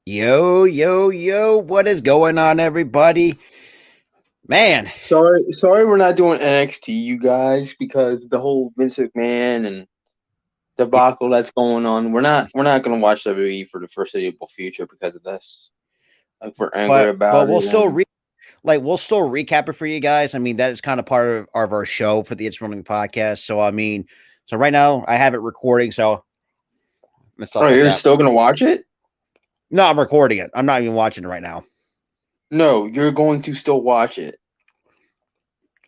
Yo, yo, yo, what is going on, everybody? Man, Sorry, we're not doing NXT, you guys, because the whole Vince McMahon and debacle that's going on. We're not gonna watch WWE for the foreseeable future because of this. Like we're angry but about we'll it, still and we'll still recap it for you guys. I mean, that is kind of part of our show for the It's Running podcast. So I mean, so right now I have it recording, so let's stop with you're that. still gonna watch it? No, I'm recording it. I'm not even watching it right now. No, you're going to still watch it.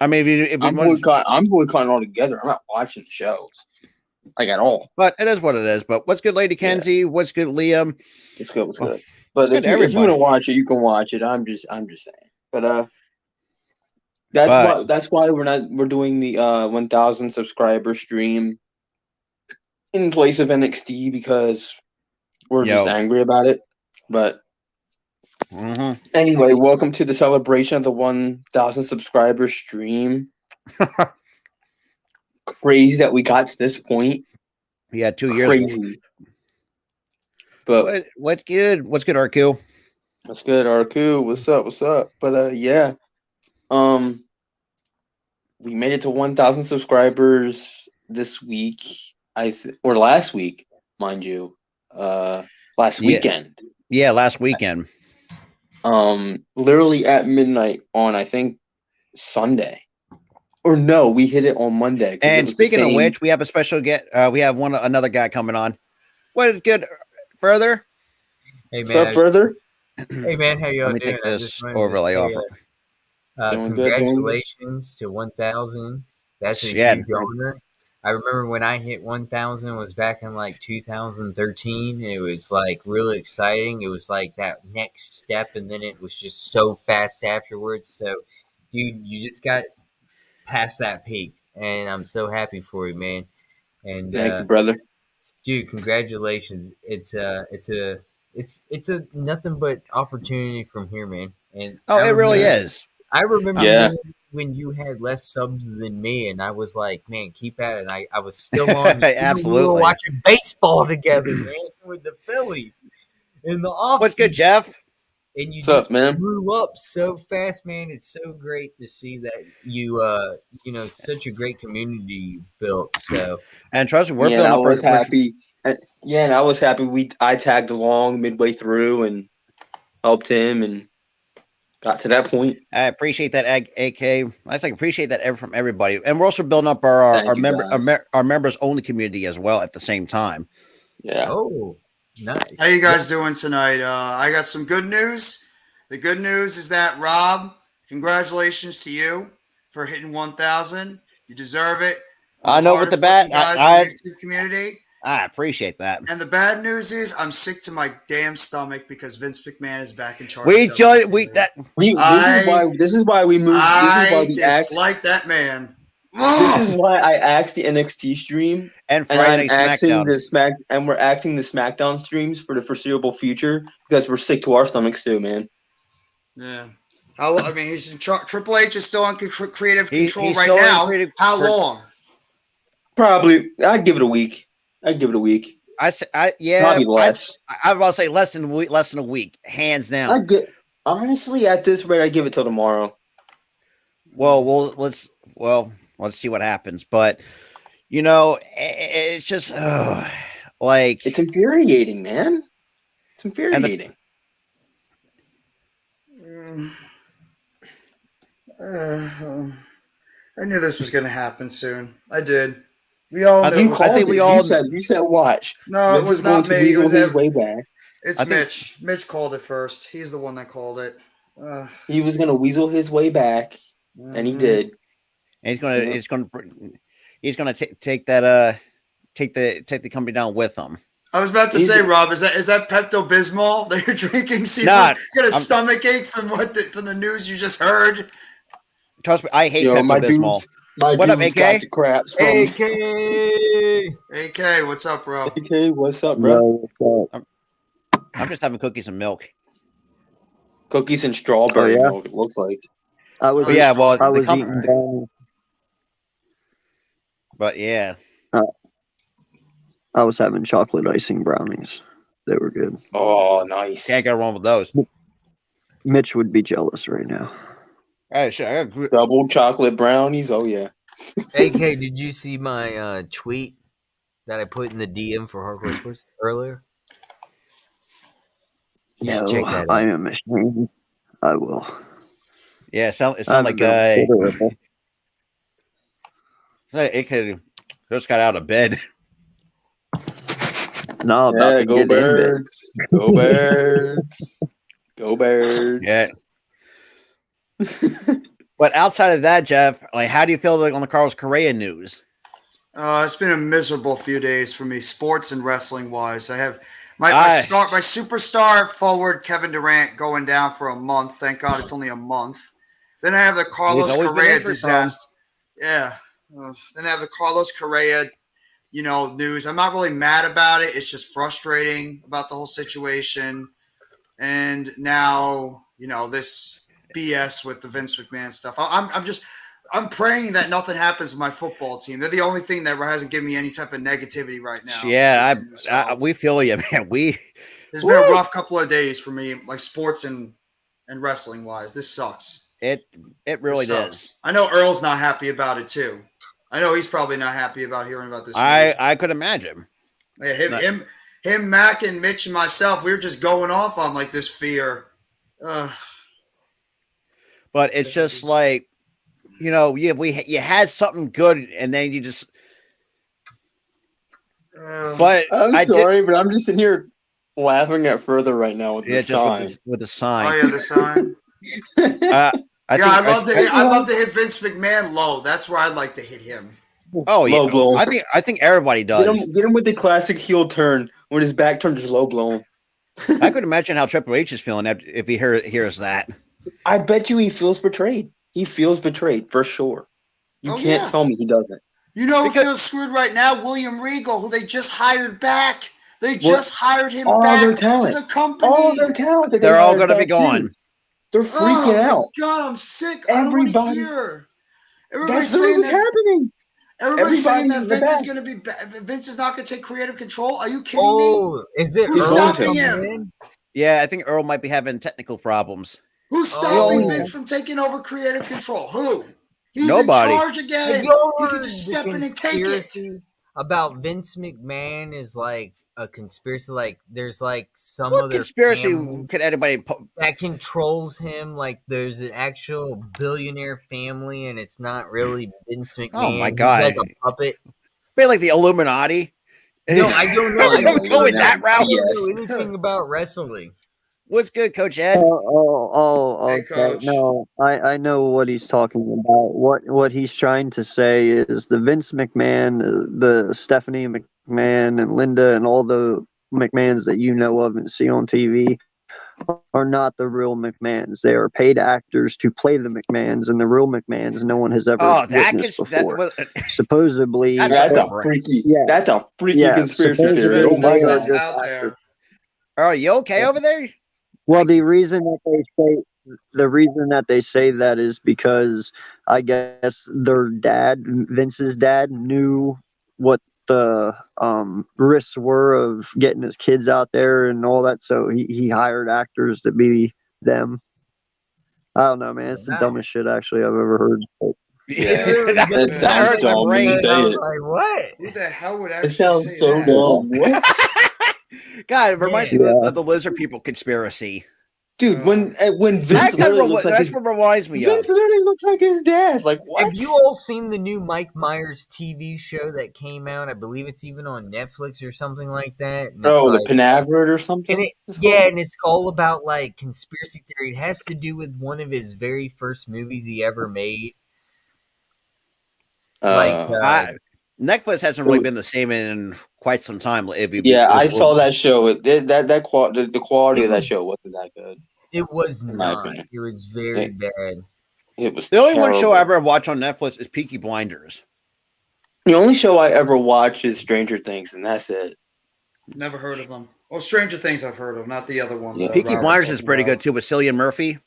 I mean, if you I'm want, boycotting altogether. I'm not watching the shows like at all. but it is what it is. But what's good, Lady Yeah, Kenzie? What's good, Liam? it's good. It's Well, good. what's But good if to you're gonna everybody? watch it, you can watch it. I'm just saying. But that's But why we're doing the 1,000 subscriber stream in place of NXT because we're just yo, angry about it. But anyway, welcome to the celebration of the 1,000 subscriber stream. Crazy that we got to this point. yeah, 2 years. Crazy. But what's good? What's good, RQ? that's good, RQ. What's up? What's up? But yeah. We made it to 1,000 subscribers this week. Or last week, mind you. Last weekend. Yeah, last weekend. Literally at midnight on I think Sunday. Or no, we hit it on Monday. And speaking of which, we have a special we have another guy coming on. What is good, Further? Hey man, what's up, Further? Hey man, how y'all Let me doing? take this overlay off. Congratulations to 1,000. That's a huge honor. I remember when I hit 1,000 was back in like 2013. And it was like really exciting. It was like that next step, and then it was just so fast afterwards. So, dude, you just got past that peak, and I'm so happy for you, man. And thank you, brother. Dude, congratulations! It's a nothing but opportunity from here, man. And it really is. I remember when you had less subs than me, and I was like, man, keep at it. I was still on. Absolutely. We were watching baseball together, man, with the Phillies in the off. What's good, Jeff? And you What's up, man? grew up so fast, man. It's so great to see that you such a great community you've built. So, and trust me, we're building up. I was happy. And I was happy. I tagged along midway through and helped him and got to that point. I appreciate that, AK. I appreciate that from everybody, and we're also building up our members only community as well at the same time. Yeah. Oh, nice. How you guys doing tonight? I got some good news. The good news is that Rob, congratulations to you for hitting 1,000. You deserve it. I know what the bad guys in the YouTube community. I appreciate that. And the bad news is I'm sick to my damn stomach because Vince McMahon is back in charge. This is why we moved. I dislike that man. This is why I axed the NXT stream and I'm axing we're axing the SmackDown streams for the foreseeable future because we're sick to our stomachs too, man. Yeah. I mean, he's in Triple H is still on creative control right now. How long? Probably, I'd give it a week. Probably less. I was about to say less than a week, hands down. Honestly, at this rate, I give it till tomorrow. Let's see what happens. But it's just like it's infuriating, man. It's infuriating. I knew this was going to happen soon. I did. We all knew. You said watch. No, it was not me. It was his way back. It's Mitch. Mitch called it first. He's the one that called it. He was going to weasel his way back, and he did. And he's going to take the company down with him. I was about to say, Rob, is that Pepto Bismol that you're drinking? See, you got a stomach ache from from the news you just heard. Trust me, I hate Pepto Bismol. What up, AK? AK, what's up, bro? AK, what's up, bro? I'm just having cookies and milk. Cookies and strawberry milk. It looks like. I was eating brownies. But yeah, I was having chocolate icing brownies. They were good. Oh, nice. Can't go wrong with those. Mitch would be jealous right now. Hey, sure. Double chocolate brownies. Oh yeah. AK, did you see my tweet that I put in the DM for Hardcore Sports earlier? You should check that I out. am ashamed. I will. Yeah, it sound like it could just got out of bed. No, about Yeah, to go get in bed. birds. Go birds. Go birds. Yeah. But outside of that, Jeff, like, how do you feel on the Carlos Correa news? It's been a miserable few days for me, sports and wrestling wise. I have my superstar forward Kevin Durant going down for a month. Thank God it's only a month. Then I have the Carlos Correa disaster. Yeah. Then I have the Carlos Correa, news. I'm not really mad about it. It's just frustrating about the whole situation. And now, this BS with the Vince McMahon stuff. I'm praying that nothing happens with my football team. They're the only thing that hasn't given me any type of negativity right now. Yeah, we feel you, man. It's been a rough couple of days for me, like sports and wrestling wise. This sucks. It really does. I know Earl's not happy about it too. I know he's probably not happy about hearing about this. I could imagine. Yeah, him, Mac, and Mitch and myself, we were just going off on like this fear. But it's just like, you had something good, and then you just. But I'm sorry, but I'm just sitting here laughing at further right now with the sign. With the sign. Oh yeah, the sign. I love to hit Vince McMahon low. That's where I'd like to hit him. Oh yeah, low blow. I think everybody does. Get him with the classic heel turn when his back turned, just low blow him. I could imagine how Triple H is feeling if he hears that. I bet you he feels betrayed. He feels betrayed for sure. You can't tell me he doesn't. Who feels screwed right now? William Regal, who they just hired back. They just hired him back to the company. All their talent. They're all going to be gone. They're freaking out. God, I'm sick. Everybody. Everybody's saying what's happening. Everybody's saying that Vince is not going to take creative control. Are you kidding me? Oh, is it Who's stopping him? Yeah, I think Earl might be having technical problems. Who's stopping Vince from taking over creative control? Who? He's Nobody. in charge again. He can just step in and take it. About Vince McMahon is like a conspiracy. Like there's like some what other conspiracy could anybody that controls him. Like there's an actual billionaire family, and it's not really Vince McMahon. Oh my God! He's like a puppet. Maybe like the Illuminati. No, I don't know. I don't know that route. I don't know anything about wrestling. What's good, Coach Ed? Okay. Coach. No, I know what he's talking about. What he's trying to say is the Vince McMahon, the Stephanie McMahon, and Linda, and all the McMahons that you know of and see on TV are not the real McMahons. They are paid actors to play the McMahons, and the real McMahons no one has ever witnessed before. Supposedly, that's a freaky conspiracy theory. Oh my God! Out there. Are you okay over there? Well, the reason that they say that is because I guess their dad, Vince's dad, knew what the risks were of getting his kids out there and all that, so he hired actors to be them. I don't know, man. It's the dumbest shit actually I've ever heard. Yeah, that sounds dumb when you say it. Like what? Who the hell would actually It sounds say so that? dumb. What? God, it reminds me of the lizard people conspiracy. Dude, when Vince literally looks like that's what reminds me of. Vince literally looks like his dad. Like what? Have you all seen the new Mike Myers TV show that came out? I believe it's even on Netflix or something like that. And the like, Panavert or something? And it's all about like conspiracy theory. It has to do with one of his very first movies he ever made. Netflix hasn't really been the same in quite some time. I saw that show. The quality of that show wasn't that good. It was not. It was very bad. It was the only one show I ever watched on Netflix is Peaky Blinders. The only show I ever watched is Stranger Things, and that's it. Never heard of them. Well, Stranger Things I've heard of, not the other one. Yeah. Peaky Blinders is pretty good too, with Cillian Murphy.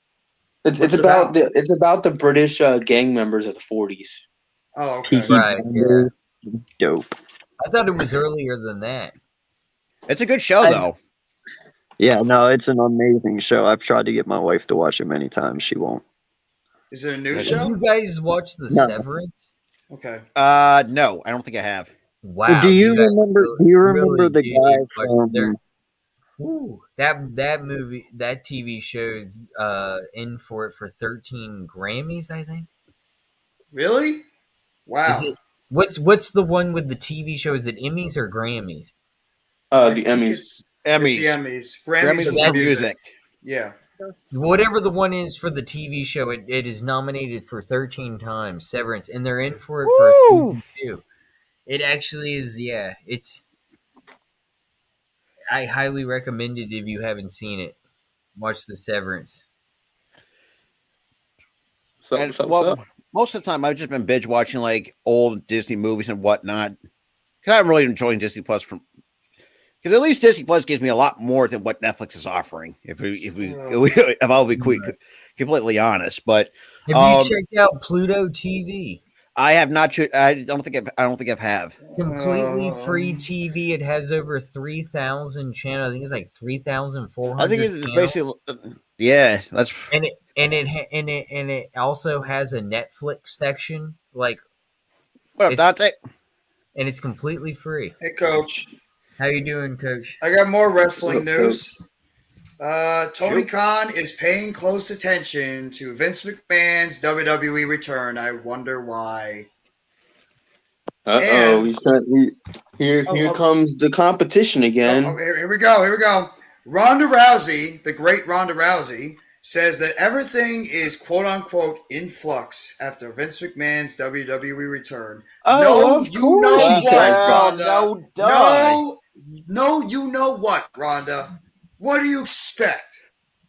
It's about the British gang members of the 40s. Oh, okay. Right. Yeah. Dope. I thought it was earlier than that. It's a good show, though. Yeah, no, it's an amazing show. I've tried to get my wife to watch it many times. She won't. Is it a new Have Have show? you guys watched The No. Severance? Okay. No, I don't think I have. Wow. Do you guys remember? really- Do you remember really the do need to guy watch it. from? Ooh, that movie, that TV show's in for it for 13 Grammys, I think. Really? Wow. Is it what's the one with the TV show? Is it Emmys or Grammys? I The think Emmys. It's Emmys. the Emmys. Grammys Grammys is is for music. music. Yeah. Whatever the one is for the TV show, it is nominated for 13 times. Severance, and they're in for it for a Woo! season 2. It actually is. Yeah, it's. I highly recommend it if you haven't seen it. Watch The Severance. And, most of the time, I've just been binge watching like old Disney movies and whatnot. Because I'm really enjoying Disney Plus because at least Disney Plus gives me a lot more than what Netflix is offering. If I'll be completely honest, but Have you checked out Pluto TV? I have not. I don't think I've have. Completely free TV. It has over 3,000 channels. I think it's like 3,400. I think it's basically yeah. That's and it also has a Netflix section. Like, what up, Dante? and it's completely free. Hey, Coach. How you doing, Coach? I got more wrestling What up, news. Tony Khan is paying close attention to Vince McMahon's WWE return. I wonder why. Uh-oh. And- Here comes the competition again. Here we go. Ronda Rousey, the great Ronda Rousey, says that everything is quote unquote in flux after Vince McMahon's WWE return. Oh, of course she says Ronda. that. No, you know what, Ronda? What do you expect?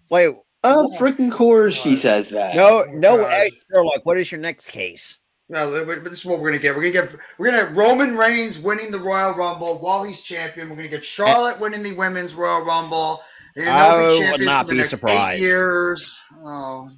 Wait, Of freaking course she says that. no, God. hey, Sherlock. What is your next case? No, this is what we're gonna get. We're gonna get Roman Reigns winning the Royal Rumble while he's champion. We're gonna get Charlotte winning the Women's Royal Rumble. And they'll be champions for the next surprised. 8 years. Oh,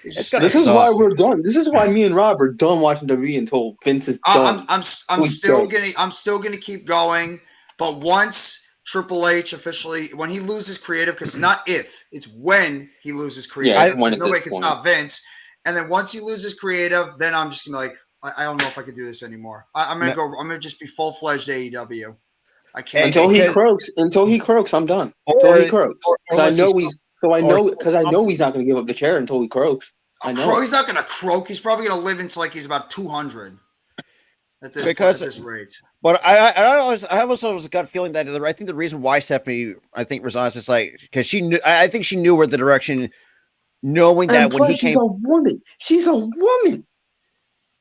it's gonna This is suck. why we're done. This is why me and Rob are done watching WWE until Vince is done. I'm still gonna keep going. But once Triple H officially, when he loses creative, because it's not if, it's when he loses creative. Yeah, There's no way can stop Vince. And then once he loses creative, then I'm just gonna be like, I don't know if I can do this anymore. I'm gonna just be full fledged AEW. I can't Until he croaks, I'm done. Until he croaks. Because I know he's not going to give up the chair until he croaks. I know. He's not going to croak. He's probably going to live until like he's about 200 at this rate. But I also was a gut feeling that I think the reason why Stephanie resigns is like because she knew. I think she knew where the direction, knowing that when he came. She's a woman.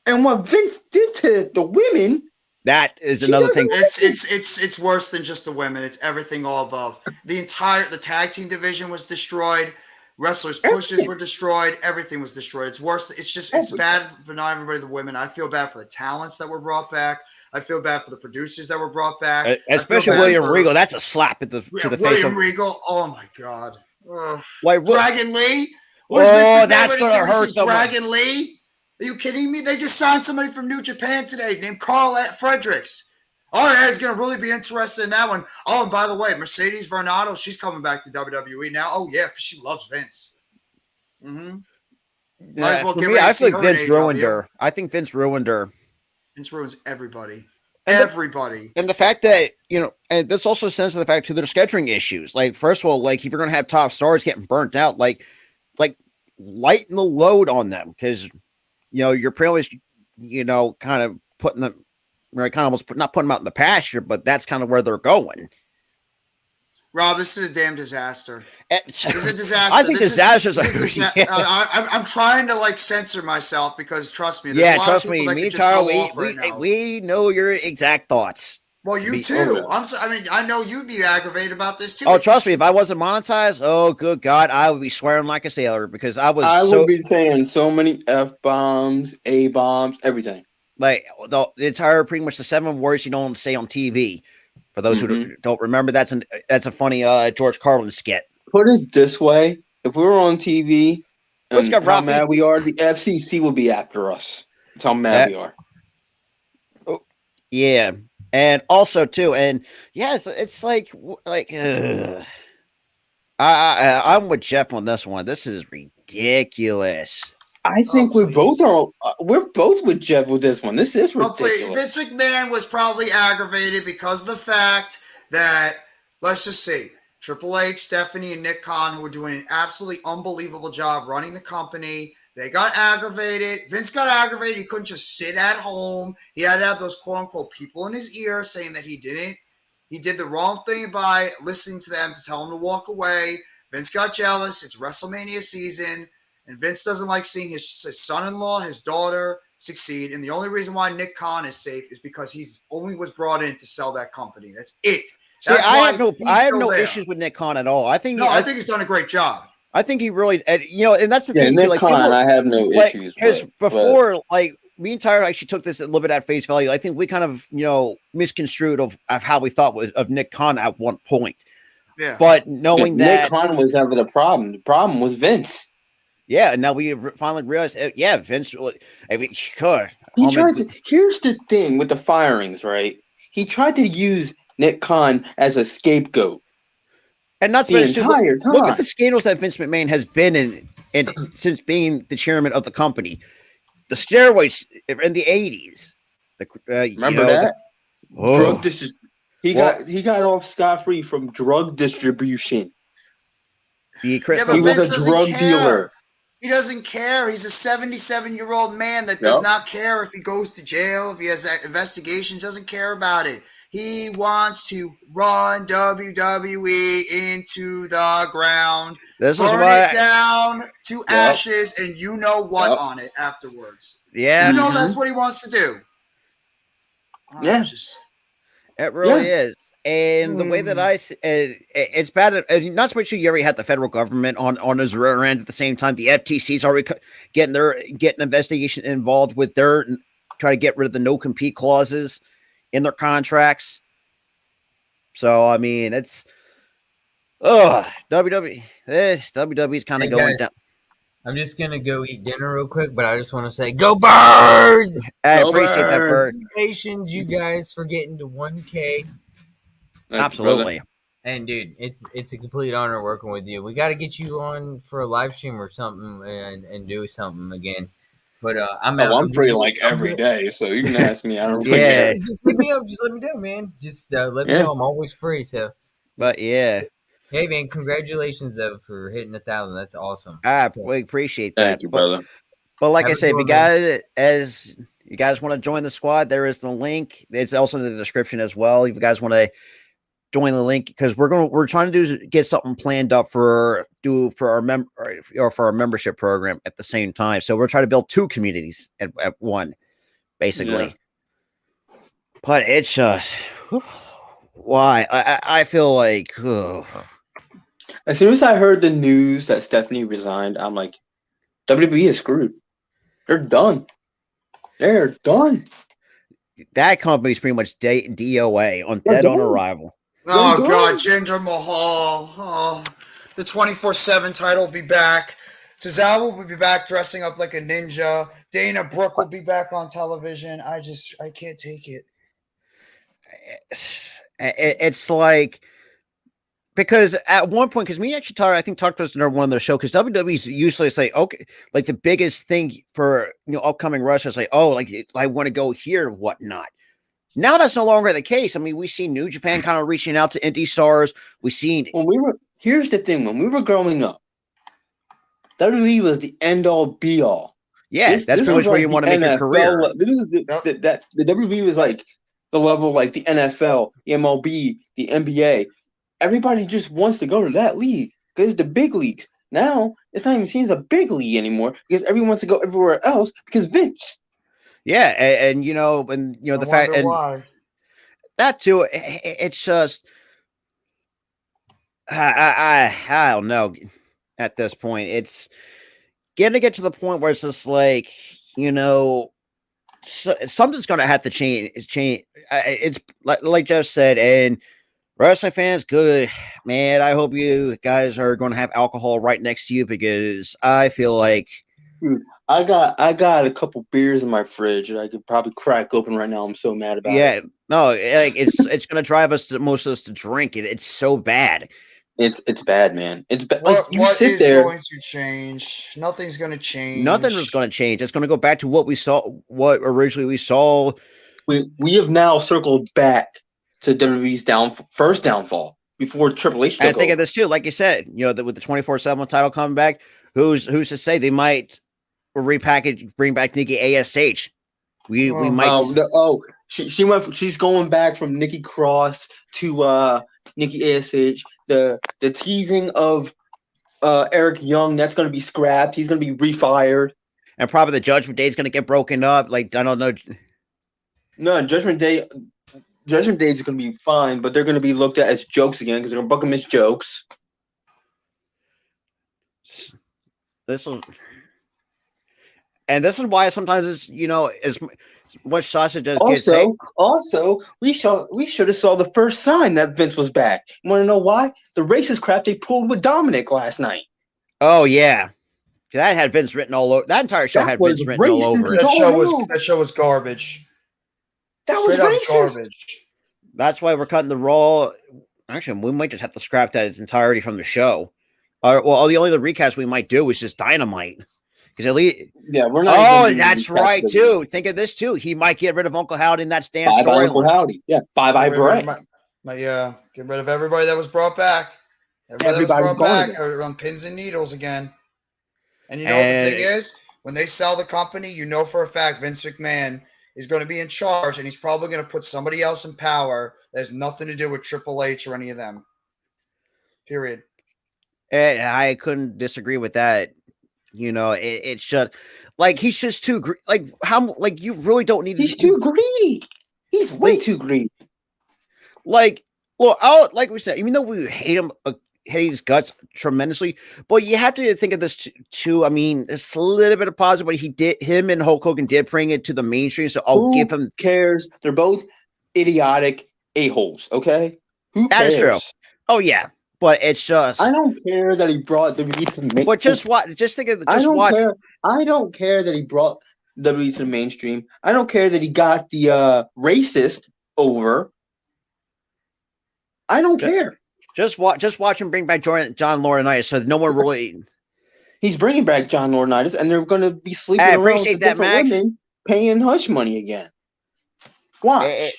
And what Vince did to the women. That is another thing. It's worse than just the women. It's everything all above. The tag team division was destroyed. Wrestlers' pushes were destroyed. Everything was destroyed. It's worse. It's bad for not everybody. The women. I feel bad for the talents that were brought back. I feel bad for the producers that were brought back. Especially William Regal. That's a slap to the face. William Regal. Oh my God. Dragon Lee. That's gonna hurt them. Dragon Lee. Are you kidding me? They just signed somebody from New Japan today named Carl Fredericks. Oh, yeah, he's going to really be interested in that one. Oh, and by the way, Mercedes Varnado, she's coming back to WWE now. Oh, yeah, because she loves Vince. Mm-hmm. Yeah, for me, I think Vince ruined her. I think Vince ruined her. Vince ruins everybody. Everybody. And the fact that, and this also sends to the fact to their scheduling issues. Like, first of all, like, if you're going to have top stars getting burnt out, like lighten the load on them because – you're pretty much, kind of putting them, kind of almost not putting them out in the pasture, but that's kind of where they're going. Rob, this is a damn disaster. It's a disaster. I think disasters are. I'm trying to censor myself because trust me. Trust me. Me and Charles, we know your exact thoughts. Well, you too. I know you'd be aggravated about this too. Oh, trust me. If I wasn't monetized, oh, good God, I would be swearing like a sailor because I would be saying so many F-bombs, A-bombs, everything. Like the entire, pretty much the 7 words you don't say on TV. For those who don't remember, that's a funny George Carlin skit. Put it this way: if we were on TV, and how mad we are, the FCC would be after us. That's how mad we are. Oh, yeah. And also too, and yeah, it's like, I'm with Jeff on this one. This is ridiculous. I think we're both with Jeff with this one. This is ridiculous. Vince McMahon was probably aggravated because of the fact that, let's just see, Triple H, Stephanie, and Nick Khan, who were doing an absolutely unbelievable job running the company, they got aggravated. Vince got aggravated. He couldn't just sit at home. He had to have those quote-unquote people in his ear saying that he did the wrong thing by listening to them to tell him to walk away. Vince got jealous. It's WrestleMania season. And Vince doesn't like seeing his son-in-law, his daughter succeed. And the only reason why Nick Khan is safe is because he's only was brought in to sell that company. That's it. See, I have no issues with Nick Khan at all. I think he's done a great job. I think he really, and that's the thing. Nick too, like, Khan, I have no issues because before, like, me and Tyler actually took this a little bit at face value. I think we kind of, misconstrued of how we thought of Nick Khan at one point. Yeah. But knowing that Nick Khan was never the problem was Vince. Yeah, and now we finally realized, Vince. I mean, sure. Here's the thing with the firings, right? He tried to use Nick Khan as a scapegoat, and not the entire time. Look at the scandals that Vince McMahon has been in since being the chairman of the company. The steroids in the 80s. Remember that? Drug he got off scot-free from drug distribution. He was a drug dealer. He doesn't care. He's a 77-year-old man that does not care if he goes to jail, if he has investigations, doesn't care about it. He wants to run WWE into the ground, burn it down to ashes, and you know what on it afterwards. Yeah. You know that's what he wants to do. It really is. And the way that it's bad. Not so much you already had the federal government on his rear end at the same time. The FTC's already getting investigation involved with their try to get rid of the no compete clauses in their contracts. So I mean, it's WWE. WWE's kind of going down. I'm just gonna go eat dinner real quick, but I just want to say, go Birds! I appreciate that, Bird. Congratulations, you guys, for getting to 1K. Absolutely. And dude, it's a complete honor working with you. We got to get you on for a live stream or something and do something again. But I'm free like every day, so you can ask me. I don't really care. Just hit me up. Just let me know, man. Just let me know. I'm always free. So, but yeah. Hey man, congratulations though for hitting 1,000. That's awesome. We appreciate that. Thank you, brother. But like I said, if you guys want to join the squad, there is the link. It's also in the description as well. If you guys want to join the link, because we're trying to get something planned up for our membership program at the same time. So we're trying to build two communities at one, basically. Yeah. But it's just why I feel like as soon as I heard the news that Stephanie resigned, I'm like, WWE is screwed. They're done. They're done. That company's pretty much DOA on dead on arrival. Oh, God, Jinder Mahal. Oh, the 24/7 title will be back. Cesaro will be back dressing up like a ninja. Dana Brooke will be back on television. I can't take it. It's like, because at one point, because me actually talked to us in one of their show, because WWE's usually say, okay, like the biggest thing for upcoming wrestlers, like, oh, like I want to go here, whatnot. Now that's no longer the case. I mean, we see New Japan kind of reaching out to indie stars. Here's the thing: when we were growing up, WWE was the end all be all. Yeah, that's pretty much where you want to make a career. The WWE was like the level, like the NFL, the MLB, the NBA. Everybody just wants to go to that league because it's the big leagues. Now it's not even seen as a big league anymore because everyone wants to go everywhere else because Vince. Yeah, and the fact and why. That too. It's just I don't know. At this point, it's getting to get to the point where it's just like something's going to have to change. It's like Jeff said, and wrestling fans, good man. I hope you guys are going to have alcohol right next to you because I feel like. Dude, I got a couple beers in my fridge that I could probably crack open right now. I'm so mad about it. Yeah, no, like it's going to drive most of us to drink it. It's so bad. It's bad, man. It's bad. What Like you what sit is there. going to change? Nothing's going to change. Nothing was going to change. It's going to go back to what we saw, what originally we saw. We have now circled back to WWE's first downfall before Triple H And I took think over. of this too, like you said, with the 24/7 title coming back, who's to say they might repackage, bring back Nikki ASH? We might. She's going back from Nikki Cross to Nikki ASH. The teasing of Eric Young, that's going to be scrapped. He's going to be refired. And probably the Judgment Day is going to get broken up. Like, I don't know. No, Judgment Day is going to be fine, but they're going to be looked at as jokes again because they're going to book them as jokes. This is why sometimes it's as much sausage as kids say. Also, we should have saw the first sign that Vince was back. You want to know why? The racist crap they pulled with Dominic last night. Oh yeah, that had Vince written all over. That entire show had Vince written all over it. That show was garbage. That was racist. Garbage. That's why we're cutting the Raw. Actually, we might just have to scrap that its entirety from the show. The only recast we might do is just Dynamite. Because at least, we're not. Oh, that's right too. Think of this too. He might get rid of Uncle Howdy in that Stan story. Bye, Uncle Howdy. Yeah, bye, Brett. Get rid of everybody that was brought back. Everybody's brought back on pins and needles again. And you know what the thing is? When they sell the company, you know for a fact Vince McMahon is going to be in charge, and he's probably going to put somebody else in power that has nothing to do with Triple H or any of them. Period. And I couldn't disagree with that. It's just like he's just too you really don't need. He's too greedy. He's way too greedy. Like we said, even though we hate him, hate his guts tremendously, but you have to think of this too. I mean, it's a little bit of positive, but him and Hulk Hogan did bring it to the mainstream. So I'll give him. Cares? They're both idiotic a-holes. Okay, who cares? That is true. Oh yeah. But it's just I don't care that he brought WWE to the mainstream. But just what? Just think of I don't care that he brought WWE to the mainstream. I don't care that he got the racist over. I don't care. Just watch him bring back John Laurinaitis, so no one really. He's bringing back John Laurinaitis, and they're going to be sleeping around with different women, paying hush money again. Watch.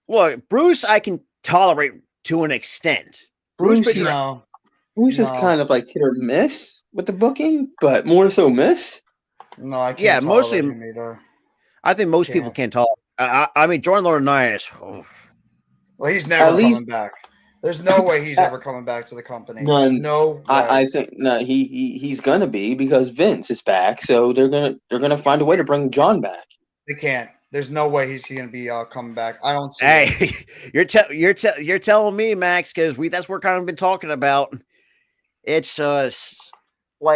Look, Bruce, I can tolerate to an extent. Bruce is kind of like hit or miss with the booking, but more so miss. No, I can't. Yeah, mostly him either. I think most people can't tolerate. I mean, Jordan Laurinaitis. Well, he's never coming back. There's no way he's ever coming back to the company. No. I think he's gonna be because Vince is back, so they're gonna find a way to bring John back. They can't. There's no way he's going to be coming back. I don't see. Hey, you're telling me, Max, because that's what we're kind of been talking about. It's like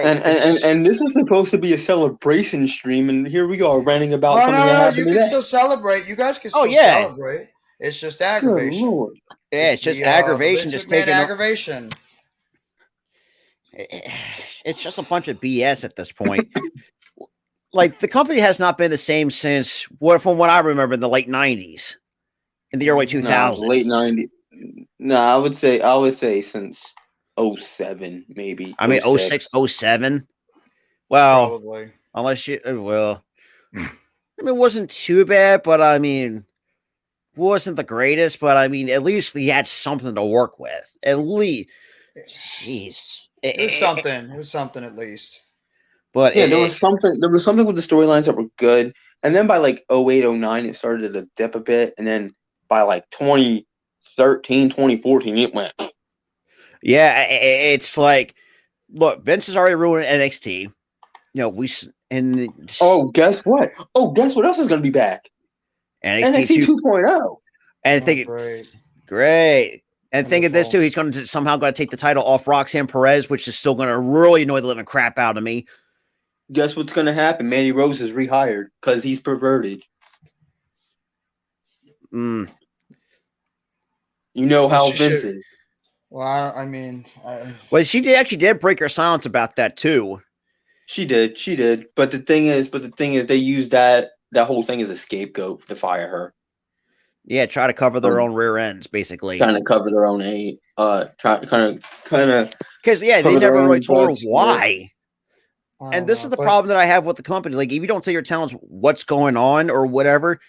and this is supposed to be a celebration stream, and here we are ranting about something that happened today. You can still celebrate. You guys can still celebrate. It's just aggravation. Yeah, it's just aggravation. Just taking aggravation. It's just a bunch of BS at this point. Like the company has not been the same since from what I remember in the late 90s, in the early 2000s. Late 90s. No, I would say since 07, maybe. I mean 06, 07. Well, probably. Unless I mean, it wasn't too bad, but I mean, wasn't the greatest, but I mean, at least he had something to work with. At least, jeez, it was something. It was something at least. But yeah, there was something with the storylines that were good. And then by like 08, 09, it started to dip a bit. And then by like 2013, 2014, it went. Yeah, it's like, look, Vince has already ruined NXT. Guess what? Guess what else is going to be back? NXT 2.0. And great. And think of this too. He's going to somehow take the title off Roxanne Perez, which is still going to really annoy the living crap out of me. Guess what's going to happen? Mandy Rose is rehired because he's perverted. You know how Vince is. Well, I mean, she did break her silence about that too. She did. But the thing is, they used that whole thing as a scapegoat to fire her. Yeah, try to cover their own rear ends, basically. Trying to cover their own kind of. Because they never really told her why. And this is the problem that I have with the company. Like, if you don't tell your talents what's going on or whatever,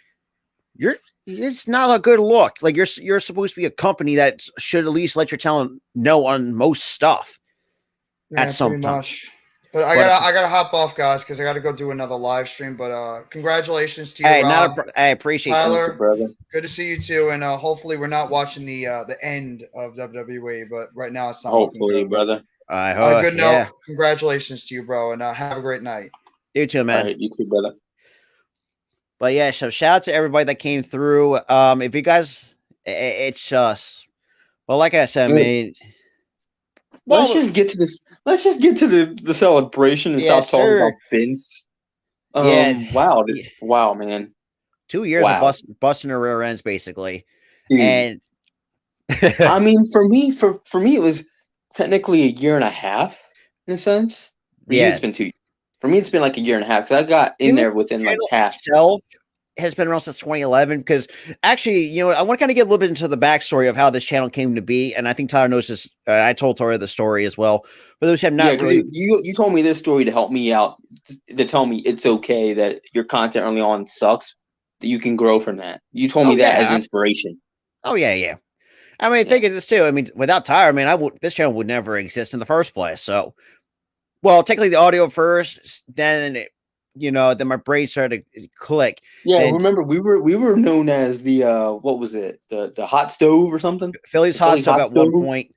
it's not a good look. Like, you're supposed to be a company that should at least let your talent know on most stuff. Yeah, at some pretty time. much. But I gotta hop off, guys, because I gotta go do another live stream. But congratulations to you, Rob. I appreciate Tyler, you, brother. Good to see you too. And hopefully we're not watching the end of WWE. But right now it's not. Hopefully, brother. On a good note, congratulations to you, bro, and have a great night. You too, man. All right, you too, brother. But yeah, so shout out to everybody that came through. If you guys, it's just, well, like I said, I mean, let's just get to this. Let's just get to the celebration and stop talking about Vince. Wow, man. 2 years of busting her rear ends, basically. Dude. And I mean, for me, it was technically a year and a half in a sense. For you, it's been 2 years. For me, it's been like a year and a half because I got in there within like half. Has been around since 2011 because actually, I want to kind of get a little bit into the backstory of how this channel came to be, and I think Tyler knows this. I told Tyler the story as well. For those who have not, you told me this story to help me out, to tell me it's okay that your content early on sucks, that you can grow from that. You told me that as inspiration. Oh yeah. I mean, think of this too. I mean, without Tyler, I mean, this channel would never exist in the first place. So, well, technically the audio first, then then my brain started to click. Yeah, remember we were known as the what was it? The hot stove or something? Philly's hot stove at one point.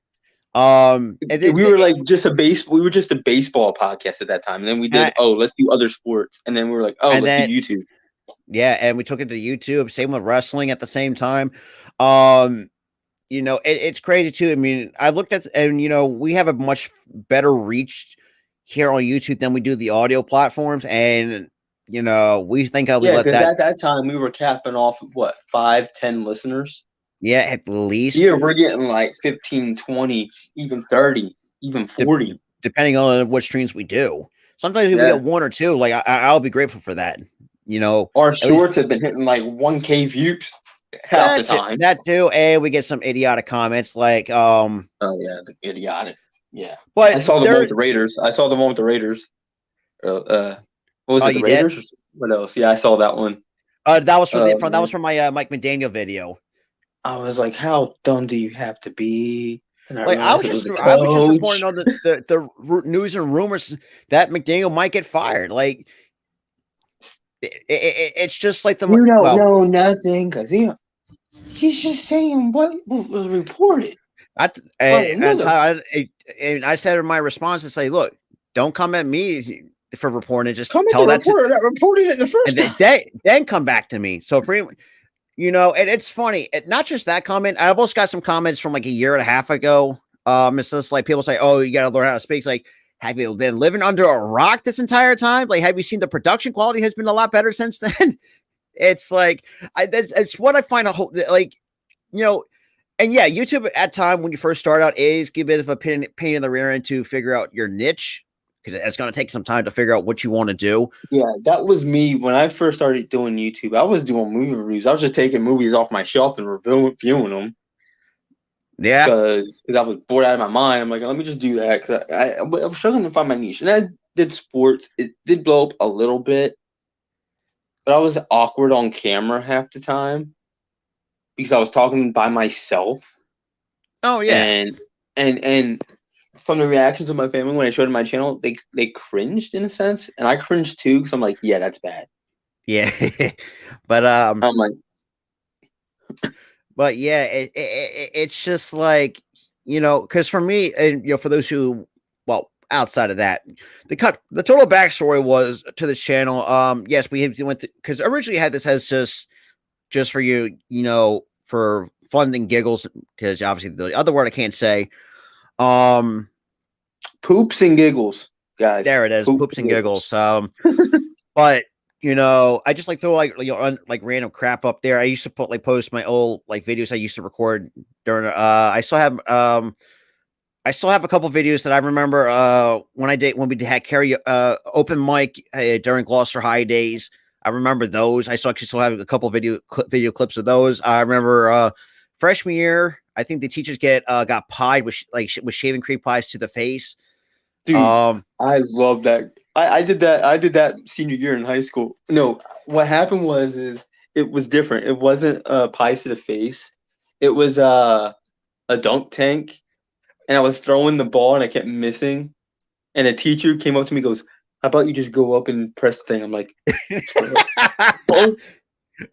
We were just a baseball podcast at that time. And then we did let's do other sports. And then we were like, let's do YouTube. Yeah, and we took it to YouTube. Same with wrestling at the same time. It's crazy too. I mean, I looked at and we have a much better reach here on YouTube than we do the audio platforms, and we think we let that. At that time we were capping off what 5-10 listeners. Yeah, at least. Yeah, we're getting like 15, 20, even 30, even 40, depending on what streams we do. Sometimes we get 1 or 2. Like I'll be grateful for that. Our shorts have been hitting like 1K views half the time. That too, and we get some idiotic comments like oh yeah, the idiotic. Yeah, but I saw the one with the Raiders. What was it? The Raiders? Did? What else? Yeah, I saw that one. That was from my Mike McDaniel video. I was like, "How dumb do you have to be?" And I was just reporting on the news and rumors that McDaniel might get fired. Like, it's just like you don't know nothing because he's just saying what was reported. And I said in my response to say, look, don't come at me for reporting it. Just tell that reported it the first time. Then come back to me. So pretty, and it's funny. Not just that comment. I've also got some comments from like a year and a half ago. It's just like people say, oh, you got to learn how to speak. It's like, have you been living under a rock this entire time? Like, have you seen the production quality has been a lot better since then? It's like, it's what I find and yeah, YouTube at time when you first start out is give a bit of a pain in the rear end to figure out your niche because it's going to take some time to figure out what you want to do. Yeah, that was me when I first started doing YouTube. I was doing movie reviews. I was just taking movies off my shelf and reviewing them. Yeah, because I was bored out of my mind. I'm like, let me just do that because I was struggling to find my niche. And I did sports. It did blow up a little bit, but I was awkward on camera half the time. Because I was talking by myself. Oh yeah, and from the reactions of my family when I showed them my channel, they cringed in a sense, and I cringed too because I'm like, yeah, that's bad. Yeah, but I'm like, but yeah, it's just like because for me and for those who outside of that, the total backstory was to this channel. Yes, we went because originally had this as just for you, for fun and giggles, because obviously the other word I can't say. Poops and giggles, guys. There it is, poops and giggles. But I just throw random crap up there. I used to post my old videos I used to record during. I still have a couple videos that I remember when we had carry open mic during Gloucester High days. I remember those. I still have a couple video clips of those. I remember freshman year, I think the teachers got pied with with shaving cream pies to the face. Dude, I love that. I did that. I did that senior year in high school. No, what happened is it was different. It wasn't pies to the face. It was a dunk tank, and I was throwing the ball and I kept missing. And a teacher came up to me and goes, "How about you just go up and press the thing?" I'm like,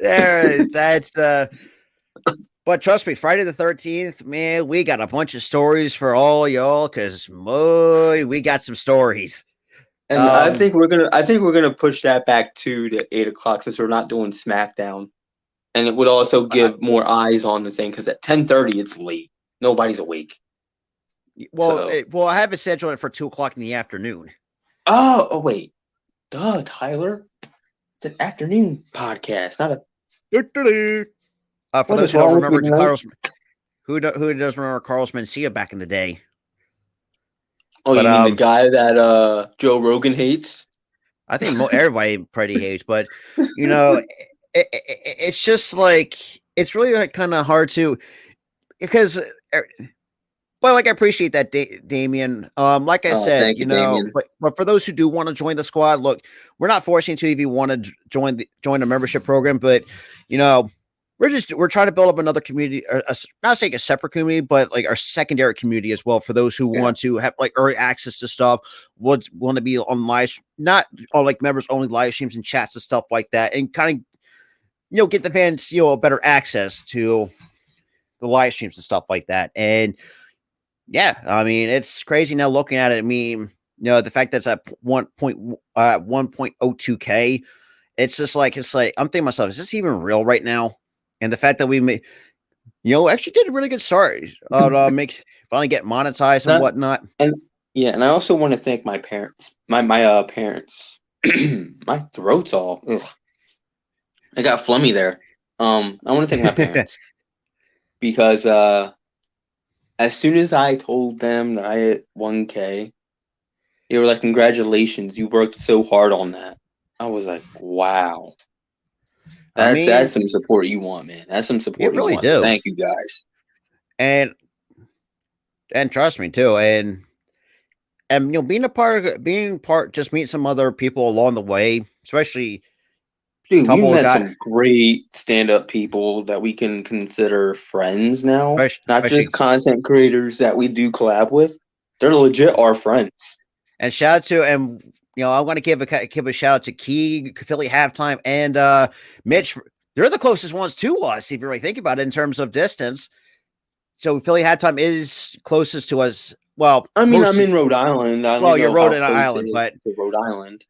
that's but trust me, Friday the 13th, man, we got a bunch of stories for all y'all because we got some stories. And I think we're gonna push that back to 8 o'clock since we're not doing SmackDown, and it would also give more eyes on the thing because at 10:30 it's late, nobody's awake. Well, I have it scheduled for 2 o'clock in the afternoon. Oh wait, duh, Tyler, it's an afternoon podcast, not a. For those who don't remember who does remember Carlos Mencia back in the day? Oh, you mean the guy that Joe Rogan hates? I think everybody pretty hates, but you know, it's just like it's really like kind of hard to because. Well, like I appreciate that, Damien. Like I said, you know, but for those who do want to join the squad, look, we're not forcing you to if you want to join a membership program, but you know, we're trying to build up another community, not saying a separate community, but like our secondary community as well for those who want to have like early access to stuff, want to be on live, not on like members only live streams and chats and stuff like that, and kind of get the fans better access to the live streams and stuff like that. And yeah, I mean it's crazy now looking at it. I mean, the fact that's at 1.02K, it's just like I'm thinking to myself, is this even real right now? And the fact that we made, actually did a really good start. Finally get monetized and whatnot. And I also want to thank my parents. My parents. My throat's all. Ugh. I got flummy there. I want to thank my parents because as soon as I told them that I hit 1K, they were like, "Congratulations, you worked so hard on that." I was like, "Wow." That's some support you want, man. That's some support you want. So thank you guys. And trust me too. And being part, just meet some other people along the way, especially. Dude, we met some great stand-up people that we can consider friends now. Not just content creators that we do collab with. They're legit our friends. And shout out to I want to give a shout out to Key, Philly Halftime, and Mitch. They're the closest ones to us, if you really think about it, in terms of distance. So Philly Halftime is closest to us. Well, I'm in Rhode Island. You're Rhode Island, but to Rhode Island.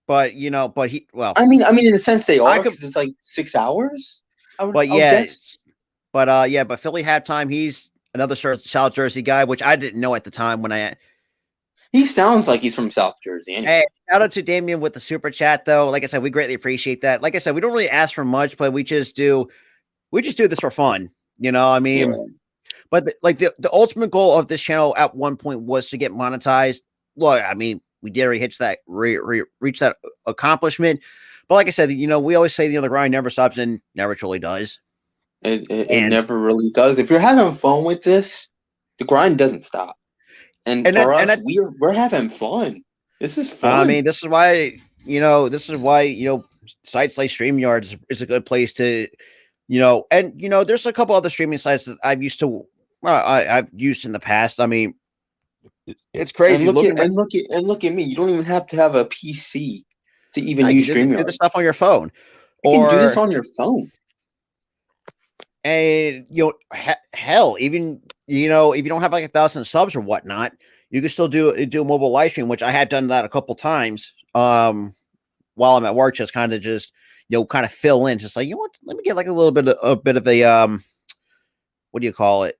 But in a sense they are because it's like 6 hours. But Philly Halftime, he's another South Jersey guy, which I didn't know at the time when He sounds like he's from South Jersey. Anyway. Hey, shout out to Damien with the super chat, though. Like I said, we greatly appreciate that. Like I said, we don't really ask for much, but we just do this for fun. But the ultimate goal of this channel at one point was to get monetized. Well, I mean, we did reach that accomplishment. But like I said, we always say the grind never stops and never truly does. It never really does. If you're having fun with this, the grind doesn't stop. And for us, we're having fun. This is fun. I mean, this is why sites like StreamYard is a good place to, there's a couple other streaming sites that I've used in the past. I mean, it's crazy. And look at me. You don't even have to have a PC to even use StreamYard. Do the stuff on your phone. You can do this on your phone. And hell, even if you don't have like 1,000 subs or whatnot, you can still do a mobile live stream, which I have done that a couple times. While I'm at work, just kind of fill in, just like let me get like a bit of a what do you call it?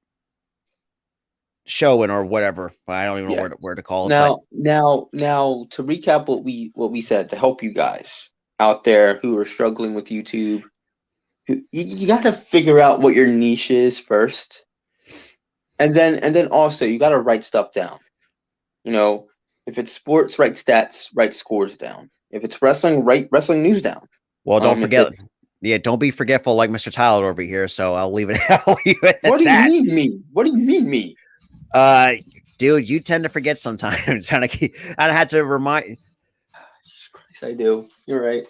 Showing or whatever. I don't even know where to call it. Now to recap what we said to help you guys out there who are struggling with YouTube. You got to figure out what your niche is first, and then also you got to write stuff down. If it's sports, write stats, write scores down. If it's wrestling, write wrestling news down. Well, don't forget. Yeah, don't be forgetful like Mr. Tyler over here. So I'll leave it. I'll leave it What at do you that. mean me? What do you mean me? Dude, you tend to forget sometimes. I had to remind. Jesus Christ, I do. You're right.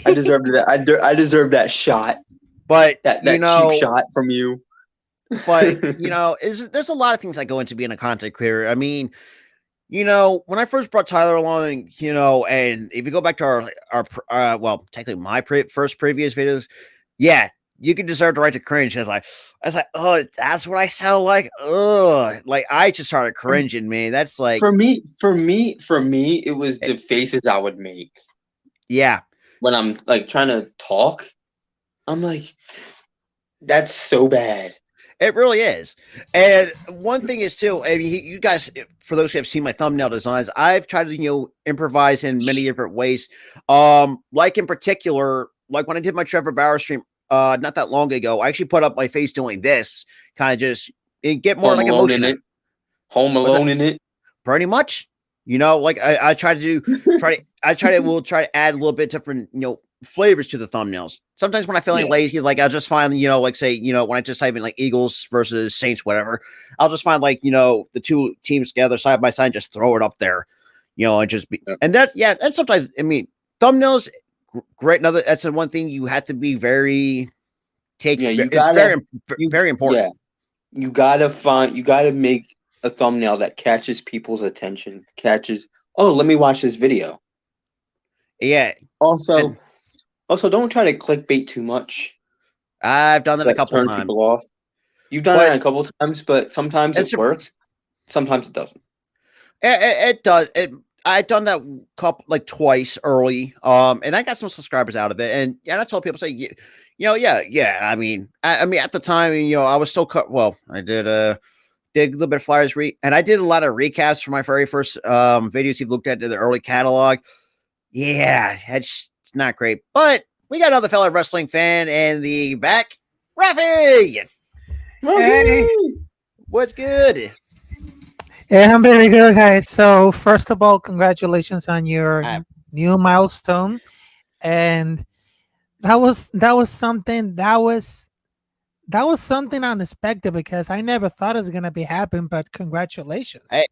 I deserved that. I deserve that shot. But that cheap shot from you. But there's a lot of things that go into being a content creator. I mean, when I first brought Tyler along, and if you go back to our well, technically my first previous videos, yeah, you can deserve the right to cringe. I was like, oh, that's what I sound like. Ugh, like I just started cringing, man. That's like for me, it was the faces I would make. Yeah, when I'm like trying to talk, I'm like, that's so bad. It really is. And one thing is too, I mean, you guys, for those who have seen my thumbnail designs, I've tried to, improvise in many different ways. Like in particular, like when I did my Trevor Bauer stream, not that long ago, I actually put up my face doing this, kind of just get more like emotion. Home Alone in it. Pretty much. Like I try to we'll try to add a little bit different, flavors to the thumbnails. Sometimes when I feel lazy, like I'll just find, like say, when I just type in like Eagles versus Saints, whatever, I'll just find like, the two teams together side by side, and just throw it up there, and just be, and that, and sometimes, I mean, thumbnails, great. That's the one thing you have to be very, very important. Yeah. You gotta make a thumbnail that catches people's attention, let me watch this video. Yeah. Also, don't try to clickbait too much. I've done that a couple times. People off. You've done that a couple times, but sometimes it works. Sometimes it doesn't. It does. I've done that twice early. And I got some subscribers out of it. And I told people, say, I mean, at the time, I was still I did a little bit of flyers and I did a lot of recaps for my very first videos. You've looked at the early catalog. Yeah, it's not great, but we got another fellow wrestling fan in the back, Rafi. Hey, what's good? Yeah, I'm very good, guys. So first of all, congratulations on your new milestone, and that was something unexpected because I never thought it was gonna be happening. But congratulations, hey,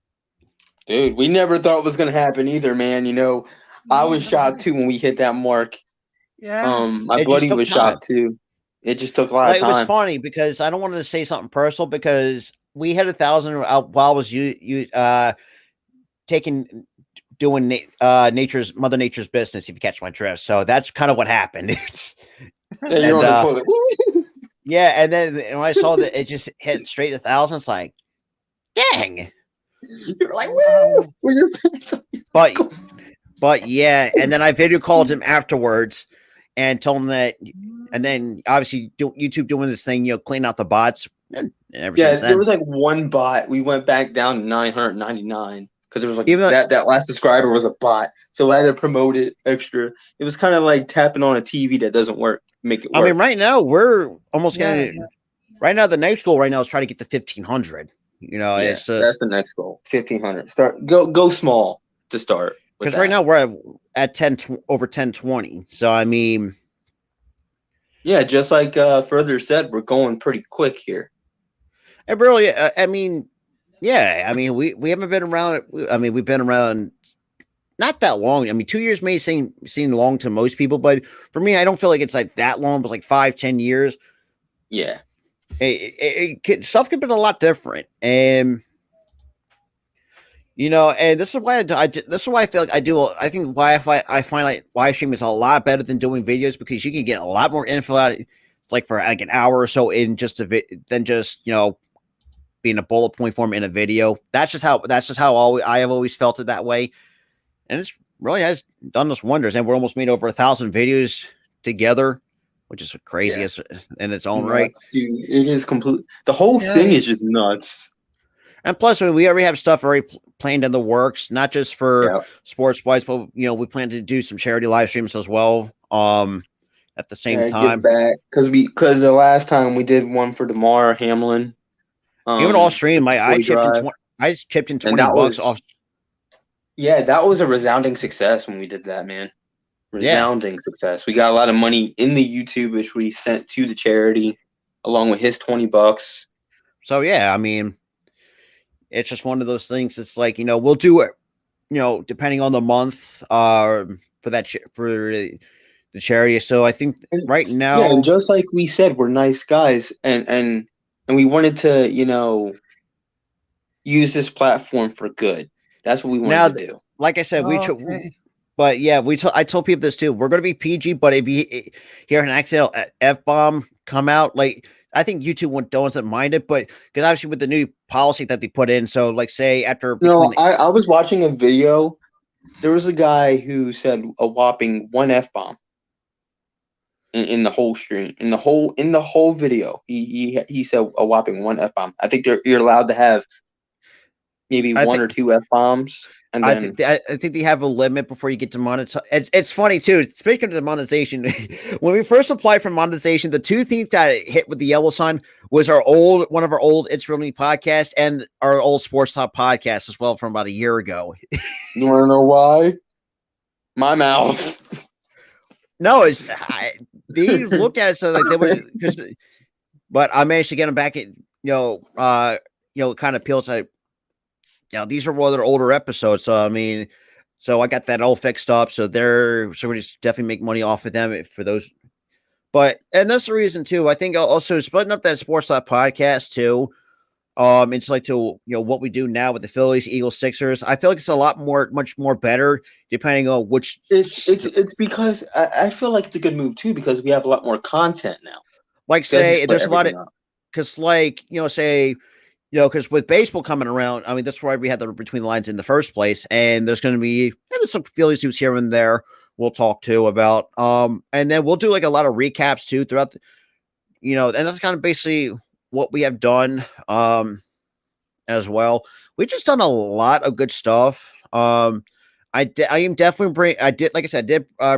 dude. We never thought it was gonna happen either, man. I was shocked too when we hit that mark. Yeah. My buddy was shocked too. It just took a lot of time. It was funny because I don't want to say something personal because we had 1,000 while I was doing Mother Nature's business, if you catch my drift. So that's kind of what happened. You're on the toilet. Yeah, and then when I saw that it just hit straight 1,000, it's like, dang. You're like, woo! With your pants on. But yeah, and then I video called him afterwards and told him that, and then obviously YouTube doing this thing, clean out the bots. And there was like one bot. We went back down to 999 because there was like that last subscriber was a bot, so I had to promote it extra. It was kind of like tapping on a TV that doesn't work. Make it work. I mean, right now we're almost getting. Right now, the next goal right now is trying to get to 1,500. It's just, that's the next goal. 1,500. Go small to start. Because right now we're at over 1020. So I mean, yeah, just like further said, we're going pretty quick here. It really, I mean, yeah, I mean, we haven't been around. I mean, we've been around not that long. I mean, 2 years may seem long to most people, but for me, I don't feel like it's like that long. It was like 5-10 years. Yeah, stuff could have been a lot different, and. And this is why this is why I feel like I think why I find like live stream is a lot better than doing videos because you can get a lot more info out. It's like for like an hour or so in just than just being a bullet point form in a video. That's just how I have always felt it that way, and it's really has done us wonders. And we're almost made over 1,000 videos together, which is crazy in its own right. Dude, it is complete. The whole thing is just nuts. And plus, we already have stuff already planned in the works, not just for sports wise, but we plan to do some charity live streams as well. At the same time, because the last time we did one for Damar Hamlin, even off stream, I chipped in $20 off. Yeah, that was a resounding success when we did that, man. resounding success. We got a lot of money in the YouTube, which we sent to the charity, along with his $20. So yeah, I mean, it's just one of those things. It's like, we'll do it, depending on the month, for that for the charity. So I think right now, and just like we said, we're nice guys, and we wanted to, use this platform for good. That's what we wanted to do. Like I said, but yeah, I told people this too. We're going to be PG, but if you hear an accidental F-bomb come out, like, I think YouTube doesn't mind it, but because obviously with the new policy that they put in, so like say after. No, I was watching a video. There was a guy who said a whopping one F-bomb in the whole stream, in the whole video. He said a whopping one F-bomb. I think you're allowed to have maybe one or two F-bombs. And then I think they have a limit before you get to monetize. It's funny too. Speaking of the monetization, when we first applied for monetization, the two things that hit with the yellow sign was one of our old It's Real Me podcast and our old Sports Talk podcast as well from about a year ago. You want to know why? My mouth. No, they looked at it so like they was but I managed to get them back at kind of appeals like. These are one of their older episodes, so I mean, I got that all fixed up. So we just definitely make money off of them for those. And that's the reason too. I think also splitting up that Sports Lab podcast too. It's like to what we do now with the Phillies, Eagles, Sixers. I feel like it's much more better depending on which. It's because I feel like it's a good move too because we have a lot more content now. Like say there's a lot of because say. Because with baseball coming around, I mean, that's why we had the Between the Lines in the first place. And there's going to be some Phillies news here and there we'll talk to about. And then we'll do like a lot of recaps too throughout and that's kind of basically what we have done as well. We've just done a lot of good stuff. I am definitely I did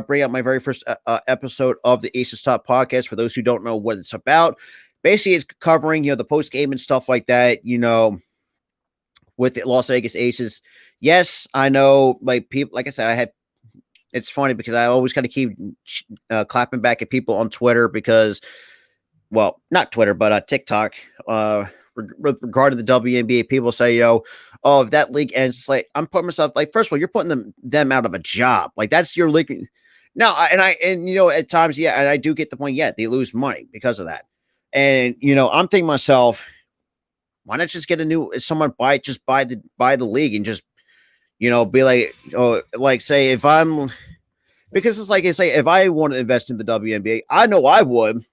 bring up my very first episode of the Aces Top podcast for those who don't know what it's about. Basically, it's covering, the post game and stuff like that, with the Las Vegas Aces. Yes, I know, like people, like I said, it's funny because I always kind of keep clapping back at people on Twitter because, well, not Twitter, but TikTok, regarding the WNBA, people say, if that league ends, it's like, I'm putting myself, like, first of all, you're putting them out of a job. Like, that's your league. Now, at times, yeah, and I do get the point, yeah, they lose money because of that. And I'm thinking to myself, why not just get someone buy the league and just be like say if I'm because it's like if I want to invest in the WNBA, I know I would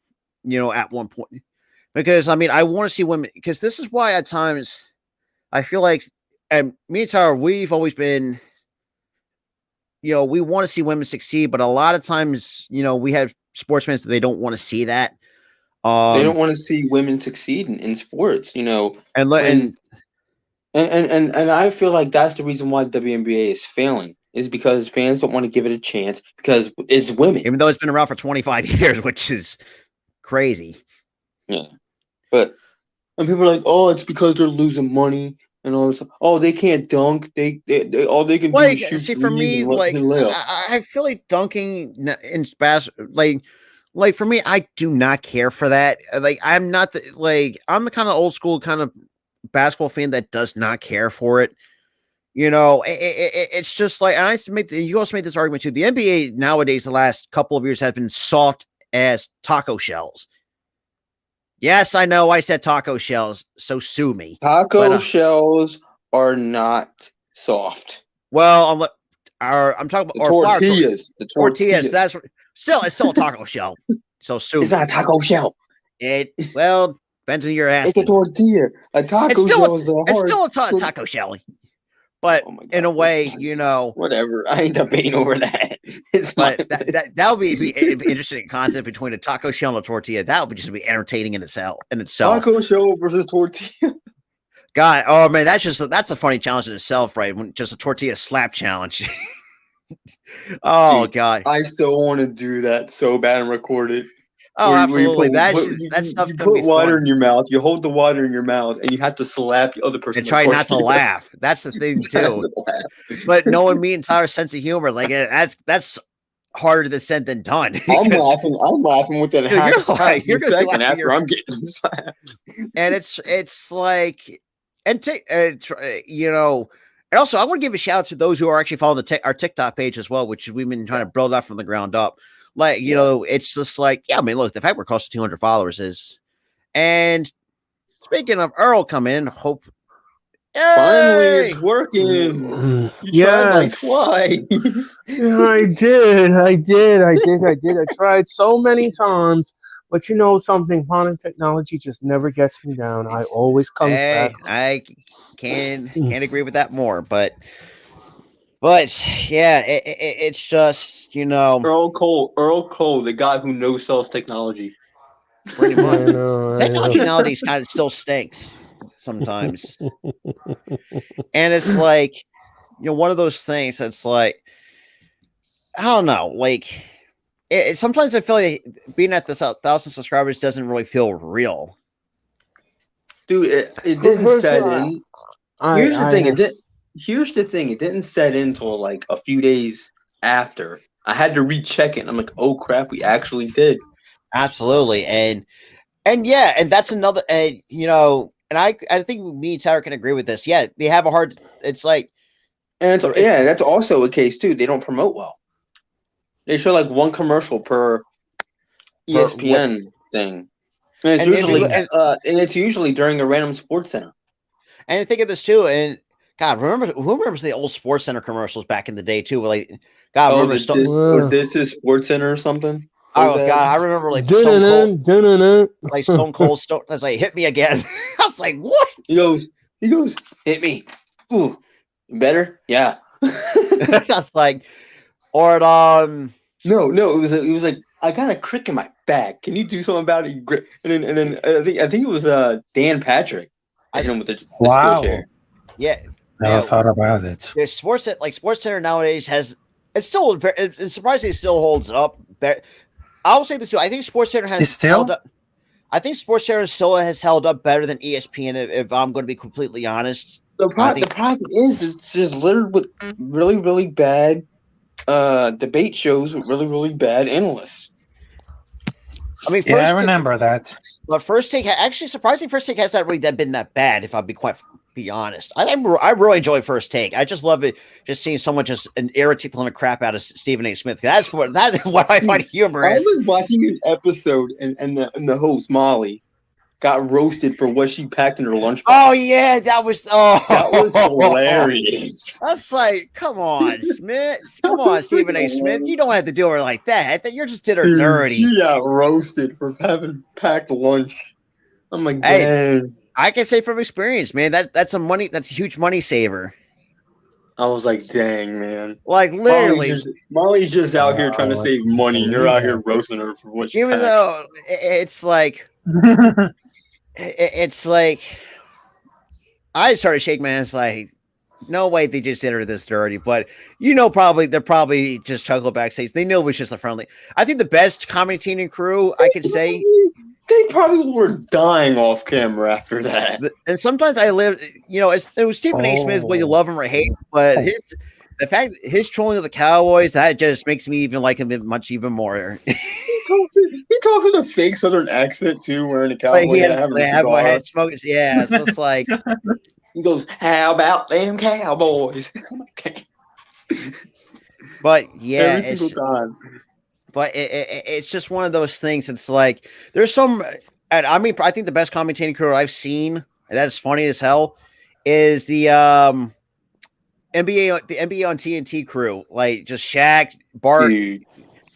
at one point because I mean I want to see women because this is why at times I feel like and me and Tyler we've always been we want to see women succeed, but a lot of times we have sports fans that they don't want to see that. They don't want to see women succeed in sports, and I feel like that's the reason why WNBA is failing is because fans don't want to give it a chance because it's women. Even though it's been around for 25 years, which is crazy. Yeah, and people are like, oh, it's because they're losing money and all this. Oh, they can't dunk. They all they can do is shoot. See, for me, like I feel like dunking in basketball, like for me, I do not care for that. Like I'm not I'm the kind of old school kind of basketball fan that does not care for it. It's just like you also made this argument too. The NBA nowadays, the last couple of years, has been soft as taco shells. Yes, I know I said taco shells, so sue me. Taco shells are not soft. Well, I'm talking about tortillas. The tortillas. That's it's still a taco shell. So sue. It's not a taco shell. Depends on your ass. It's a tortilla. A taco shell is it's still a taco shell. But in a way, whatever. I ain't debating over that. That would be an interesting concept between a taco shell and a tortilla. That would just be entertaining in itself. Taco shell versus tortilla. God, oh man, that's a funny challenge in itself, right? Just a tortilla slap challenge. Oh dude, God, I still want to do that so bad and record it. Oh, absolutely. That's stuff. You put water in your mouth. You hold the water in your mouth, and you have to slap the other person. And try not to laugh. That's the thing too. But knowing me and Tyler's sense of humor, like that's harder to send than done. I'm laughing within half you're a second laughing after I'm getting slapped. And it's like, and you know, and also I want to give a shout out to those who are actually following our TikTok page as well, which we've been trying to build up from the ground up. Like, you know, it's just like, yeah, I mean, look, the fact we're close to 200 followers is, and speaking of Earl coming in, hope. Finally, it's working. You tried like twice. I did. I tried so many times, but you know something, modern technology just never gets me down. I always comes back. I can't agree with that more, but yeah, it's just, you know, Earl Cole, the guy who no sells technology. Pretty much. I know. Technology nowadays kind of still stinks sometimes. And it's like, you know, one of those things that's like, I don't know, like, sometimes I feel like being at this 1,000 subscribers doesn't really feel real. Dude, it didn't set in. Here's the thing, it didn't set in until like a few days after. I had to recheck it, and I'm like, oh crap, we actually did. Absolutely. And yeah, and that's another, you know, and I think me and Tyler can agree with this. Yeah, they have a hard, it's like. And yeah, that's also a case too. They don't promote well. They show like one commercial per ESPN thing. And it's usually during a random sports center. And I think of this too, and God, who remembers the old Sports Center commercials back in the day too? Like, God, remember this is Sports Center or something? Oh God, I remember like Stone Cold. I was like, hit me again. I was like, what? He goes, hit me. Ooh, better? Yeah. That's like, or no, it was like, I got a crick in my back. Can you do something about it? And then I think it was Dan Patrick. I hit him with the Skillshare. Yeah, never thought about it. The Sports Center nowadays it's surprisingly still holds up. I will say this too. I think Sports Center has held up. I think Sports Center still has held up better than ESPN. If I'm going to be completely honest, the problem is it's just littered with really, really bad debate shows with really, really bad analysts. I mean, I remember that. But First Take, actually, surprisingly, First Take has not really been that bad. If I'll be honest, I really enjoy First Take. I just love it, just seeing someone just irritate the crap out of Stephen A. Smith. That is what I find humorous. I was watching an episode, and the host Molly got roasted for what she packed in her lunchbox. Oh yeah, that was hilarious. That's like, come on, Smith. Come on, Stephen A. Smith. You don't have to do her like that. You just did her dirty. She got roasted for having packed lunch. I'm like, dang. Hey, I can say from experience, man, that's a huge money saver. I was like, dang, man. Like literally, Molly's just out here trying to save money, and you're out here roasting her for what she even packs. Though it's like it's like I started shaking my hands like, no way they just did her this dirty, but you know, they're probably just chuckle backstage. They knew it was just a friendly. I think the best commentating crew I could say. They probably were dying off camera after that. And sometimes it was Stephen A. Smith, whether you love him or hate him, but his trolling of the Cowboys, that just makes me even like him even more. He talks in a fake Southern accent too, wearing a cowboy hat. Yeah, so it's like he goes, "How about them Cowboys?" But yeah, every single time. But it's just one of those things. It's like there's some, and I mean, I think the best commentating crew I've seen that's funny as hell is the NBA on TNT crew, like just Shaq, Bart. Dude.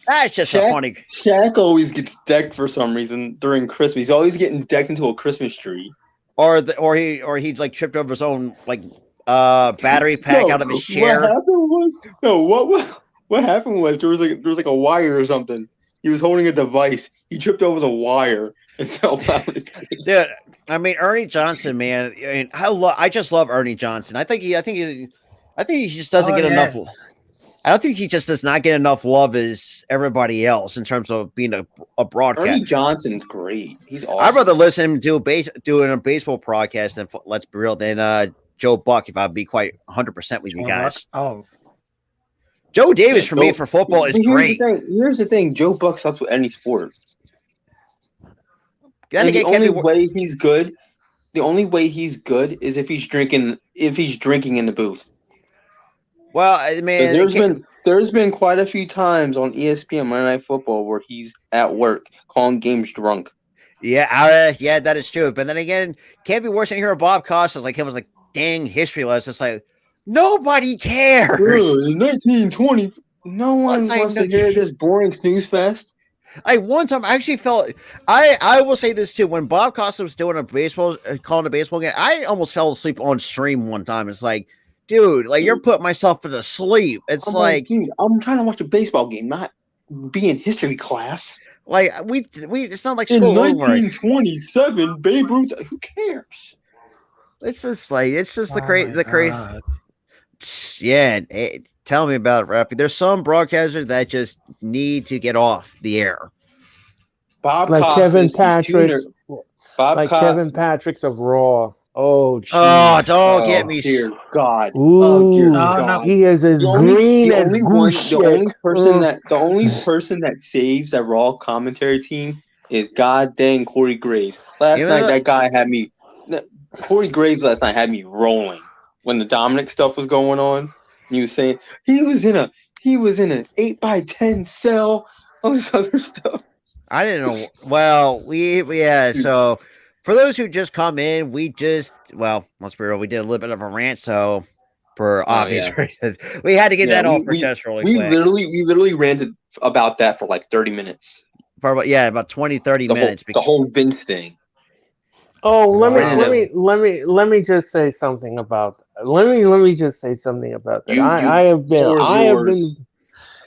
That's just a funny. Shaq always gets decked for some reason during Christmas. He's always getting decked into a Christmas tree. Or he like tripped over his own like battery pack out of his chair. What happened was there was like a wire or something. He was holding a device. He tripped over the wire and fell down his face. Dude, I mean Ernie Johnson, man. I mean, I just love Ernie Johnson. I think he just doesn't get enough. I don't think he just does not get enough love as everybody else in terms of being a broadcaster. Ernie Johnson's great. He's awesome. I'd rather listen to doing a baseball broadcast than let's be real than Joe Buck. If I'd be quite 100% with you guys. Joe Davis for me for football is great. Here's the thing. Joe Buck sucks with any sport. Then And the only way he's good is if he's drinking in the booth. Well, I mean, there's been quite a few times on ESPN Monday Night Football where he's at work calling games drunk. Yeah, that is true. But then again, can't be worse than hearing Bob Costas like him was like dang history lesson. It's like nobody cares. In 1920, no one wants to hear this boring snooze fest. One time I actually felt I will say this too. When Bob Costa was doing calling a baseball game, I almost fell asleep on stream one time. It's like, dude, like you're putting myself to sleep. It's like, dude, I'm trying to watch a baseball game, not be in history class. Like we it's not like school. In 1927, Babe Ruth. Who cares? It's just the crazy. Yeah, tell me about it, Rafi. There's some broadcasters that just need to get off the air. Kevin Patrick's of Raw. Oh, geez. Don't get me. Dear God. Ooh, dear God. He is as green as goose shit. The only person that saves that Raw commentary team is goddamn Corey Graves. Corey Graves last night had me rolling when the Dominic stuff was going on. He was saying he was in an 8x10 cell, all this other stuff. I didn't know. Well, so for those who just come in, let's be real, we did a little bit of a rant, so for obvious reasons. We had to get that off for just really quick. We literally ranted about that for like 30 minutes. For about 20, 30 minutes. The whole Vince thing. Oh, let me just say something about that. Let me just say something about that. I have been.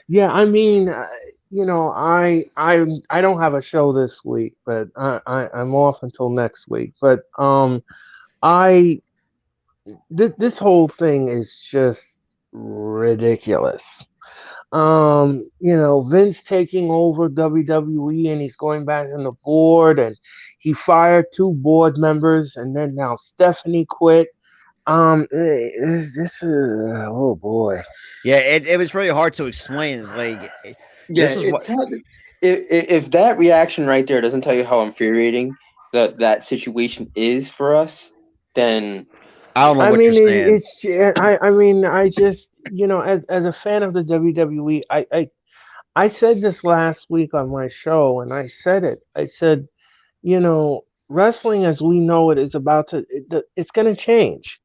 Yeah, I mean, I don't have a show this week, but I'm off until next week. But this whole thing is just ridiculous. Vince taking over WWE and he's going back on the board, and he fired 2 board members, and then now Stephanie quit. Oh boy. Yeah, it was really hard to explain. If that reaction right there doesn't tell you how infuriating that situation is for us, then I don't know what you're saying. I just, as a fan of the WWE, I said this last week on my show, and I said it. I said, wrestling as we know it is it's going to change,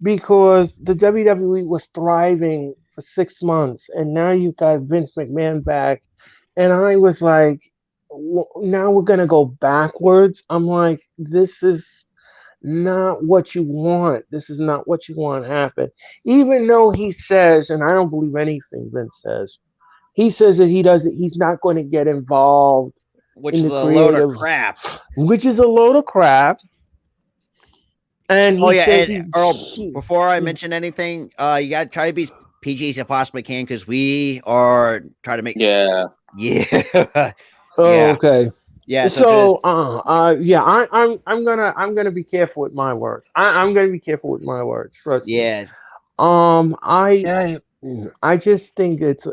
because the WWE was thriving for 6 months, and now you've got Vince McMahon back, and I was like, now we're going to go backwards. I'm like, this is not what you want. This is not what you want to happen. Even though he says, and I don't believe anything Vince says, he says that he's not going to get involved, which is a load of crap. Which is a load of crap. And Earl, before I mention anything, you got to try to be as PG as you possibly can, because we are trying to make okay. Yeah. I'm gonna be careful with my words. I'm gonna be careful with my words. Trust me. Yeah. I just think it's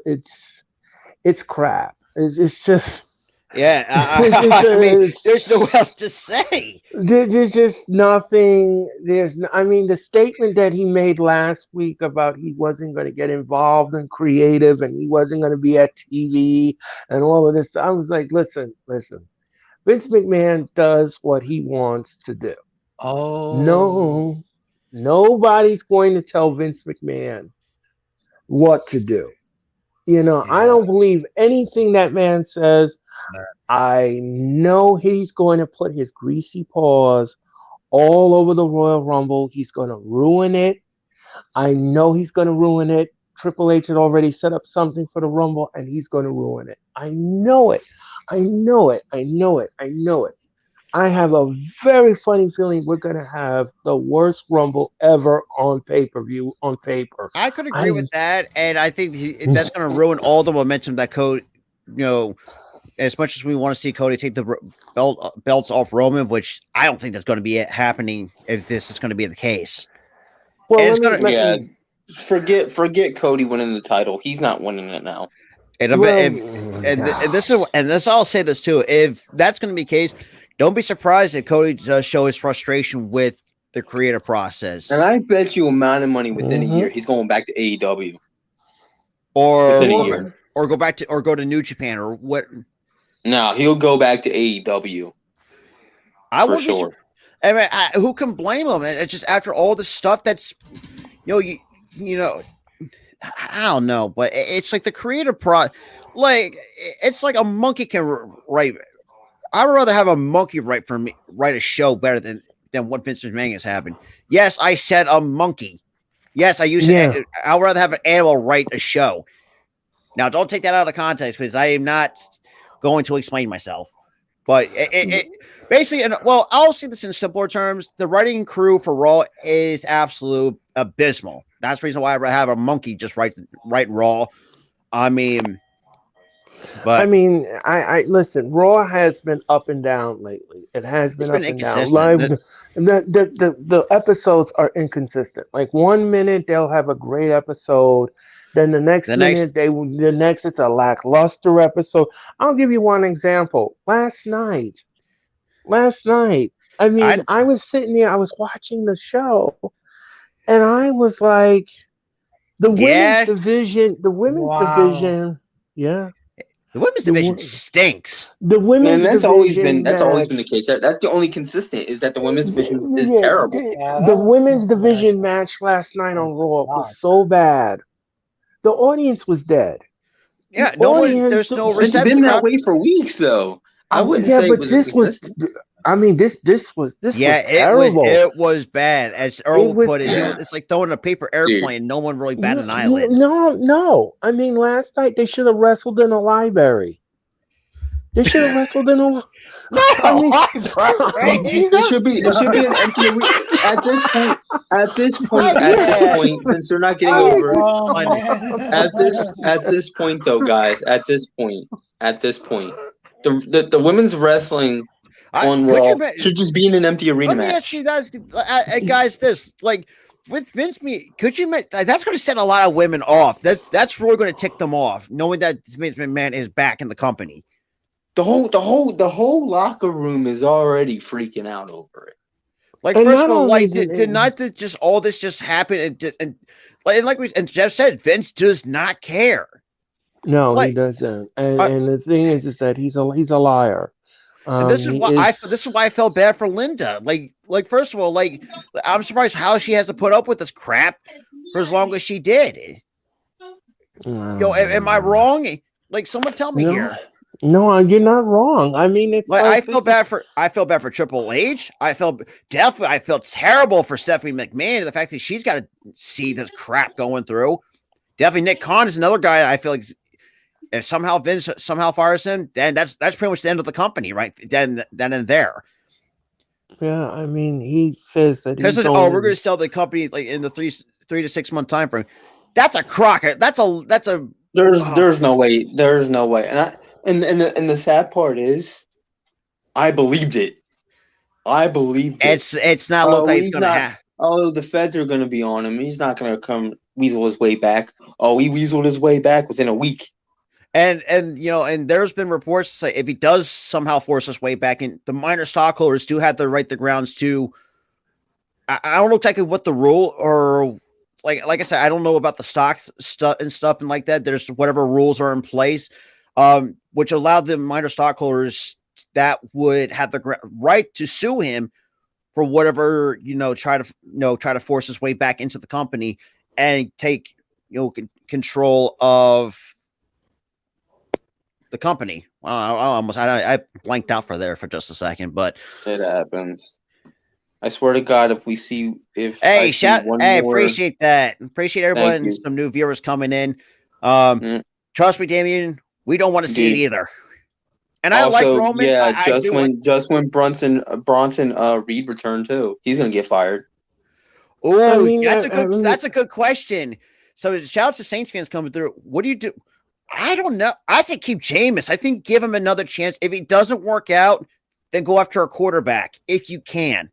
crap. It's just. Yeah, I mean, there's no else to say. There's just nothing. The statement that he made last week about he wasn't going to get involved in creative and he wasn't going to be at TV and all of this. I was like, listen. Vince McMahon does what he wants to do. Oh. No, nobody's going to tell Vince McMahon what to do. I don't believe anything that man says. I know he's going to put his greasy paws all over the Royal Rumble. He's going to ruin it. I know he's going to ruin it. Triple H had already set up something for the Rumble, and he's going to ruin it. I know it. I have a very funny feeling we're going to have the worst Rumble ever on pay-per-view, on paper. I could agree with that, and I think that's going to ruin all the momentum that Cody, as much as we want to see Cody take the belts off Roman, which I don't think that's going to be happening if this is going to be the case. Well, forget Cody winning the title. He's not winning it now. This I'll say this too. If that's going to be the case, don't be surprised if Cody does show his frustration with the creative process. And I bet you amount of money within a year he's going back to AEW. Or within a year. Or go to New Japan or what? No, he'll go back to AEW. For sure. I mean, who can blame him? It's just after all the stuff that's, you know, I don't know, but it's like the creative like it's like a monkey can write. I would rather have a monkey write a show better than what Vince McMahon is having. Yes, I said a monkey. Yes, I use it. I would rather have an animal write a show. Now, don't take that out of context because I am not going to explain myself. But it basically, I'll say this in simpler terms. The writing crew for Raw is absolute abysmal. That's the reason why I have a monkey just write Raw. I mean, I listen. Raw has been up and down lately. It has been up and down. Live, the episodes are inconsistent. Like 1 minute they'll have a great episode, then the next it's a lackluster episode. I'll give you one example. Last night. I mean, I was sitting there. I was watching the show, and I was like, the women's division. Yeah. The women's division stinks. The women's and that's division always been the case. That's the only consistent is that the women's division is terrible. The women's division match last night on Raw was so bad. The audience was dead. Yeah, there's no reception. It's been that way for weeks, though. I wouldn't say but this was. I mean, this was terrible. It was bad. As Earl put it, it's like throwing a paper airplane. No one really batted an eyelid. No. I mean, last night they should have wrestled in a library. They should have wrestled in a library. There should be an empty at this point, since they're not getting over at this point though, guys. At this point, the women's wrestling on Raw should just be in an empty arena match. Let me ask you guys, this like with Vince, could you make that's going to set a lot of women off? That's really going to tick them off, knowing that Vince McMahon is back in the company. The whole locker room is already freaking out over it. Like, first of all, like did not just all this just happen and Jeff said, Vince does not care. No, he doesn't. And the thing is that he's a liar. And this is why I felt bad for Linda. Like first of all, like I'm surprised how she has to put up with this crap for as long as she did. Am I wrong? Like, someone tell me here. No, you're not wrong. I mean, it's like I feel bad for Triple H. I felt terrible for Stephanie McMahon. The fact that she's got to see this crap going through. Definitely Nick Khan is another guy I feel like if somehow Vince fires him, then that's pretty much the end of the company, right? Then and there. Yeah, I mean, he says that because we're going to sell the company like in the 3 to 6 month time frame. That's a crock. That's a. There's no way. There's no way. And the sad part is, I believed it. It's not looking like it's going to happen. Oh, the feds are going to be on him. He's not going to come weasel his way back. Oh, he weaseled his way back within a week. And there's been reports to say if he does somehow force his way back in, the minor stockholders do have the right the grounds to. I don't know exactly what the rule or like I said, I don't know about the stocks stuff and like that. There's whatever rules are in place, which allowed the minor stockholders that would have the right to sue him for whatever try to force his way back into the company and take control of the company. I blanked out for just a second, but it happens. I swear to God, if appreciate that. Appreciate everyone and some new viewers coming in. Trust me, Damien, we don't want to see it either. And also, I like Roman. Yeah, just when Bronson Reed returned too, he's gonna get fired. Oh, that's a good question. So shout out to Saints fans coming through. What do you do? I don't know. I say keep Jameis. I think give him another chance. If he doesn't work out, then go after a quarterback if you can.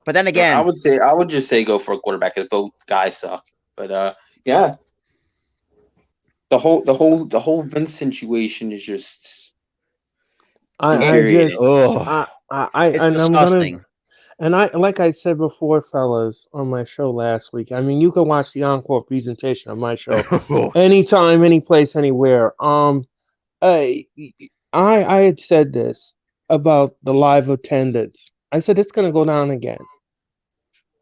But then again, I would just say go for a quarterback because both guys suck. But Yeah. The whole Vince situation is just infuriating. It's and I'm gonna, disgusting. and I, like I said before, fellas, on my show last week. I mean, you can watch the encore presentation on my show anytime, any place, anywhere. I I had said this about the live attendance. I said it's gonna go down again.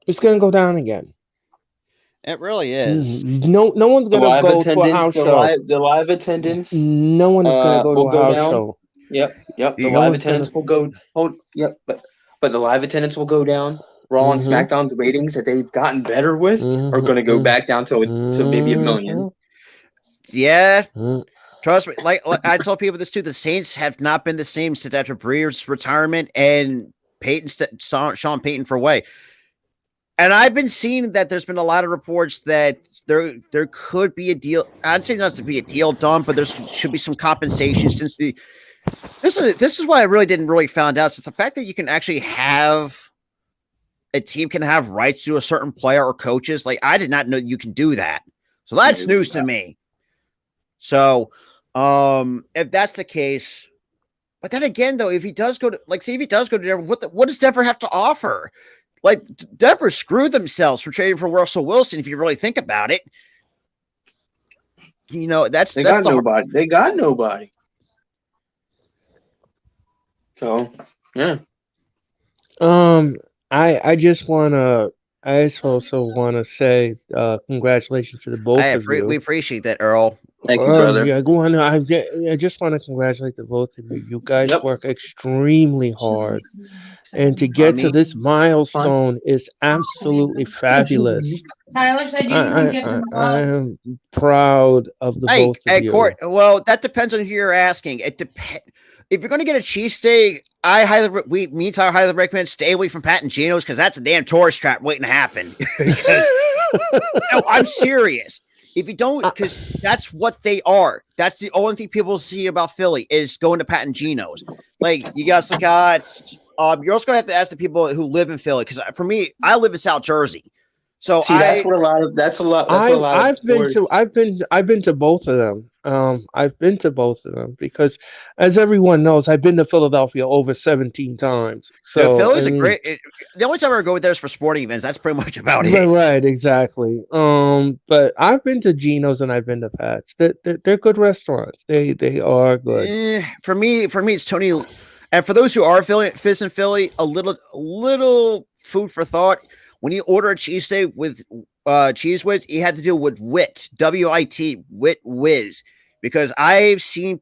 It's gonna go down again. It really is. No one's The gonna live go to a attendance, house show. the live attendance No one's gonna go to will a go house down. show. Yep. The No live one's attendance will go. Yep. But the live attendance will go down. Raw and SmackDown's ratings that they've gotten better with are going to go back down to maybe 1 million. Yeah. Trust me. Like I told people this too. The Saints have not been the same since after Breer's retirement and Sean Payton for away. And I've been seeing that there's been a lot of reports that there could be a deal. I'd say not to be a deal done, but there should be some compensation since this is what I really didn't really found out. Since the fact that you can actually have a team can have rights to a certain player or coaches, like I did not know you can do that. So that's news to me. So if that's the case, but then again though, if he does go to Denver, what does Denver have to offer? Like Denver screwed themselves for trading for Russell Wilson. If you really think about it, they got nobody. They got nobody. So yeah. I just also wanna say congratulations to the both of you. We appreciate that, Earl. Thank you, brother. Yeah, I just want to congratulate the both of you. You guys work extremely hard, and to get to this milestone is absolutely fabulous. Tyler said you can give him a I hug. am proud of the both of you. Court, well, that depends on who you're asking. It depends. If you're going to get a cheesesteak, me and Tyler highly recommend stay away from Pat and Gino's because that's a damn tourist trap waiting to happen. No, I'm serious. If you don't, because that's what they are. That's the only thing people see about Philly is going to Pat and Gino's. Like you guys look at, you're also going to have to ask the people who live in Philly because for me, I live in South Jersey. So I've been to both of them. I've been to both of them because, as everyone knows, I've been to Philadelphia over 17 times. So Philly's the only time I ever go there is for sporting events. That's pretty much about it. Right, exactly. But I've been to Gino's and I've been to Pat's. They're good restaurants. They are good. For me, it's Tony. And for those who are visiting Philly, a little food for thought. When you order a cheesesteak with Cheese Whiz, you had to do it with WIT, W-I-T, WIT Whiz. Because I've seen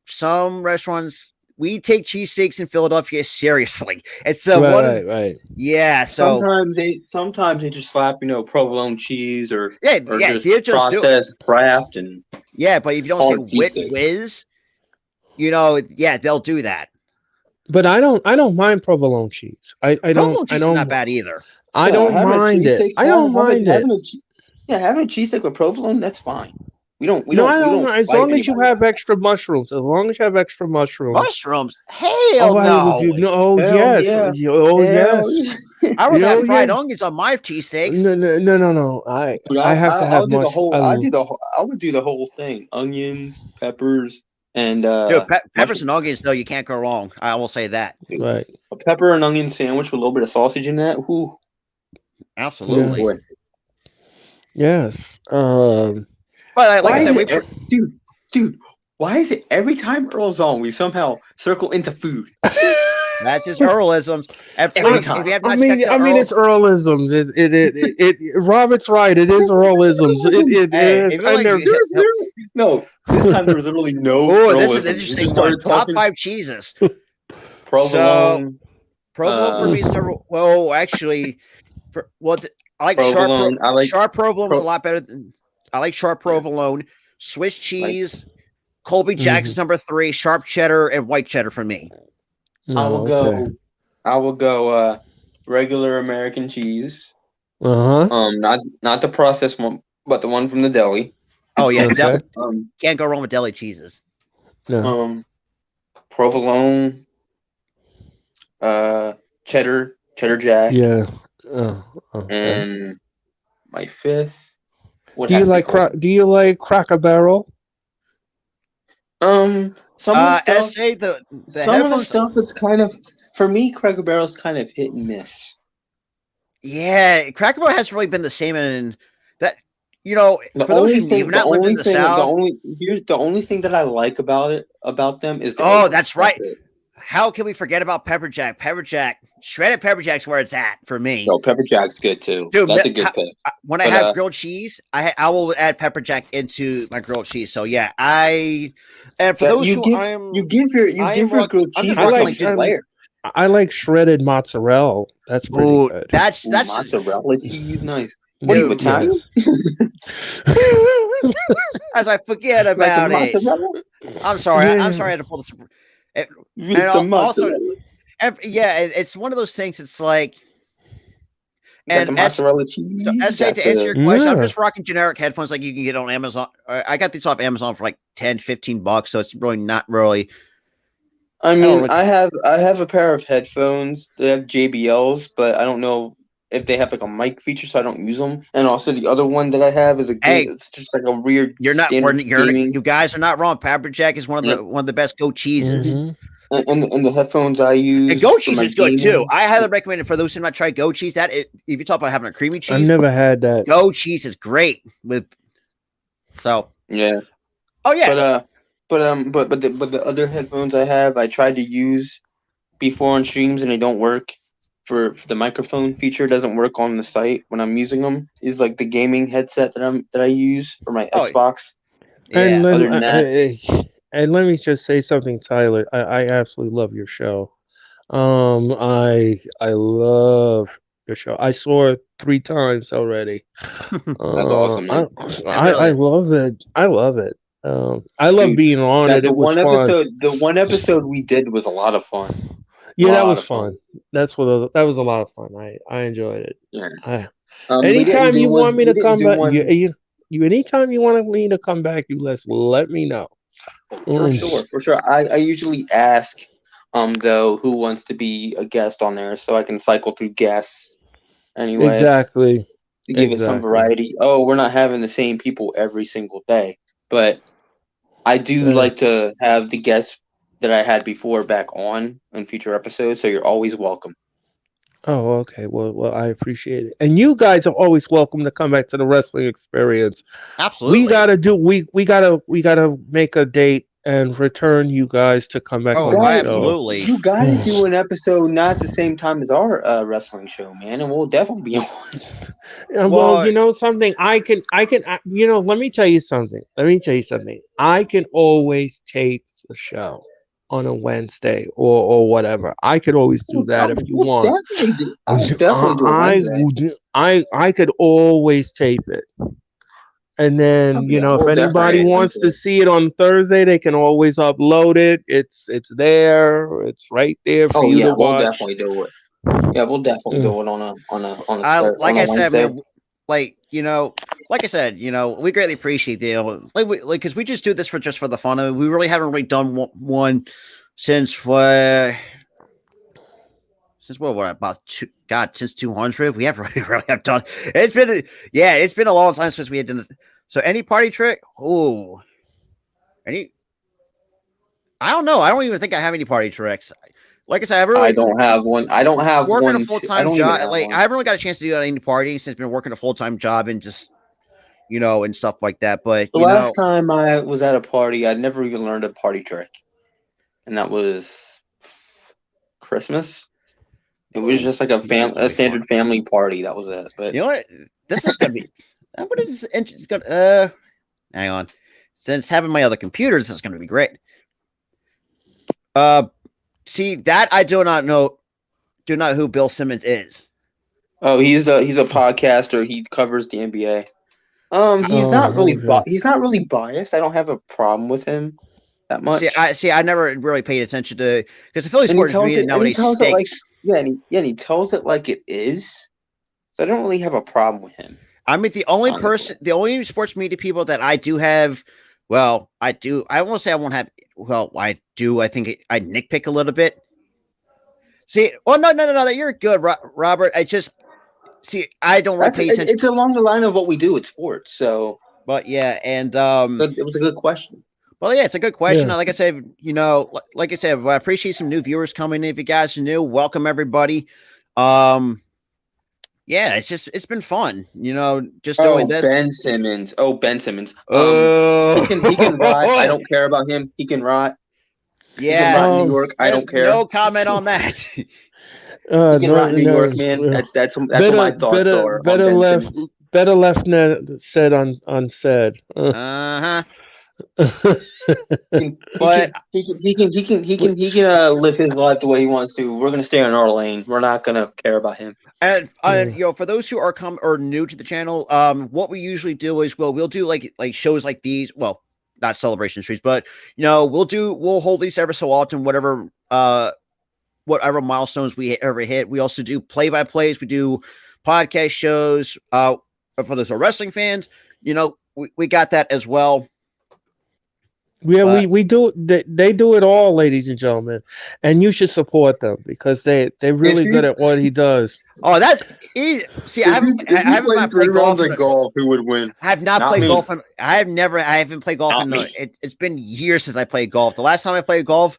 some restaurants, we take cheesesteaks in Philadelphia seriously. And so right. Yeah, so sometimes they just slap, provolone cheese or just processed craft and but if you don't say WIT Whiz, they'll do that. But I don't mind provolone cheese. Provolone cheese is not bad either. I don't mind it. I don't mind it. Having a cheesesteak with provolone, that's fine. We don't. As long as you have extra mushrooms. Mushrooms? Hell no. Yes. Yeah. Yes. I would have fried onions on my cheesesteaks. No. I have to have mushrooms. I would do the whole thing: onions, peppers, and peppers and onions. Though you can't go wrong. I will say that. Right. A pepper and onion sandwich with a little bit of sausage in that. Whew. Absolutely. Yeah. Yes. But like I said, dude, why is it every time Earl's on, we somehow circle into food? That's his Earlisms. Every time. I mean, it's Earlisms. Robert's right. It is Earlisms. No, this time there was literally no. Oh, this is interesting. Top 5 cheeses. Provolone. Provolone for me is number. Well, actually, I like provolone. Sharp provolone is a lot better than. I like sharp provolone. Swiss cheese, Colby Jackson's number 3, sharp cheddar, and white cheddar for me. I will go regular American cheese. Not the processed one, but the one from the deli. Oh yeah, can't go wrong with deli cheeses. No. Provolone, cheddar jack. Yeah. And my 5th. would Do have you to be like called. Do you like Cracker Barrel? Some of the stuff, SA the some of the headphones. stuff, it's kind of, for me, Cracker Barrel's kind of hit and miss. Yeah, Cracker Barrel hasn't really been the same in that. You know, The for those only who have thing, not lived in the South. the only thing that I like about them is the Oh, opening. that's right. That's it. How can we forget about Pepper Jack? Pepper Jack, shredded Pepper Jack's where it's at for me. No, Pepper Jack's good too. Dude, That's a good pick. When I have grilled cheese, I will add pepper jack into my grilled cheese. So yeah, and for those you who give your grilled cheese like a good layer. I like shredded mozzarella. That's pretty good. That's mozzarella cheese, nice. What are you, Italian? As I forget about like it. I'm sorry. Yeah. I'm sorry I had to pull this. And also, it's one of those things. It's like. And the mozzarella cheese. So, SA, to answer your question, I'm just rocking generic headphones like you can get on Amazon. I got these off Amazon for like $10-15, so it's really not really. I mean, I have a pair of headphones. They have JBLs, but I don't know if they have like a mic feature, so I don't use them. And also, the other one that I have is it's just like a weird. You guys are not wrong. Pepper Jack is one of the best goat cheeses. Mm-hmm. And the headphones I use. And goat cheese is good too. I highly recommend it for those who have not tried goat cheese. If you talk about having a creamy cheese, I've never had that. Goat cheese is great yeah. Oh yeah. But the other headphones I have, I tried to use before on streams and they don't work. For the microphone feature doesn't work on the site when I'm using them. It's like the gaming headset that I use for my Xbox. And other than that. And let me just say something, Tyler. I absolutely love your show. I love your show. I saw it 3 times already. That's awesome, man. I love it. I love it. I love being on it. It was fun. The one episode we did was a lot of fun. Yeah, that was fun. That was a lot of fun. I enjoyed it. Yeah. Anytime you want me to come back, anytime you want me to come back, let me know. For sure. I usually ask, though, who wants to be a guest on there, so I can cycle through guests. Anyway, exactly. To give it some variety. Oh, we're not having the same people every single day, but I do like to have the guests that I had before back on in future episodes. So you're always welcome. Oh, okay. Well, I appreciate it. And you guys are always welcome to come back to the wrestling experience. Absolutely. We gotta make a date and return you guys to come back on the show. Absolutely. You gotta do an episode not the same time as our wrestling show, man, and we'll definitely be on. Well, you know something, I can let me tell you something. I can always tape the show on a Wednesday or whatever. I could always do that if you want. I'll definitely do it Wednesday. I could always tape it. And then, if anybody wants to see it on Thursday, they can always upload it. It's there. It's right there for you to watch. We'll definitely do it. Yeah, we'll definitely do it on a Wednesday. Man, like I said, we greatly appreciate because we just do this for the fun of it. We really haven't really done one since what about since 200. We haven't really have done. It's been a long time since we had done this. So any party trick? Oh, I don't know. I don't even think I have any party tricks. Like I said, I don't have one. I don't have working a full-time job. I haven't really got a chance to do any partying since I've been working a full-time job and just and stuff like that. But the last time I was at a party, I never even learned a party trick, and that was Christmas. It was just like a standard family party. That was it. But you know what? This is gonna be. What is this? It's gonna. Hang on. Since having my other computer, this is gonna be great. See that I do not know who Bill Simmons is. Oh, he's a podcaster. He covers the NBA. He's not really biased. I don't have a problem with him that much. I never really paid attention to because the Philly sports media nowadays stinks. And he tells it like it is. So I don't really have a problem with him. I mean, the only sports media people that I do have. Well, I do. I won't say I won't have. Well, I do. I think I nitpick a little bit. See, no. You're good, Robert. See, I don't really pay attention. It's along the line of what we do at sports. So, but yeah, and it was a good question. Well, yeah, it's a good question. Yeah. Like I said, like I said, I appreciate some new viewers coming in. If you guys are new, welcome everybody. Yeah, it's been fun, just doing this. Ben Simmons. Ben Simmons. He can rot. I don't care about him. He can rot. Yeah, he can rot in New York. I don't care. No comment on that. He can rot in New York, man. That's what my thoughts are. Better left said unsaid. But he can live his life the way he wants to. We're gonna stay in our lane. We're not gonna care about him. And for those who are new to the channel, what we usually do is we'll do like shows like these. Well, not celebration streams, but we'll hold these every so often. Whatever milestones we ever hit. We also do play-by-plays. We do podcast shows. For those who are wrestling fans, we got that as well. Yeah, we do. They do it all, ladies and gentlemen, and you should support them because they're really good at what he does. Oh, that's easy. See, I haven't played golf. Who would win? I have not played golf. I haven't played golf. It's been years since I played golf. The last time I played golf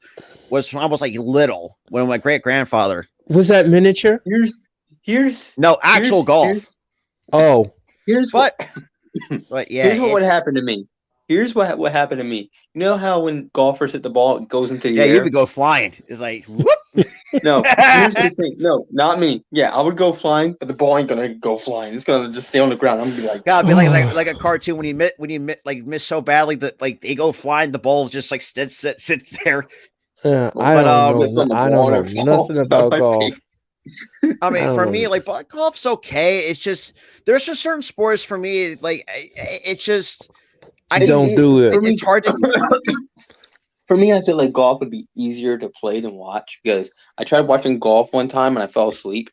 was when I was like little, when my great grandfather. Was that miniature? Here's actual golf. Here's what would happen to me. Here's what happened to me. You know how when golfers hit the ball, it goes into the air? Yeah, you would go flying. It's like, whoop. No, here's the thing. No, not me. Yeah, I would go flying, but the ball ain't gonna go flying. It's gonna just stay on the ground. I'm gonna be like, God, be like a cartoon when you miss so badly that like they go flying, the ball just like sits there. Yeah, I don't know nothing about golf. I mean, for me, like, but golf's okay. It's just there's just certain sports for me, like it's just. Don't do it. It's hard to. For me, I feel like golf would be easier to play than watch because I tried watching golf one time and I fell asleep.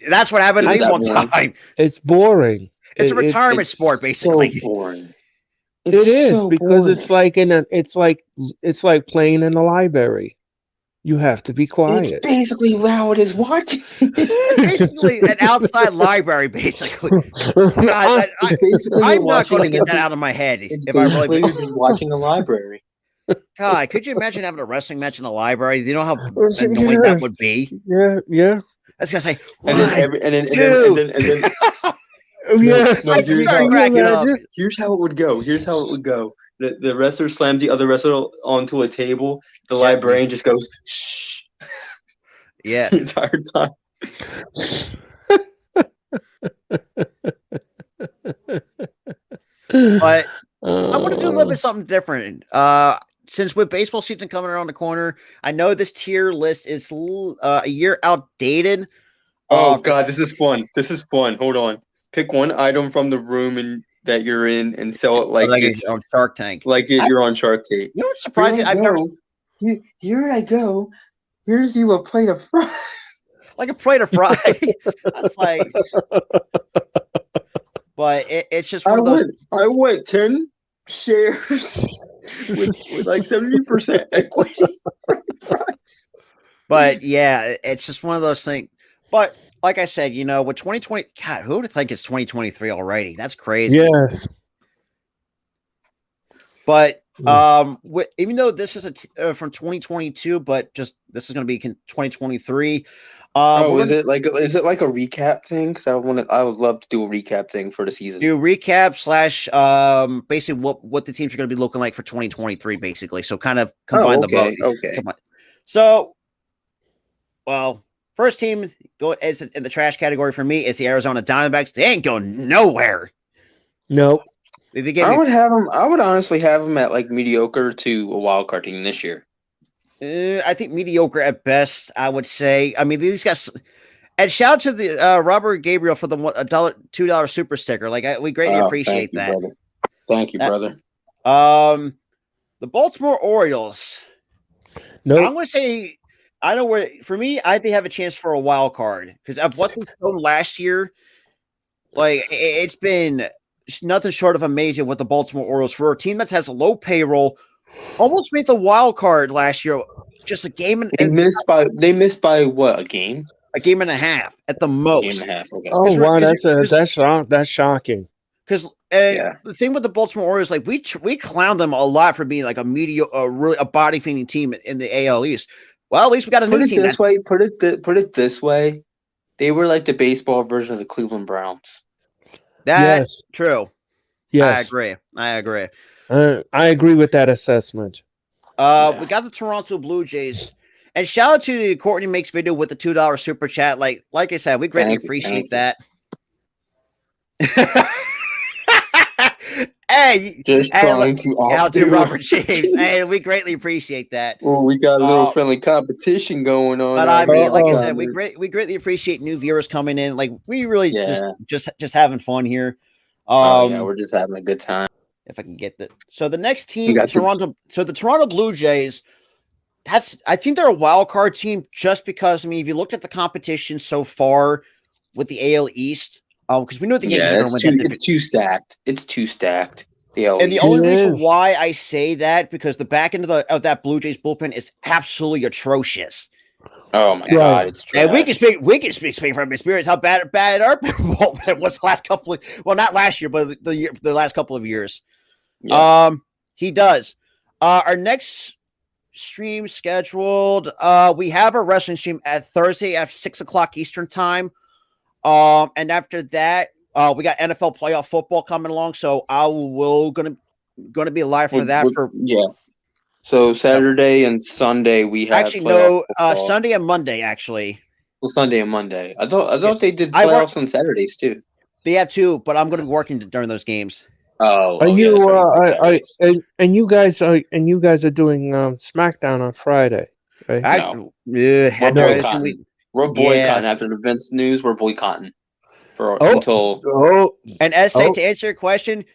That's what happened to me one time. It's boring. It's a retirement sport, basically. So boring. It is so because boring. It's like playing in the library. You have to be quiet. It's basically how it is watching. It's basically an outside library, basically. God, I'm not going to get that out of my head. If I really just watching a library. God, could you imagine having a wrestling match in a library? You know how annoying that would be. Yeah. I was gonna say, and then here's how it would go. The wrestler slams the other wrestler onto a table. The librarian just goes, shh. Yeah. The entire time. But I want to do a little bit something different. Since with baseball season coming around the corner, I know this tier list is a year outdated. Oh God, this is fun. Hold on. Pick one item from the room that you're in and sell it like it's on Shark Tank. You're on Shark Tank. You know what's surprising? Here I go. Here's you a plate of fries. Like a plate of fries. That's like. But it's just one of those. I went 10 shares with like 70% equity. But yeah, it's just one of those things. But like I said, with 2020, God, who would think it's 2023 already? That's crazy. Yes. But even though this is from 2022, but just this is going to be 2023. Is it like a recap thing? Because I would love to do a recap thing for the season. Do recap / basically what the teams are going to be looking like for 2023, basically. So kind of combine the both. Okay. So, well, first team is in the trash category for me is the Arizona Diamondbacks. They ain't going nowhere. Nope. I would honestly have them at like mediocre to a wild card team this year. I think mediocre at best, I would say. I mean, these guys. And shout out to the Robert Gabriel for the $2 super sticker. Like we greatly appreciate that. Brother. Thank you, brother. The Baltimore Orioles. No, I'm going to say I know where. For me, I think they have a chance for a wild card because of what they've shown last year. Like it's been nothing short of amazing with the Baltimore Orioles for a team that has a low payroll. Almost made the wild card last year. Just a game. They missed by what? A game? a game and a half at the most. Game and a half. Okay. Oh wow, that's shocking. Because the thing with the Baltimore Orioles, like we clown them a lot for being like a body feeding team in the AL East. Well, at least we got a new team. Put it this way. They were like the baseball version of the Cleveland Browns. That's true. Yes, I agree. I agree with that assessment. We got the Toronto Blue Jays. And shout out to Courtney Makes Video with the $2 super chat. Like I said, we greatly appreciate that. Hey, just trying to outdo Robert James. Hey, we greatly appreciate that. Well, we got a little friendly competition going on. But I mean, like I said, we greatly appreciate new viewers coming in. Like we really just having fun here. We're just having a good time. If I can get that. So the next team, the Toronto Blue Jays. I think they're a wild card team just because, I mean, if you looked at the competition so far with the AL East, because we know the Yankees are going to win that. It's too stacked. It's too stacked. The only reason why I say that because the back end of that Blue Jays bullpen is absolutely atrocious. Oh my God, it's trash. And we can speak from experience how bad our bullpen was the last couple of, well, not last year, but the last couple of years. Yeah. He does. Our next stream scheduled. We have a wrestling stream at Thursday at 6:00 Eastern time. And after that, we got NFL playoff football coming along. So I will gonna be live for that. So Saturday and Sunday we have Sunday and Monday actually. Well, Sunday and Monday. I thought they did playoffs on Saturdays too. They have two, but I'm going to be working during those games. And you guys are doing SmackDown on Friday, right? We're boycotting after the Vince news. We're boycotting until. And to answer your question,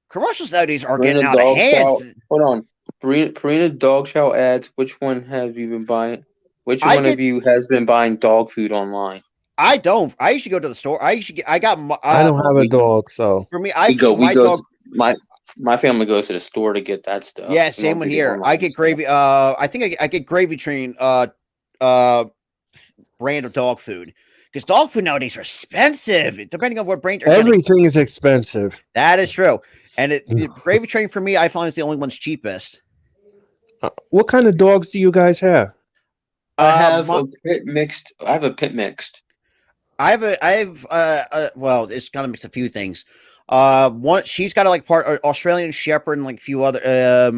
commercials nowadays are getting out of hands. Hold on, Purina dog chow ads. Which one have you been buying? Which one of you has been buying dog food online? I don't. I usually go to the store. I don't have a dog, so for me, my family goes to the store to get that stuff. Yeah, same one here. I get gravy. I think I get Gravy Train brand of dog food because dog food nowadays are expensive. Depending on what brand, everything is expensive. That is true. And Gravy Train for me, I find is the only one's cheapest. What kind of dogs do you guys have? I have a pit mixed. Well, it's got to mix a few things. One, she's got like part Australian Shepherd and like a few other, a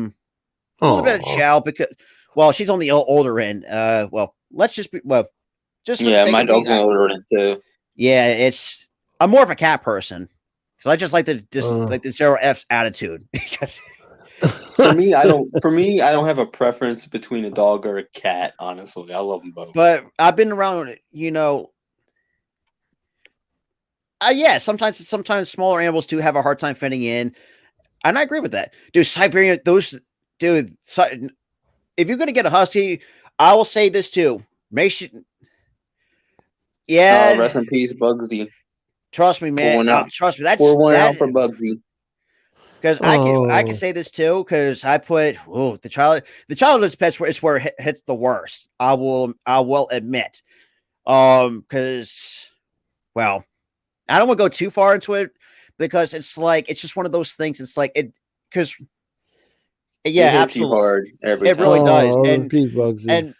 little bit of Chow because, she's on the older end. My dog's on the older end too. Yeah, I'm more of a cat person because I just like the zero F attitude. For me, I don't have a preference between a dog or a cat. Honestly, I love them both. But I've been around, sometimes smaller animals do have a hard time fitting in, and I agree with that, dude. Siberian, if you're gonna get a husky, I will say this too. Rest in peace, Bugsy. Trust me, man. Trust me. Pour one out for Bugsy. Because I can say this too. Because I put the childhood pets is where it hits the worst. I will admit. Because I don't want to go too far into it because it's just one of those things. It's like it because absolutely hard every it time. Really does. And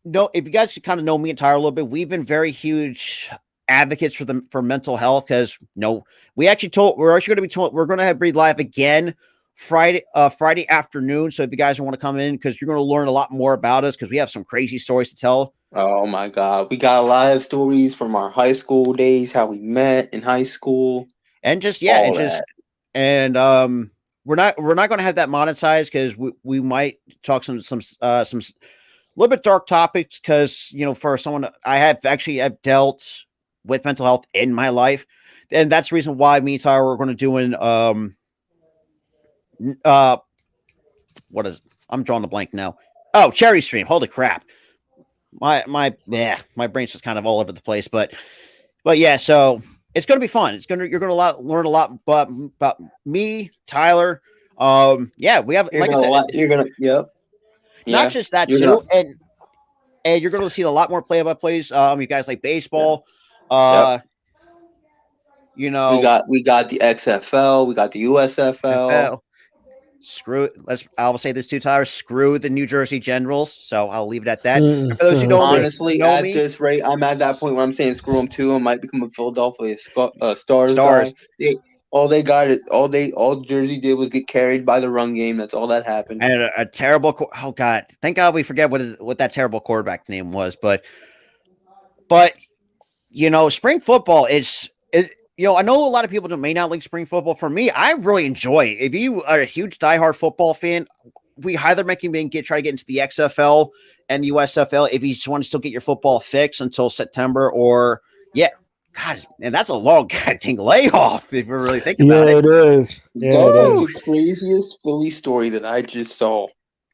no, if you guys kind of know me and Tyler a little bit, we've been very huge advocates for mental health because we're actually going to breathe live again Friday afternoon. So if you guys want to come in because you're going to learn a lot more about us because we have some crazy stories to tell. Oh my God. We got a lot of stories from our high school days, how we met in high school. And we're not going to have that monetized because we might talk some little bit dark topics because, for someone I've dealt with mental health in my life. And that's the reason why me and Tyler are going to do what is it? I'm drawing a blank now. Oh, Cherry Stream. Holy crap. My brain's just kind of all over the place, but yeah, so it's going to be fun. You're going to learn a lot about me, Tyler. We have, not just that too. and you're going to see a lot more play-by-plays. You guys like baseball. You know, we got the XFL, we got the USFL. Screw it. I will say this too, Tyler. Screw the New Jersey Generals. So I'll leave it at that. And for those who don't honestly, at this rate, I'm at that point where I'm saying screw them too. I might become a Philadelphia Stars guy. All Jersey did was get carried by the run game. That's all that happened. And a terrible. Oh God! Thank God we forget what that terrible quarterback name was. But you know, spring football is. You know, I know a lot of people may not like spring football. For me, I really enjoy it. If you are a huge diehard football fan, we highly recommend try to get into the XFL and the USFL if you just want to still get your football fix until September. Or God, and that's a long goddamn layoff if you really think about it. It is. Yeah, that's like the craziest Philly story that I just saw.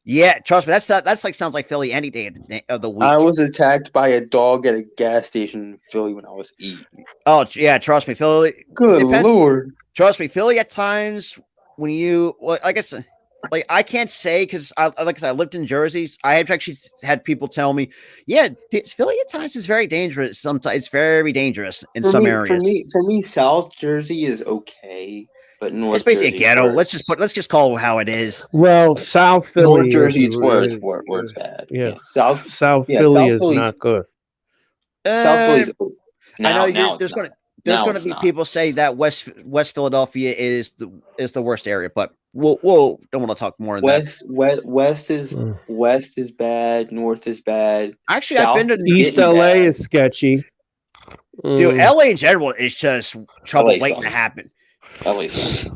Yeah, trust me, that's like sounds like Philly any day of the week. I was attacked by a dog at a gas station in Philly when I was 8. Oh yeah, trust me, Philly. Good Lord. Trust me, Philly at times when I guess like I can't say because I lived in Jersey. I have actually had people tell me, yeah, Philly at times is very dangerous. Sometimes it's very dangerous in some areas. For me, South Jersey is okay. But North it's basically Jersey's a ghetto. Worse. Let's just call it how it is. Well, South Philly, North Jersey, it's where it's bad. Yeah, South Philly is not good. South Philly's. I know there's going to be people say that West Philadelphia is the worst area, but we'll don't want to talk more on that. West is bad. North is bad. Actually, South I've been to East LA is sketchy. Dude, LA in general is just trouble waiting to happen. LA sucks.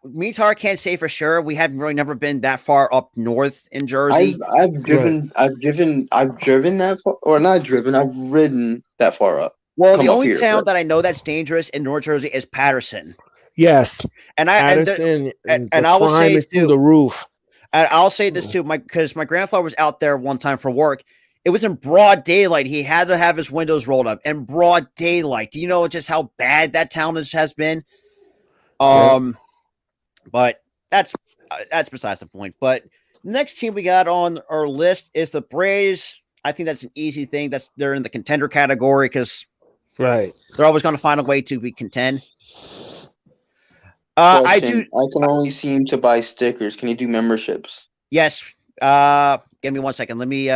Me and Tara can't say for sure. We haven't really never been that far up north in Jersey. I've driven that far, or not driven. I've ridden that far up. Well, the only town that I know that's dangerous in North Jersey is Patterson. Yes, and Patterson, and I will say through the roof. And I'll say this too, because my grandfather was out there one time for work. It was in broad daylight. He had to have his windows rolled up in broad daylight. Do you know just how bad that town has been? But that's besides the point. But the next team we got on our list is the Braves. I think that's an easy thing. They're in the contender category because they're always going to find a way to be contend. I can only see him to buy stickers. Can you do memberships? Yes. Give me 1 second. Let me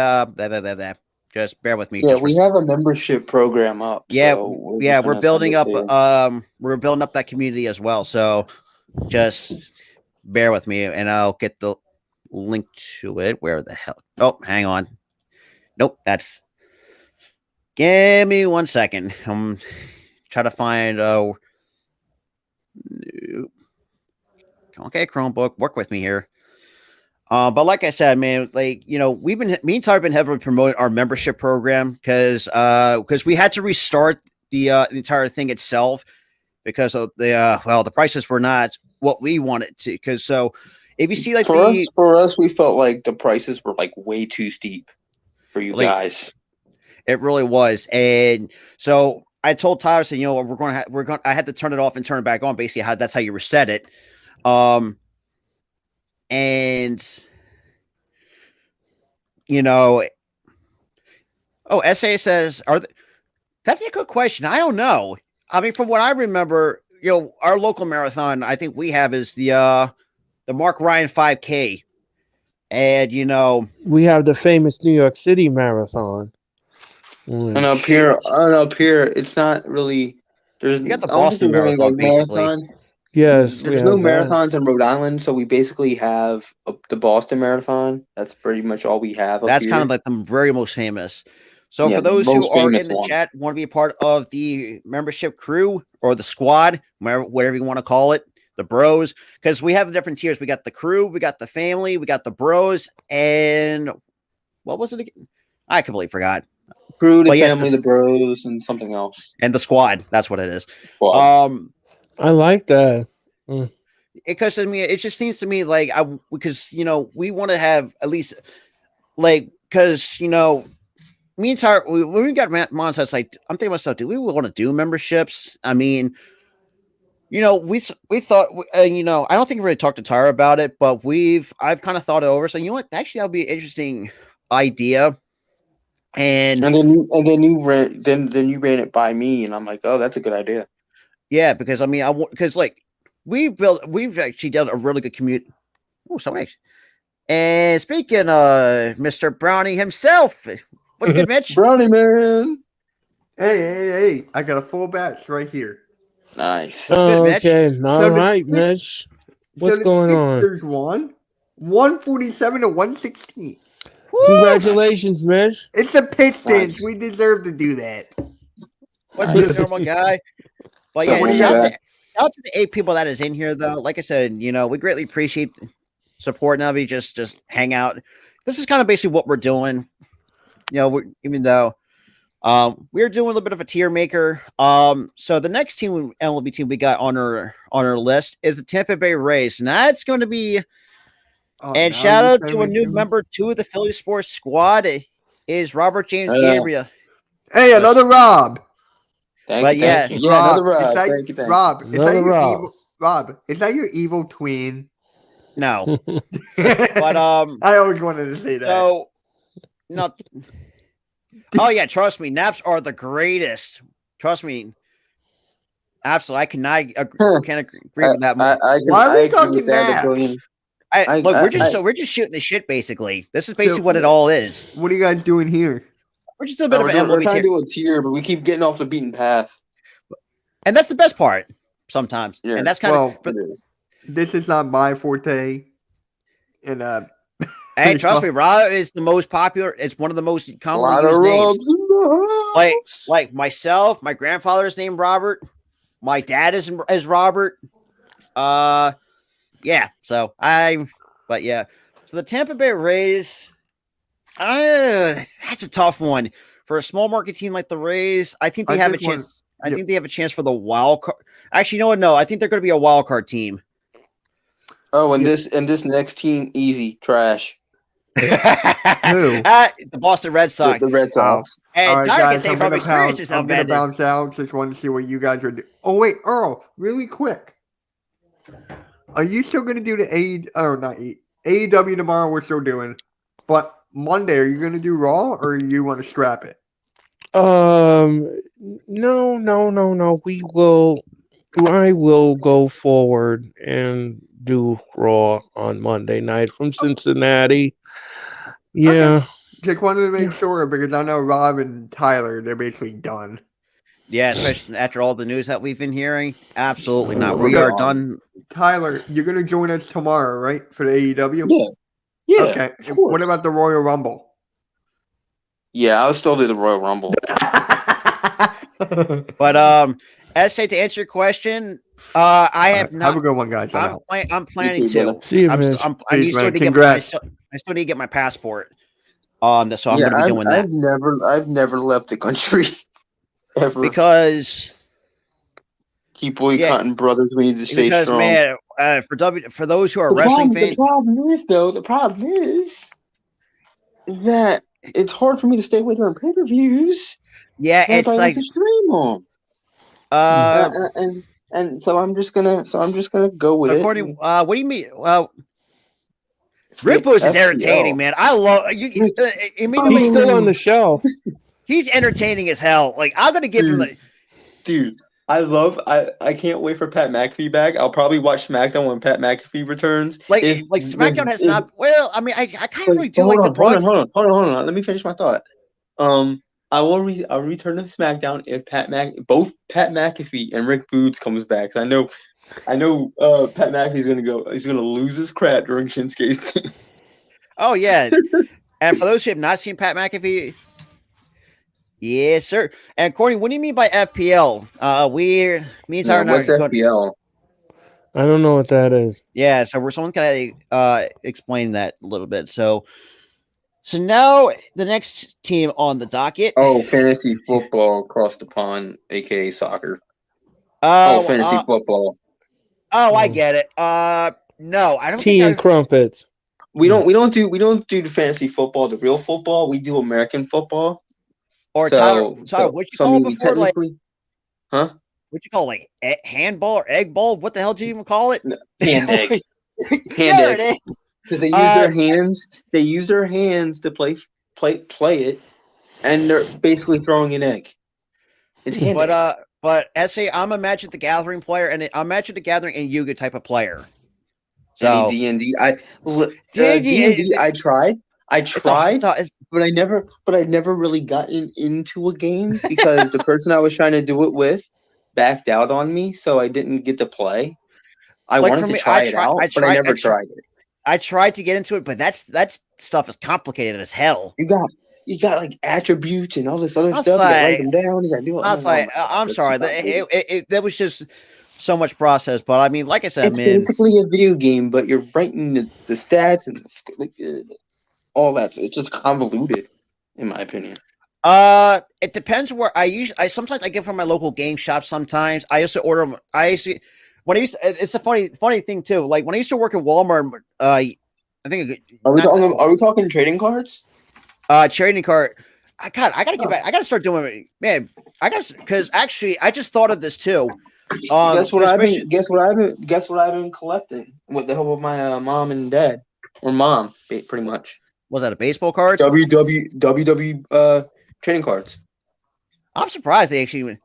just bear with me. Yeah, we have a membership program up. Yeah, so we're building up that community as well. So just bear with me and I'll get the link to it. Where the hell? Oh, hang on. Nope, give me 1 second. I'm trying to find okay, Chromebook, work with me here. But like I said, man, like, you know, me and Tyler have been heavily promoting our membership program because we had to restart the entire thing itself because of the prices were not what we wanted to. Because so if you see like for us, we felt like the prices were like way too steep for you guys. It really was, and so I told Tyler, said, you know, I had to turn it off and turn it back on. Basically, that's how you reset it. And you know, SA says, that's a good question. I don't know. I mean, from what I remember, you know, our local marathon, I think we have is the Mark Ryan 5K. And you know, we have the famous New York City Marathon. And up here, it's not really. You got the Boston Marathon, basically. Marathons. Yes, there's no marathons in Rhode Island, so we basically have the Boston Marathon. That's pretty much all we have. That's kind of like the very most famous. So for those who are in the chat, want to be a part of the membership crew or the squad, whatever you want to call it, the bros, because we have different tiers. We got the crew, we got the family, we got the bros, and what was it again? I completely forgot. Crew, the family, the bros, and something else. And the squad. That's what it is. Squad. I like that. Because I mean, it just seems to me like because you know we want to have at least like because you know me and Tyler when we got monetized, like I'm thinking to myself, do we want to do memberships? I mean, you know, we thought you know I don't think we really talked to Tyler about it, but I've kind of thought it over. So you know what, actually that'll be an interesting idea, and then you ran it by me, and I'm like, oh, that's a good idea. Yeah, because I mean, because like we've actually done a really good community. Oh, so actually. And speaking of Mr. Brownie himself, what's good, Mitch? Brownie man. Hey! I got a full batch right here. Nice. What's good, Mitch? Okay, all right, Mitch. What's going on? There's 147 to 116. Congratulations, Mitch. It's the Pistons. Nice. We deserve to do that. What's good, normal guy? But So yeah, what do you shout got? out to the 8 people that is in here, though. Like I said, you know, we greatly appreciate the support. Now we just hang out. This is kind of basically what we're doing. You know, even though we're doing a little bit of a tier maker. So the next team, MLB team we got on our list is the Tampa Bay Rays. And that's going to be and shout out to a new member to the Philly Sports Squad is Robert James Gabriel. Hey, another Rob. Thank you. Yeah, another Rob. Thank you. Rob, is that your evil twin? No. But I always wanted to say that. So not oh yeah, trust me, naps are the greatest. Trust me. Absolutely. I cannot can't agree with that more. Why are we talking naps? Look, we're just shooting the shit basically. This is basically what it all is. What are you guys doing here? We're just a bit of an MLB we're trying tier. to do a tier, but we keep getting off the beaten path. And that's the best part sometimes. Yeah. And that's kind of this is not my forte. And hey, trust me, Rob is the most popular. It's one of the most commonly used names. Like myself, my grandfather is named Robert. My dad is Robert. Yeah. So but yeah. So the Tampa Bay Rays. That's a tough one for a small market team like the Rays. I think they have a chance. I think they have a chance for the wild card. Actually, you know what? No, I think they're going to be a wild card team. Oh, and this next team, easy trash. Who? The Boston Red Sox. The Red Sox. And right, Tyler guys, can say from experience is how I'm gonna bad. bounce out. Just want to see what you guys are doing. Oh wait, Earl, really quick. Are you still gonna do the AEW tomorrow? We're still doing, but Monday, are you gonna do Raw or you want to strap it? No. I will go forward and do Raw on Monday night from Cincinnati. Yeah. Okay. Just wanted to make sure because I know Rob and Tyler, they're basically done. Yeah, especially after all the news that we've been hearing. Absolutely not. We are done. Tyler, you're gonna join us tomorrow, right? For the AEW? Yeah. Okay. What about the Royal Rumble? Yeah, I'll still do the Royal Rumble. But essay to answer your question, I have not. Have a good one, guys. I'm planning to. See you, I still need to get my passport on this, so I'm going to be doing that. I've never left the country ever because keep boycotting brothers. We need to stay strong. Man, for those who are wrestling fans, the problem is that it's hard for me to stay away during pay-per-views. Yeah, it's like stream them. And so I'm just gonna go with it. What do you mean? Well, Rick Boost is entertaining, man. I love you. He's still on the show. He's entertaining as hell. Like I'm gonna give him the dude. I can't wait for Pat McAfee back. I'll probably watch SmackDown when Pat McAfee returns. SmackDown has not. Well, I mean, I kind of really do like the broad. Hold on. Let me finish my thought. I'll return to SmackDown if both Pat McAfee and Rick Boots comes back. I know Pat McAfee's gonna go. He's gonna lose his crap during Shinsuke's team. Oh yeah, and for those who have not seen Pat McAfee. Yes, sir. And Courtney, what do you mean by FPL? What's FPL? I don't know what that is. Yeah, so someone's gonna explain that a little bit. So now the next team on the docket. Oh, fantasy football across the pond, aka soccer. Fantasy football. Oh, I get it. No, I don't. Tea and crumpets. We don't do the fantasy football, the real football. We do American football. Or Tyler, what you call it before? Like, huh? What you call like handball or egg ball? What the hell do you even call it? Hand egg. Hand egg. Because they use their hands. They use their hands to play play it, and they're basically throwing an egg. It's hand egg. But SA, I'm a Magic the Gathering player, and I'm Magic the Gathering and Yuga type of player. So D&D, D&D, I tried, but I never really got into a game because the person I was trying to do it with backed out on me, so I didn't get to play. I wanted to try it out, but I never tried it. I tried to get into it, but that stuff is complicated as hell. You got like attributes and all this other stuff. You gotta write them down. You gotta do it. I was like, I'm sorry. That was just so much process. But I mean, like I said, it's basically a video game, but you're writing the stats and all that. It's just convoluted, in my opinion. It depends where I sometimes I get from my local game shop. Sometimes I used to order them. It's a funny thing too. Like when I used to work at Walmart, I think. Are we talking trading cards? Trading card. I gotta get back. I gotta start doing it, man. Because actually, I just thought of this too. Guess what I've been collecting with the help of my mom and dad, or mom, pretty much. Was that a baseball card? WW trading cards. I'm surprised they actually.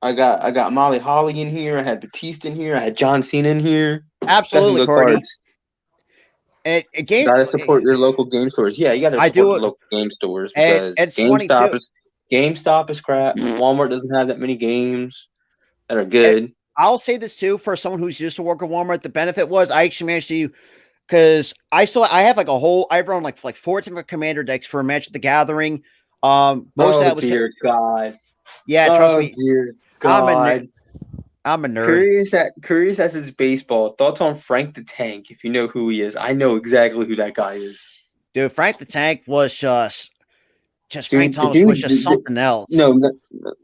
I got Molly Holly in here. I had Batista in here. I had John Cena in here. Absolutely, cards. And you gotta support your local game stores. Yeah, you gotta support local game stores because GameStop is crap. Walmart doesn't have that many games that are good. And I'll say this too for someone who's used to work at Walmart. The benefit was I actually managed to, because I have like I've run like 4 different commander decks for Magic the Gathering. Most of that was God. Yeah, trust me. Dear God. I'm a nerd. Curious as his baseball. Thoughts on Frank the Tank, if you know who he is. I know exactly who that guy is. Dude, Frank the Tank was just Frank Thomas was just something else. No,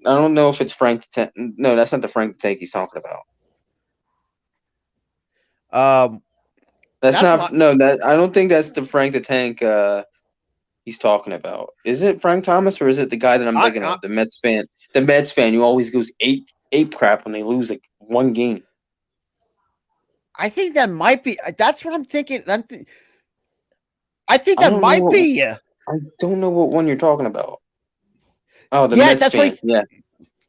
I don't know if it's Frank the Tank. No, that's not the Frank the Tank he's talking about. I don't think that's the Frank the Tank he's talking about. Is it Frank Thomas or is it the guy that I'm thinking of? The Mets fan. The Mets fan who always goes ape crap when they lose like one game. I think that might be. That's what I'm thinking. I think that might be. I don't know what one you're talking about. Oh, the Mets fan.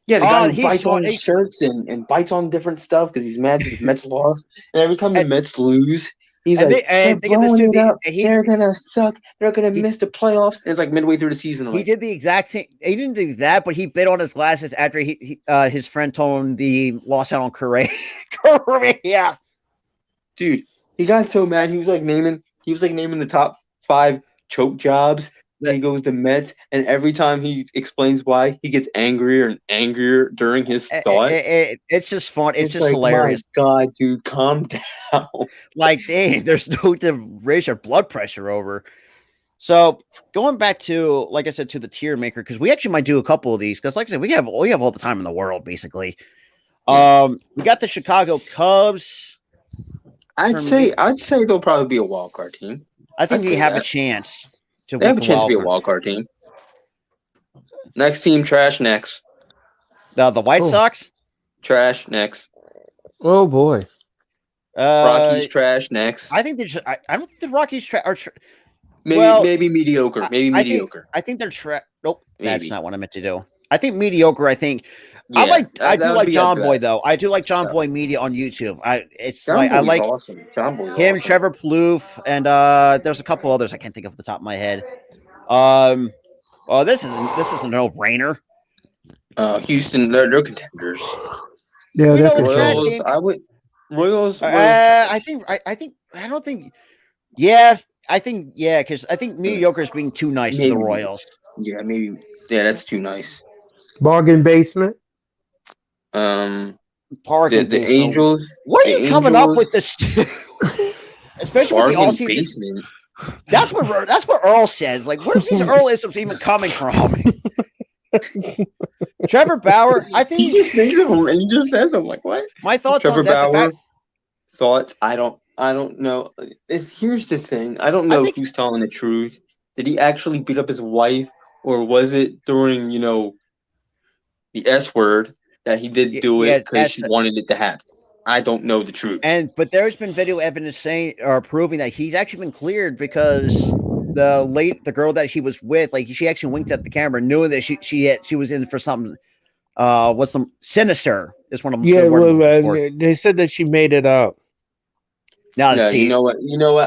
Yeah, the guy who bites on his shirts and bites on different stuff because he's mad that the Mets lost. And every time the Mets lose, he's they're blowing it up. They're gonna suck. They're gonna miss the playoffs. And it's like midway through the season. He did the exact same. He didn't do that, but he bit on his glasses after his friend told him the loss out on Korea. Korea. Dude, he got so mad. He was like naming the top 5 choke jobs. Then he goes to Mets, and every time he explains why, he gets angrier and angrier during his thoughts. It's just fun. It's just like, hilarious. My God, dude, calm down. Like, dang, there's no to raise your blood pressure over. So going back to, like I said, to the tier maker, because we actually might do a couple of these, because like I said, we have all the time in the world, basically. We got the Chicago Cubs. I'd say they'll probably be a wild card team. I think they have a chance. They have a chance to be a wild card team. Next team, trash. Next. The White Sox? Trash. Next. Oh, boy. Rockies, trash. Next. I think I don't think the Rockies are maybe mediocre. Mediocre. I think they're trash. Nope, maybe. That's not what I meant to do. I think mediocre. I think. Yeah, I do like John Boy though. I do like John Boy Media on YouTube. I like awesome. John Boy's him, awesome. Trevor Plouffe, and there's a couple others I can't think of off the top of my head. This is a no-brainer. Houston, they're contenders. Yeah, they're Royals. Royals. I don't think. Yeah, because I think mediocre is being too nice to the Royals. Yeah, maybe. Yeah, that's too nice. Bargain basement. The Angels. What are you coming up with this? Especially with the all season. Basement. That's what Earl says. Like, where's these Earlisms even coming from? Trevor Bauer, I think he just thinks of him and he just says them. Like, what? My thoughts Trevor on that. Bauer. Thoughts? I don't know. Here's the thing. I don't know who's telling the truth. Did he actually beat up his wife, or was it during the S word that he did do it because she wanted it to happen? I don't know the truth. But there's been video evidence saying or proving that he's actually been cleared because the girl that he was with, like she actually winked at the camera, knowing that she was in for something. Was some sinister is one of Yeah, the word well, they said that she made it up. Now, Yeah, see, you know what?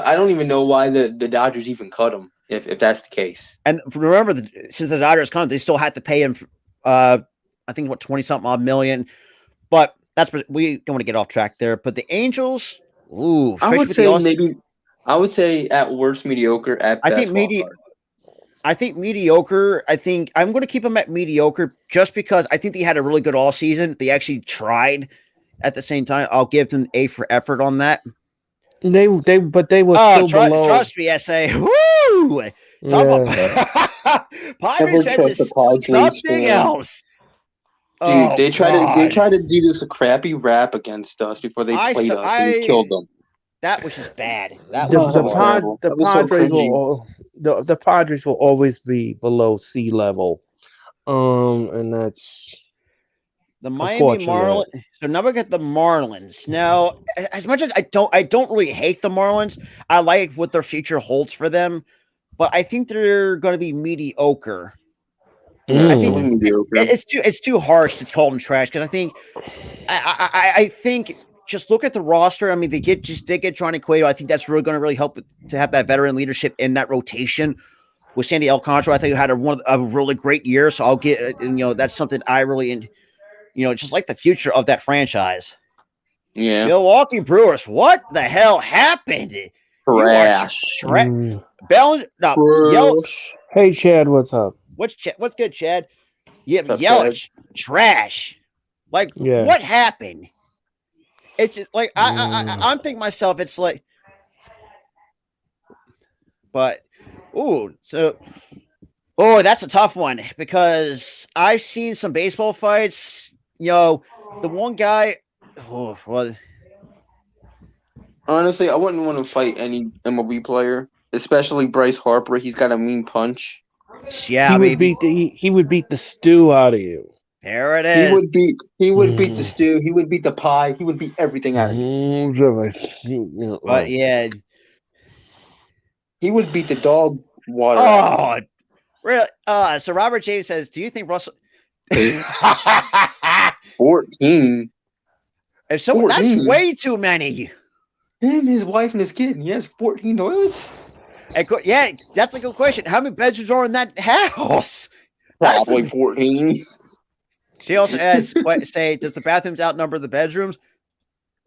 I don't even know why the Dodgers even cut him if that's the case. and remember, since the Dodgers come, they still had to pay him. I think what 20 something odd million, but we don't want to get off track there. But the Angels, ooh, I would say at worst mediocre, at best wild card. I think mediocre. I think I'm going to keep them at mediocre just because I think they had a really good all season. They actually tried. At the same time, I'll give them A for effort on that. But they were still below. Trust me, SA. Woo! Padres fans is something else. Dude, they try to do this crappy rap against us before they played us and we killed them. That was just bad. The Padres will always be below sea level, and that's the Miami Marlins. So now we got the Marlins. Now, as much as I don't really hate the Marlins. I like what their future holds for them, but I think they're going to be mediocre. I think mediocre. It's too harsh to call them trash because I think just look at the roster. I mean, they get Johnny Cueto. I think that's really going to really help to have that veteran leadership in that rotation. With Sandy Alcantara, I think he had a really great year. So I'll get that's something I really just like the future of that franchise. Yeah. Milwaukee Brewers. What the hell happened? Trash. Hey, Chad, what's up? What's good, Chad? Yeah, Yelich, trash. Like, what happened? It's just like I'm thinking myself. It's like, but that's a tough one because I've seen some baseball fights. The one guy. Honestly, I wouldn't want to fight any MLB player, especially Bryce Harper. He's got a mean punch. Yeah, he would beat the stew out of you. There it is. He would beat the stew. He would beat the pie. He would beat everything out of you. But yeah, he would beat the dog water. Oh, really? So Robert James says, "Do you think Russell?" 14. If someone, that's way too many. Him, his wife, and his kid. He has 14 toilets. Yeah, that's a good question. How many bedrooms are in that house? Probably 14. She also asks, does the bathrooms outnumber the bedrooms?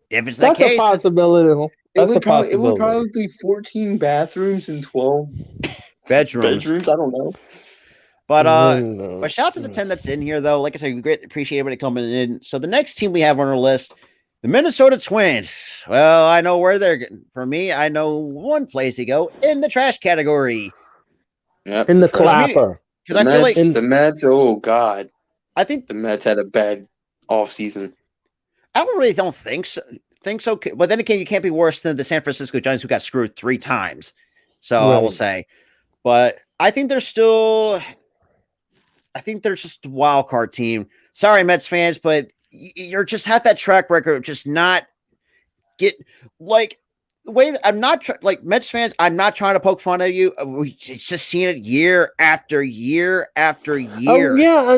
If it's that case, a possibility. It would probably be 14 bathrooms and 12 bedrooms. I don't know. But shout out to the 10 that's in here, though. Like I said, we greatly appreciate everybody coming in. So the next team we have on our list, the Minnesota Twins. Well, I know where they're getting. For me, I know one place to go in the trash category. Yep. In the clapper. Because I feel like the Mets. Oh God. I think the Mets had a bad offseason. I don't think so. But then again, you can't be worse than the San Francisco Giants who got screwed 3 times. So right. I will say. But I think they're just a wild card team. Sorry, Mets fans, but you're just have that track record of just not get like the way that I'm not like Mets fans. I'm not trying to poke fun at you. We just seen it year after year after year. Oh, yeah,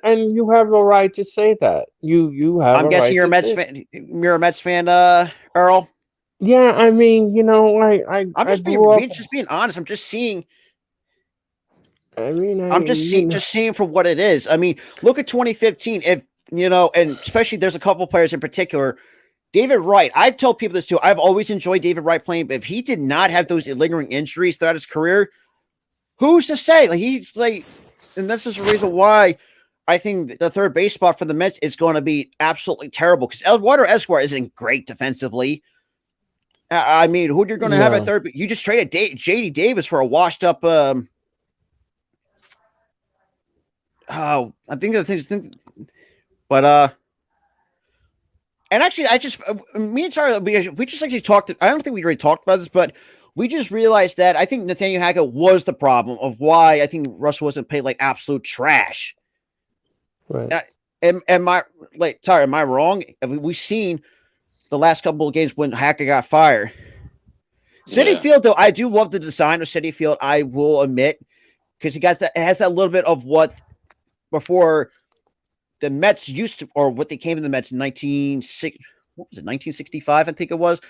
and you have a right to say that. You have. I'm guessing you're a Mets fan. You're a Mets fan, Earl. Yeah, I mean, I'm just being honest. I'm just seeing. I'm just seeing for what it is. I mean, look at 2015. If and especially there's a couple players in particular. David Wright, I tell people this too. I've always enjoyed David Wright playing, but if he did not have those lingering injuries throughout his career, who's to say? And this is the reason why I think the third base spot for the Mets is going to be absolutely terrible because Eduardo Escobar isn't great defensively. I mean, who you're going to have at third? You just traded J.D. Davis for a washed up. I think the things, but and actually, me and Charlie, we just actually talked. I don't think we really talked about this, but we just realized that I think Nathaniel Hackett was the problem of why I think Russell wasn't paid like absolute trash. Right? Am I wrong? Have we seen the last couple of games when Hackett got fired? City Field, though, I do love the design of City Field. I will admit, because it has that little bit of what before the Mets used to, or what they came to the Mets in 1965, I think it was.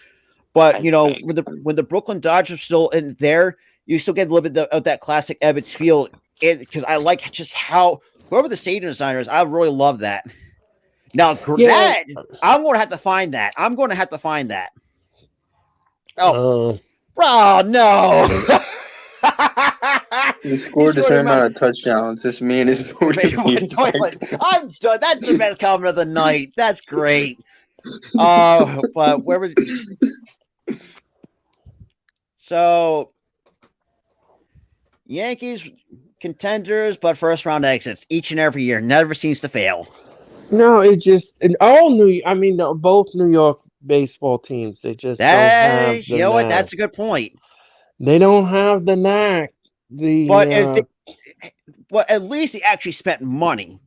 But when the Brooklyn Dodgers were still in there, you still get a little bit of that classic Ebbets Field. Because I like just how whoever the stadium designer is, I really love that. Now, that I'm going to have to find that. Oh, no. He scored the same amount of touchdowns. This man is motivated. I'm done. That's the best comment of the night. That's great. But where was so Yankees contenders, but first round exits each and every year. Never seems to fail. No, both New York baseball teams. They just don't have the knack. What? That's a good point. They don't have the knack. But at least he actually spent money.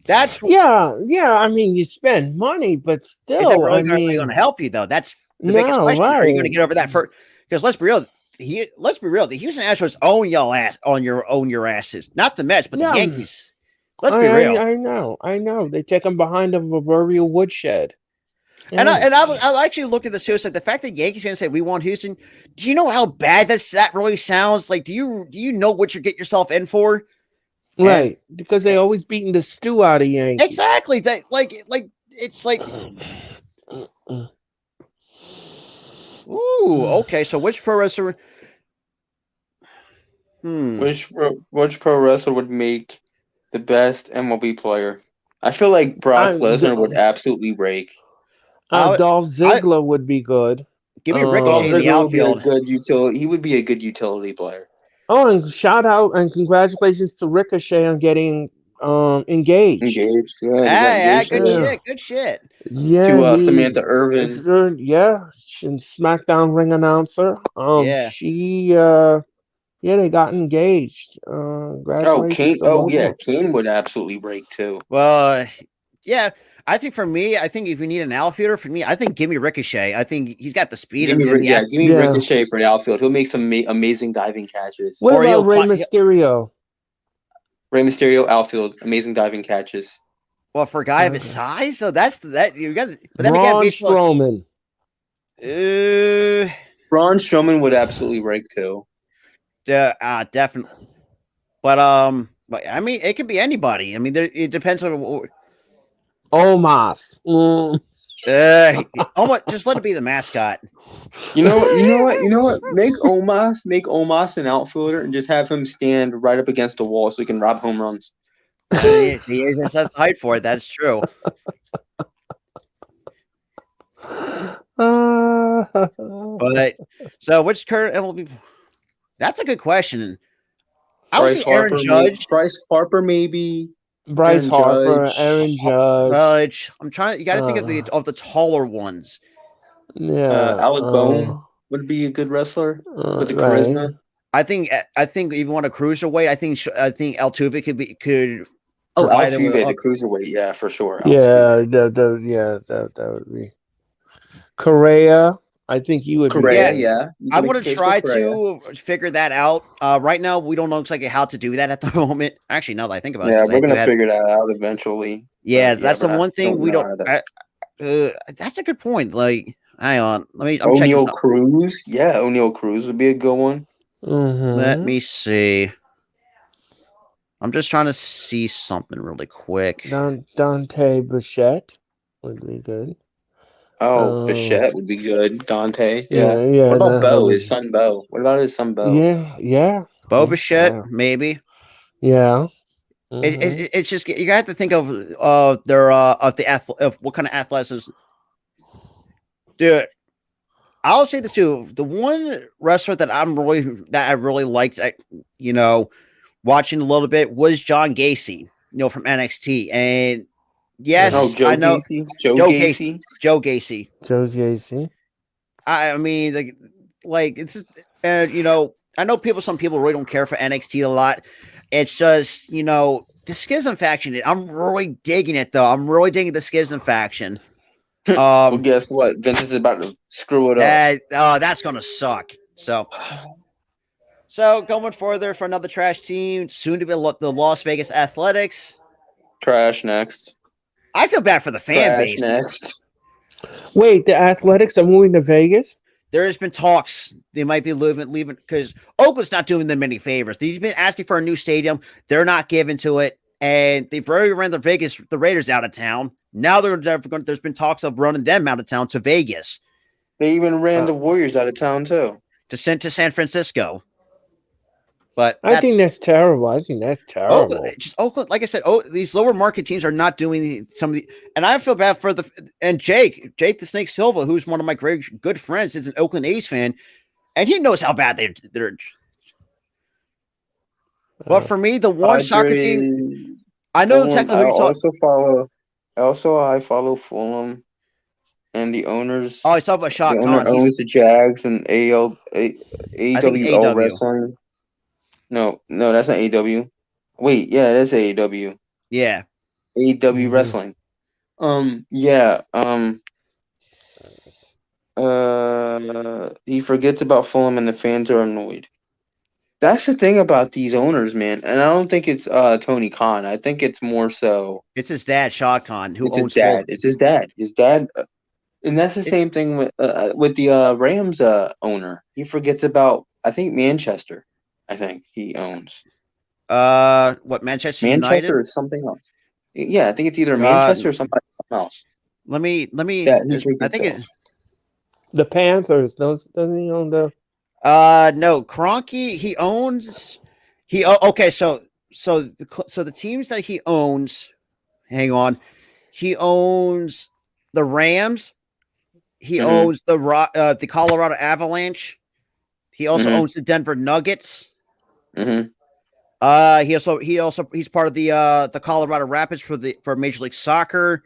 That's yeah. I mean, you spend money, but still, is that really going to help you though? That's the biggest question. Right. Are you going to get over that first? Because let's be real. The Houston Astros own your asses, not the Mets, but the Yankees. Let's be real. I know. They take them behind a proverbial woodshed. Yeah. And I actually looked at this too. It's like the fact that Yankees fans say we want Houston. Do you know how bad that really sounds? Like, do you know what you get yourself in for? Right, because they always beating the stew out of Yankees. Exactly. It's like. Ooh, okay. So which pro wrestler? Which pro wrestler would make the best MLB player? I feel like Brock Lesnar would absolutely break. Dolph Ziggler would be good. Give me Ricochet in the outfield. He would be a good utility player. Oh, and shout out and congratulations to Ricochet on getting engaged. Good shit. Yeah, to Samantha Irvin. And SmackDown ring announcer. They got engaged. Kane would absolutely break too. Well, yeah. I think for me, if you need an outfielder, I think give me Ricochet. I think he's got the speed. Give me Ricochet for the outfield. He'll make some amazing diving catches. What about Rey Mysterio? Rey Mysterio outfield, amazing diving catches. Well, for a guy of his size, so that's that you got. But then Braun Strowman. Braun Strowman would absolutely break too. Definitely. But I mean, it could be anybody. I mean, it depends on. Omos. Just let it be the mascot. You know what? Make Omos an outfielder and just have him stand right up against the wall so he can rob home runs. He has the height for it. That's true. But so which current MLB? That's a good question. I would say Aaron Judge. Bryce Harper, maybe. Aaron Judge. I'm trying. You got to think of the taller ones. Yeah. Alec Bone would be a good wrestler with the charisma. Right. I think if you want a cruiserweight, I think Altuve could. Altuve the cruiserweight, yeah, for sure. Altuve. That would be. Correa. I think you would. Correa, yeah. I want to try to figure that out. Right now, we don't know exactly how to do that at the moment. Actually, now that I think about it, we're gonna figure that out eventually. Yeah, that's the one thing we don't. That's a good point. Like, hang on, I'm O'Neal Cruz. Yeah, O'Neal Cruz would be a good one. Mm-hmm. Let me see. I'm just trying to see something really quick. Dante Bichette would be good. Oh, Bichette would be good. Dante. Yeah. What about Bo? His son Bo. What about his son Bo? Yeah. Bo Bichette, maybe. Yeah. Mm-hmm. It's just you got to think of their of what kind of athleticism. Dude, I'll say this too. The one wrestler that I really liked, watching a little bit was John Gacy, from NXT, and. Yes, I know. Joe Gacy. Joe Gacy. I mean, it's I know some people really don't care for NXT a lot. It's just the Schism faction. I'm really digging it though. I'm really digging the Schism faction. Well, guess what? Vince is about to screw it up. Oh, that's gonna suck. So going further for another trash team, soon to be the Las Vegas Athletics. Trash next. I feel bad for the fan Trash base. next. Wait, the Athletics are moving to Vegas? There has been talks they might be leaving because Oakland's not doing them any favors. They've been asking for a new stadium. They're not giving to it. And they've already ran the Raiders out of town. Now there's been talks of running them out of town to Vegas. They even ran the Warriors out of town too. To send to San Francisco. But I think that's terrible. I think that's terrible. Oakland, like I said, these lower market teams are not doing some of the, and I feel bad for Jake the Snake Silva, who's one of my good friends, is an Oakland A's fan, and he knows how bad they're. But for me, the one soccer team, I know technically I follow Fulham and the owners. Oh, I saw about Shot The Khan. owner owns the Jags and AWL Wrestling. No, that's not AW. Wait, yeah, that's AEW. Yeah. AEW Wrestling. He forgets about Fulham and the fans are annoyed. That's the thing about these owners, man. And I don't think it's Tony Khan. I think it's more so it's his dad, Shad Khan, who owns his dad. It's his dad. His dad, and that's the same thing with the Rams owner. He forgets about, I think, Manchester. I think he owns. What, Manchester United? or something else. Yeah, I think it's either Manchester or something else. Let me. Yeah, I think it's the Panthers. Doesn't he own the? No, Kroenke. He owns. Okay. So the teams that he owns. Hang on. He owns the Rams. He owns the Colorado Avalanche. He also owns the Denver Nuggets. He's part of the Colorado Rapids for Major League Soccer,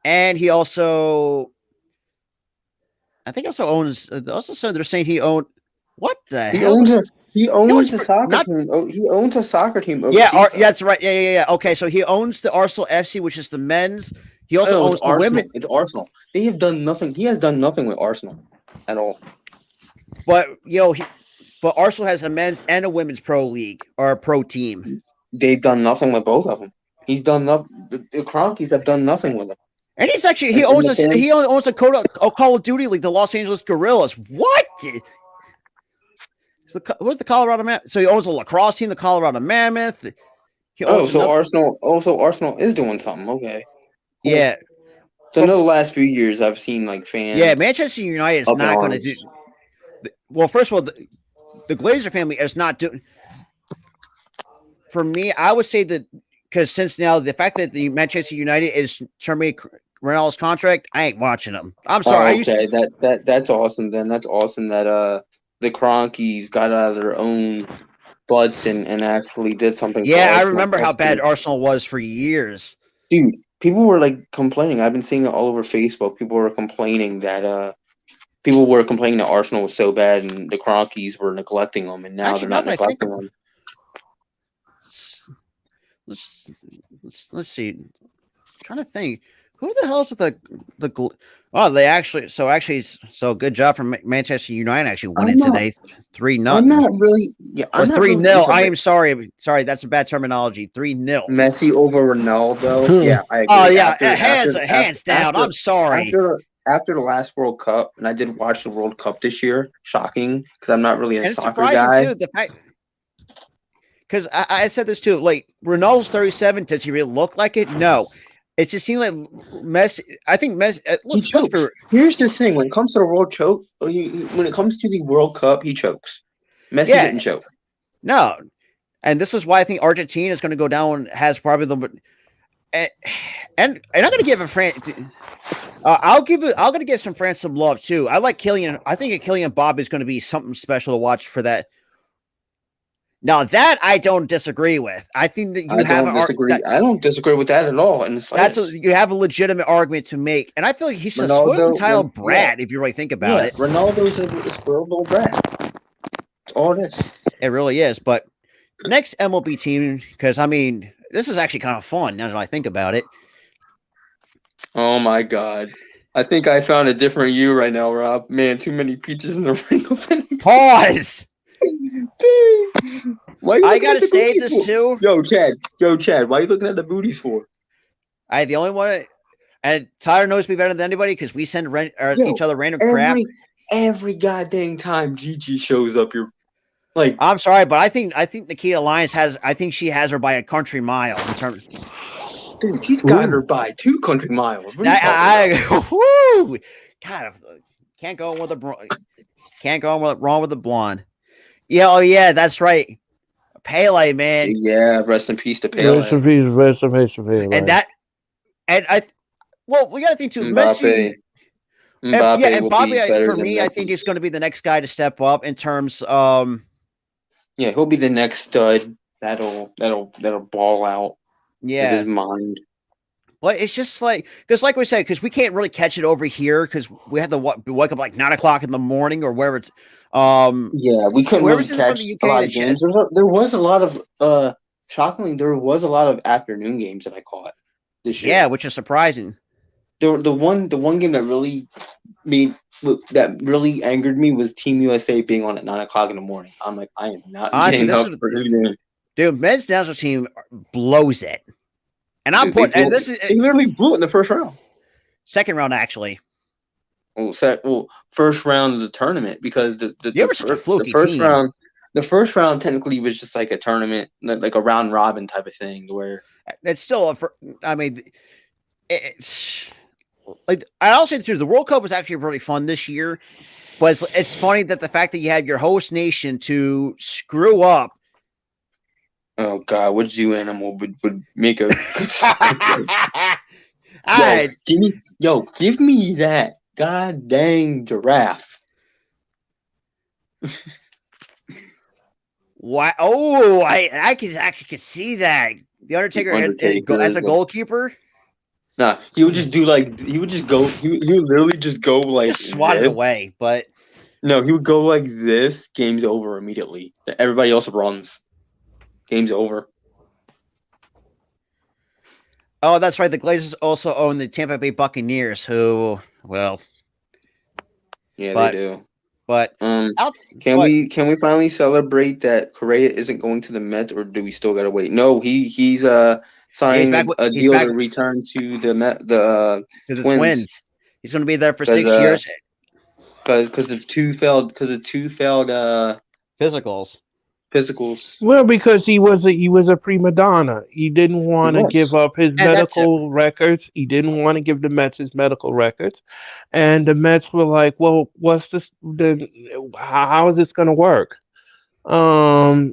and he also, I think, also owns. Also said they're saying he owned. What the hell? He owns a soccer team. Oh, he owns a soccer team. Yeah, that's right. Yeah. Okay, so he owns the Arsenal FC, which is the men's. He also owns the women. It's Arsenal. They have done nothing. He has done nothing with Arsenal at all. But but Arsenal has a men's and a women's pro league or a pro team. They've done nothing with both of them. He's done nothing. The Cronkies have done nothing with them. And he owns a Call of Duty league, the Los Angeles Guerrillas. What? What's the Colorado Mammoth? So he owns a lacrosse team, the Colorado Mammoth. Arsenal is doing something. Okay. Cool. Yeah. So in the last few years, I've seen like fans. Yeah, Manchester United is not going to do. Well, first of all, the Glazer family is not doing. For me, I would say that because since now the fact that the Manchester United is terminating Ronaldo's contract, I ain't watching them. I'm sorry. That's awesome. Then that's awesome that the Cronkies got out of their own butts and actually did something. Yeah, I remember how bad Arsenal was for years, dude. People were like complaining. I've been seeing it all over Facebook. People were complaining that Arsenal was so bad and the Cronkies were neglecting them, and now they're not neglecting them. Let's see. I'm trying to think. Who the hell is the good job from Manchester United actually winning today 3-0. I'm not really 3-0. I am sorry. Sorry, that's a bad terminology. 3-0. Messi over Ronaldo. Yeah, I agree. Oh yeah, hands down. I'm sorry. After the last World Cup, and I did watch the World Cup this year. Shocking, because I'm not really a soccer guy. Because I said this too. Like Ronaldo's 37. Does he really look like it? No. It just seemed like Messi. I think Messi. He chokes. Here's the thing: when it comes to the World Cup, he chokes. Messi didn't choke. No, and this is why I think Argentina is going to go down. Has probably the and I'm going to give a France. I'm going to give some France some love too. I like Kylian. I think Kylian Mbappe is going to be something special to watch for that. Now that I don't disagree with. I think that I don't disagree with that at all. And you have a legitimate argument to make, and I feel like he's a spoiled entitled brat if you really think about it. Ronaldo's a spoiled little brat. That's all it is. It really is. But next MLB team, because I mean, this is actually kind of fun now that I think about it. Oh my God! I think I found a different you right now, Rob. Man, too many peaches in the ring opening. Pause. Dang. Why you I looking gotta at the say booties this for? too. Yo, Chad, why you looking at the booties for? The only one, and Tyler knows me better than anybody because we send each other random crap. Every goddamn time Gigi shows up, you're like, I'm sorry, but I think Nikita Lyons she has her by a country mile in terms. dude, she's got her by 2 country miles. What are you talking about? Woo! God, can't go with wrong with the blonde. Yeah, oh yeah, that's right. Pele, man. Yeah, rest in peace to Pele. Rest in peace, Pele. Well, we got to think too. Mbappe. And will Bobby, be better for than me, Messi. I think he's going to be the next guy to step up in terms. Yeah, he'll be the next stud. That'll ball out. Yeah, with his mind. But it's just like because, like we said, because we can't really catch it over here because we had to wake up like 9 o'clock in the morning or wherever it's. Yeah, we couldn't really catch a lot of games. There was a lot of shockingly, there was a lot of afternoon games that I caught this year. Yeah, which is surprising. The one game that really angered me was Team USA being on at 9 o'clock in the morning. I'm like, I am not getting up for this game. Dude, men's national team blows it, and I'm putting. And this is they literally blew it in the first round. Second round, actually. Well, first round of the tournament because the first round technically was just like a tournament, like a round robin type of thing, where it's still it's like I'll say the truth. The World Cup was actually really fun this year, but it's funny that the fact that you had your host nation to screw up. Oh God, what zoo animal would make a? Give me that god dang giraffe. Why? Oh, I could see that the Undertaker as a goalkeeper. Nah, he would just do like he would literally just go like just swat it away. But no, he would go like this. Game's over immediately. Everybody else runs. Game's over. Oh, that's right. The Glazers also own the Tampa Bay Buccaneers, who, well, they do. But can we finally celebrate that Correa isn't going to the Mets, or do we still gotta wait? No, he's signing a deal to return to the Twins. He's going to be there for 6 years because of two failed physicals. Well, because he was a prima donna. He didn't want to give up his medical records. He didn't want to give the Mets his medical records, and the Mets were like, "Well, what's this? How is this going to work?" So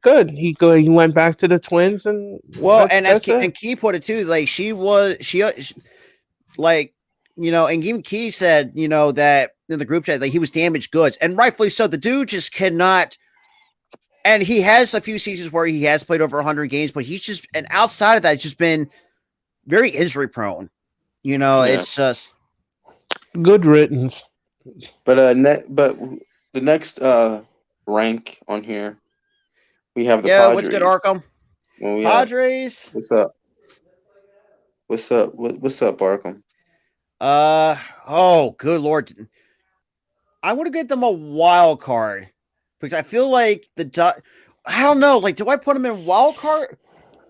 good. He went back to the Twins, and as Key put it too, like and even Key said, that in the group chat, like he was damaged goods, and rightfully so. The dude just cannot. And he has a few seasons where he has played over 100 games, but and outside of that, it's just been very injury prone. It's just good riddance. But the next rank on here, we have the Padres. What's good, Arkham? Well, Padres. What's up? What's up, Arkham? Oh, good Lord. I want to get them a wild card. Because I feel like I don't know. Like, do I put them in wild card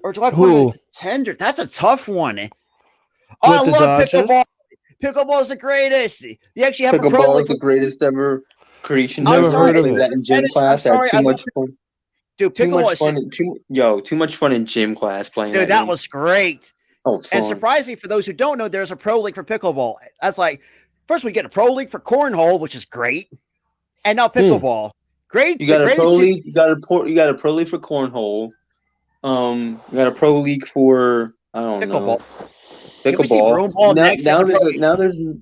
or do I put them in tender? That's a tough one. Oh, I love pickleball. Pickleball is the greatest. You actually have pickleball is the greatest ever creation. Never heard of it. That in gym class. Too much fun. Dude, pickleball too much fun in gym class playing. Dude, that was great. Oh, and surprisingly, for those who don't know, there's a pro league for pickleball. That's like first we get a pro league for cornhole, which is great, and now pickleball. Great. You got a pro league. You got a pro league for cornhole. You got a pro league for pickleball.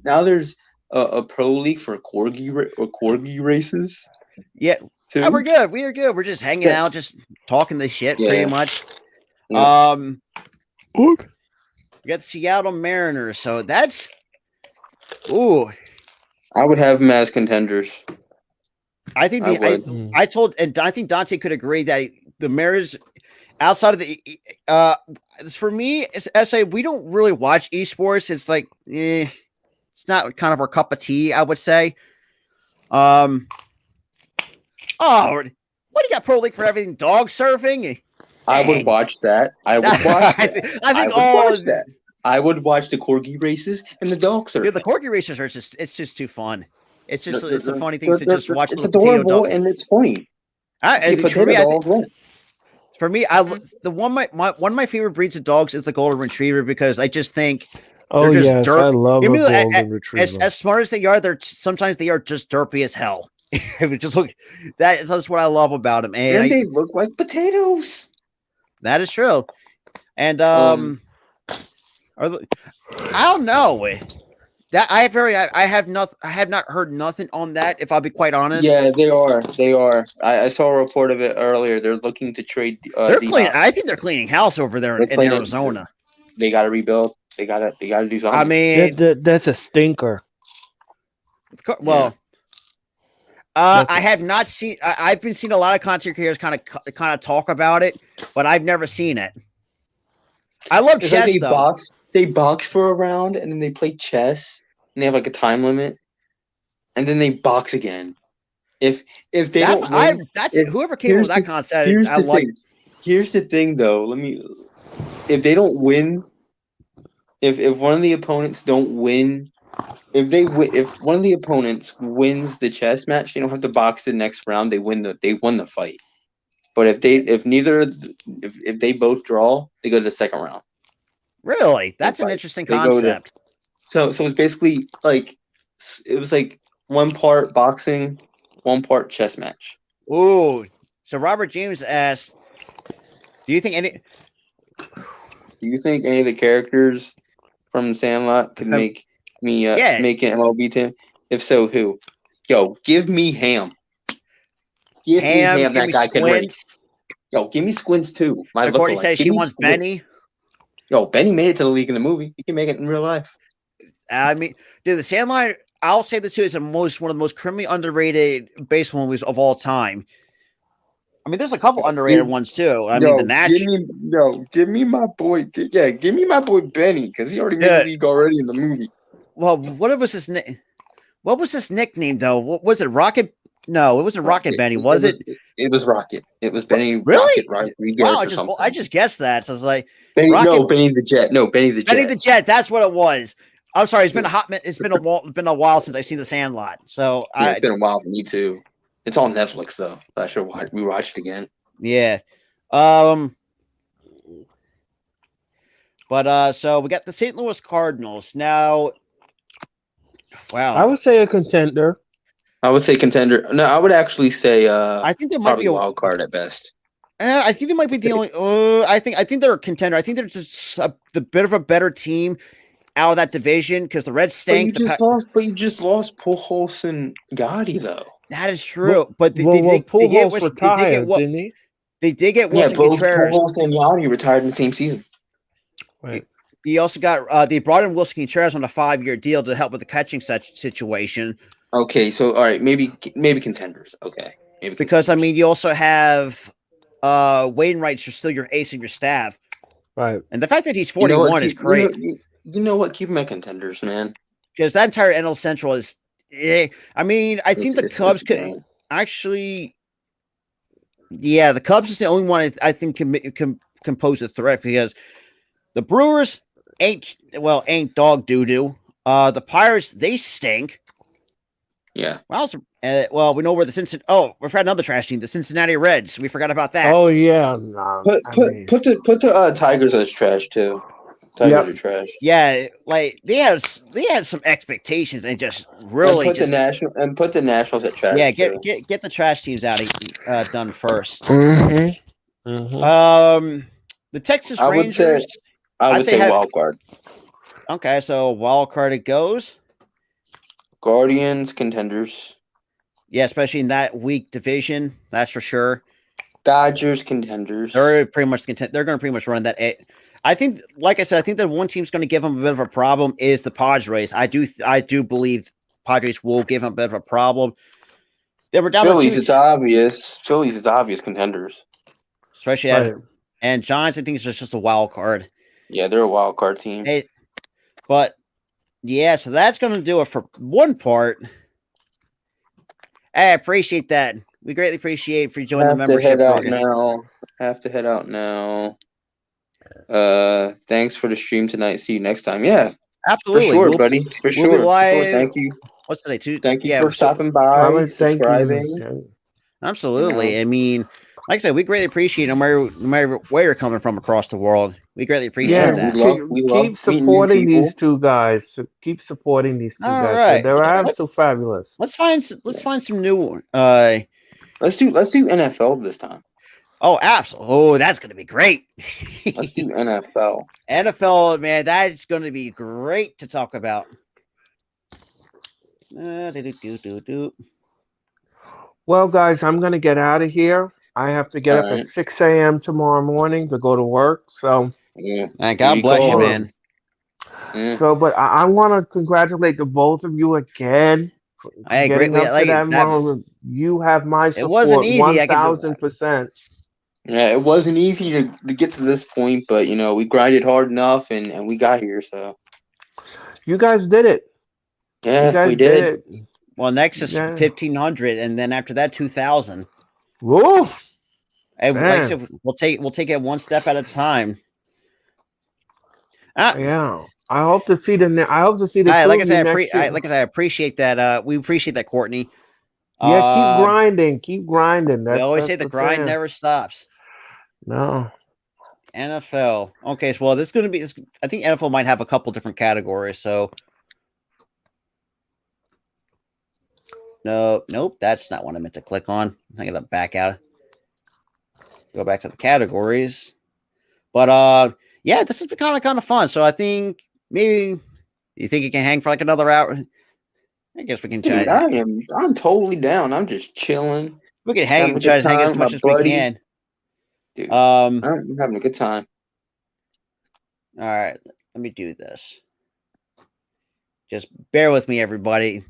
Now there's a pro league for corgi races. Yeah. Yeah, we're good. We are good. We're just hanging out, just talking the shit, pretty much. Yeah. We got the Seattle Mariners, so that's. Ooh. I would have them as contenders. I think I think Dante could agree that the Mariners, outside of the for me, as SA, we don't really watch esports. It's like it's not kind of our cup of tea, I would say. Oh, what do you got Pro League for everything? Dog surfing? I would watch that. I would watch that. I think all watch that. I would watch the corgi races and the dog surfing. Dude, the corgi races are it's just too fun. It's just it's a funny thing to just watch. It's adorable and it's funny. For me, one of my favorite breeds of dogs is the golden retriever because I just think they're just I love a golden retriever. As smart as they are, sometimes they are just derpy as hell. Just look, that's what I love about them, and they look like potatoes. That is true, and I don't know. That I have not heard nothing on that. If I'll be quite honest. Yeah, they are. They are. I saw a report of it earlier. They're looking to trade. I think they're cleaning house over there in Arizona. They got to rebuild. They got to do something. I mean, that's a stinker. Well, I have not seen. I've been seeing a lot of content creators kind of talk about it, but I've never seen it. I love chess like though. They box for a round and then they play chess and they have like a time limit, and then they box again. If they don't win, whoever came up with that concept. Here's the thing, though. If they don't win, if one of the opponents don't win, if one of the opponents wins the chess match, they don't have to box the next round. They won the fight. But if they both draw, they go to the second round. Really? That's an interesting concept. So it's basically like it was like one part boxing, one part chess match. Ooh. So Robert James asked, do you think any of the characters from Sandlot could make me make an MLB team? If so, who? Yo, give me Ham. Give me Ham. That guy can race. Yo, give me Squints too. So Courtney says she wants Benny. Yo, Benny made it to the league in the movie. He can make it in real life. I mean, dude, the Sandlot, I'll say this too, is one of the most criminally underrated baseball movies of all time. I mean, there's a couple underrated ones too. I mean, The Natch. Give me my boy. Yeah, give me my boy Benny because he already made the league already in the movie. Well, what was his name? What was his nickname though? What was it? Rocket? No, it wasn't Rocket Benny, was it? It was Rocket. It was Benny. Really? Rocket, wow, I just guessed that. So I was like, Benny the Jet. No, Benny the Jet. Benny the Jet. That's what it was. I'm sorry. It's been a hot minute. It's been a while since I've seen The Sandlot. So it's been a while for me too. It's on Netflix though. I should rewatch it again. Yeah. But so we got the St. Louis Cardinals now. Wow. I would say a contender. I would say contender. No, I would actually say I think there might be a wild card at best. I think they might be the only. I think they're a contender. I think they're just the bit of a better team out of that division because the Reds stink. But you just lost Pujols and Gotti though. That is true. But Pujols retired, didn't he? They did get Wilson Contreras. Pujols and Gotti retired in the same season. Right. He also got they brought in Wilson Contreras on a 5-year deal to help with the catching situation. Okay, so all right, maybe contenders. Okay, maybe because I mean you also have Wainwright's still your ace of your staff, right? And the fact that he's 41 is great. You know what? Keep him at contenders, man. Because that entire NL Central is. I mean, I think the Cubs could actually. Yeah, the Cubs is the only one I think can pose a threat because the Brewers ain't dog doo doo. The Pirates they stink. Yeah. Well, we know where the Cincinnati. Oh, we forgot another trash team, the Cincinnati Reds. We forgot about that. Oh yeah. Put the Tigers as trash too. Tigers are trash. Yeah, like they had some expectations and just really put the Nationals at trash. Yeah, get the trash teams out done first. Mm-hmm. Mm-hmm. The Texas Rangers. I would say wild card. Okay, so wild card it goes. Guardians, contenders. Yeah, especially in that weak division, that's for sure. Dodgers, contenders. They're pretty much content. They're going to pretty much run that. I think, like I said, I think that one team's going to give them a bit of a problem is the Padres. I do believe Padres will give them a bit of a problem. They were down. Phillies, it's obvious. Phillies is obvious contenders. Especially And Giants, I think, is just a wild card. Yeah, they're a wild card team. Hey, but yeah, so that's going to do it for one part. I appreciate that. We greatly appreciate for you joining the membership program. Have to head out now. Thanks for the stream tonight. See you next time. Yeah, absolutely, for sure, buddy. For sure. Thank you. What's today? Thank you for stopping by, subscribing. Absolutely. I mean, like I said, we greatly appreciate no matter where you're coming from across the world. We greatly appreciate that. We love keep supporting these two guys. Keep supporting these two guys. Right. They're absolutely fabulous. Let's find some new. Let's do NFL this time. Oh, absolutely! Oh, that's going to be great. Let's do NFL. NFL, man, that's going to be great to talk about. Well, guys, I'm going to get out of here. I have to get up at 6 a.m. tomorrow morning to go to work. So, God bless you, man. Yeah. So, but I want to congratulate the both of you again. I agree. You have my support. It wasn't easy. 1,000%. Yeah, it wasn't easy to get to this point, but we grinded hard enough and we got here. So you guys did it. Yeah, we did. Well, next is 1,500, and then after that, 2,000. Whoa! And like I said, we'll take it one step at a time. Yeah, I hope to see the. Like I said, I appreciate that. We appreciate that, Courtney. Yeah, keep grinding. Keep grinding. We always say the grind never stops. No. NFL. Okay, so well, this is going to be. I think NFL might have a couple different categories. So, nope, that's not what I meant to click on. I got to back out. Go back to the categories. But yeah, this has been kind of fun. So I think maybe you think you can hang for like another hour. I guess we can try. I'm totally down. I'm just chilling. We can hang and try to hang as much as we can. Dude, I'm having a good time. All right, let me do this. Just bear with me, everybody.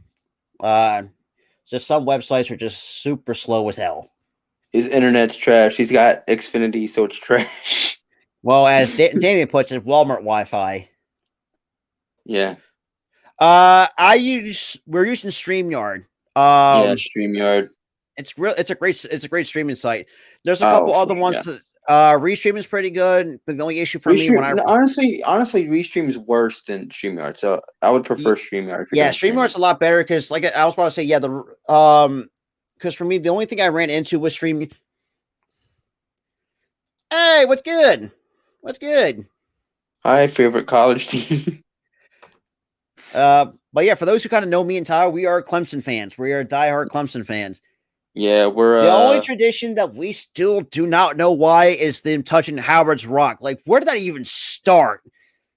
Just some websites are just super slow as hell. His internet's trash. He's got Xfinity, so it's trash. Well, as Damien puts it, Walmart Wi-Fi. Yeah. We're using StreamYard. StreamYard. It's a great streaming site. There's a couple other ones. Restream is pretty good, but the only issue for me honestly, Restream is worse than StreamYard. So I would prefer StreamYard. StreamYard's a lot better because, like I was about to say, because for me the only thing I ran into was Stream. Hey, what's good? What's good? Hi, favorite college team. But yeah, for those who kind of know me and Tyler, we are Clemson fans. We are diehard Clemson fans. Yeah, we're the only tradition that we still do not know why is them touching Howard's Rock. Like, where did that even start?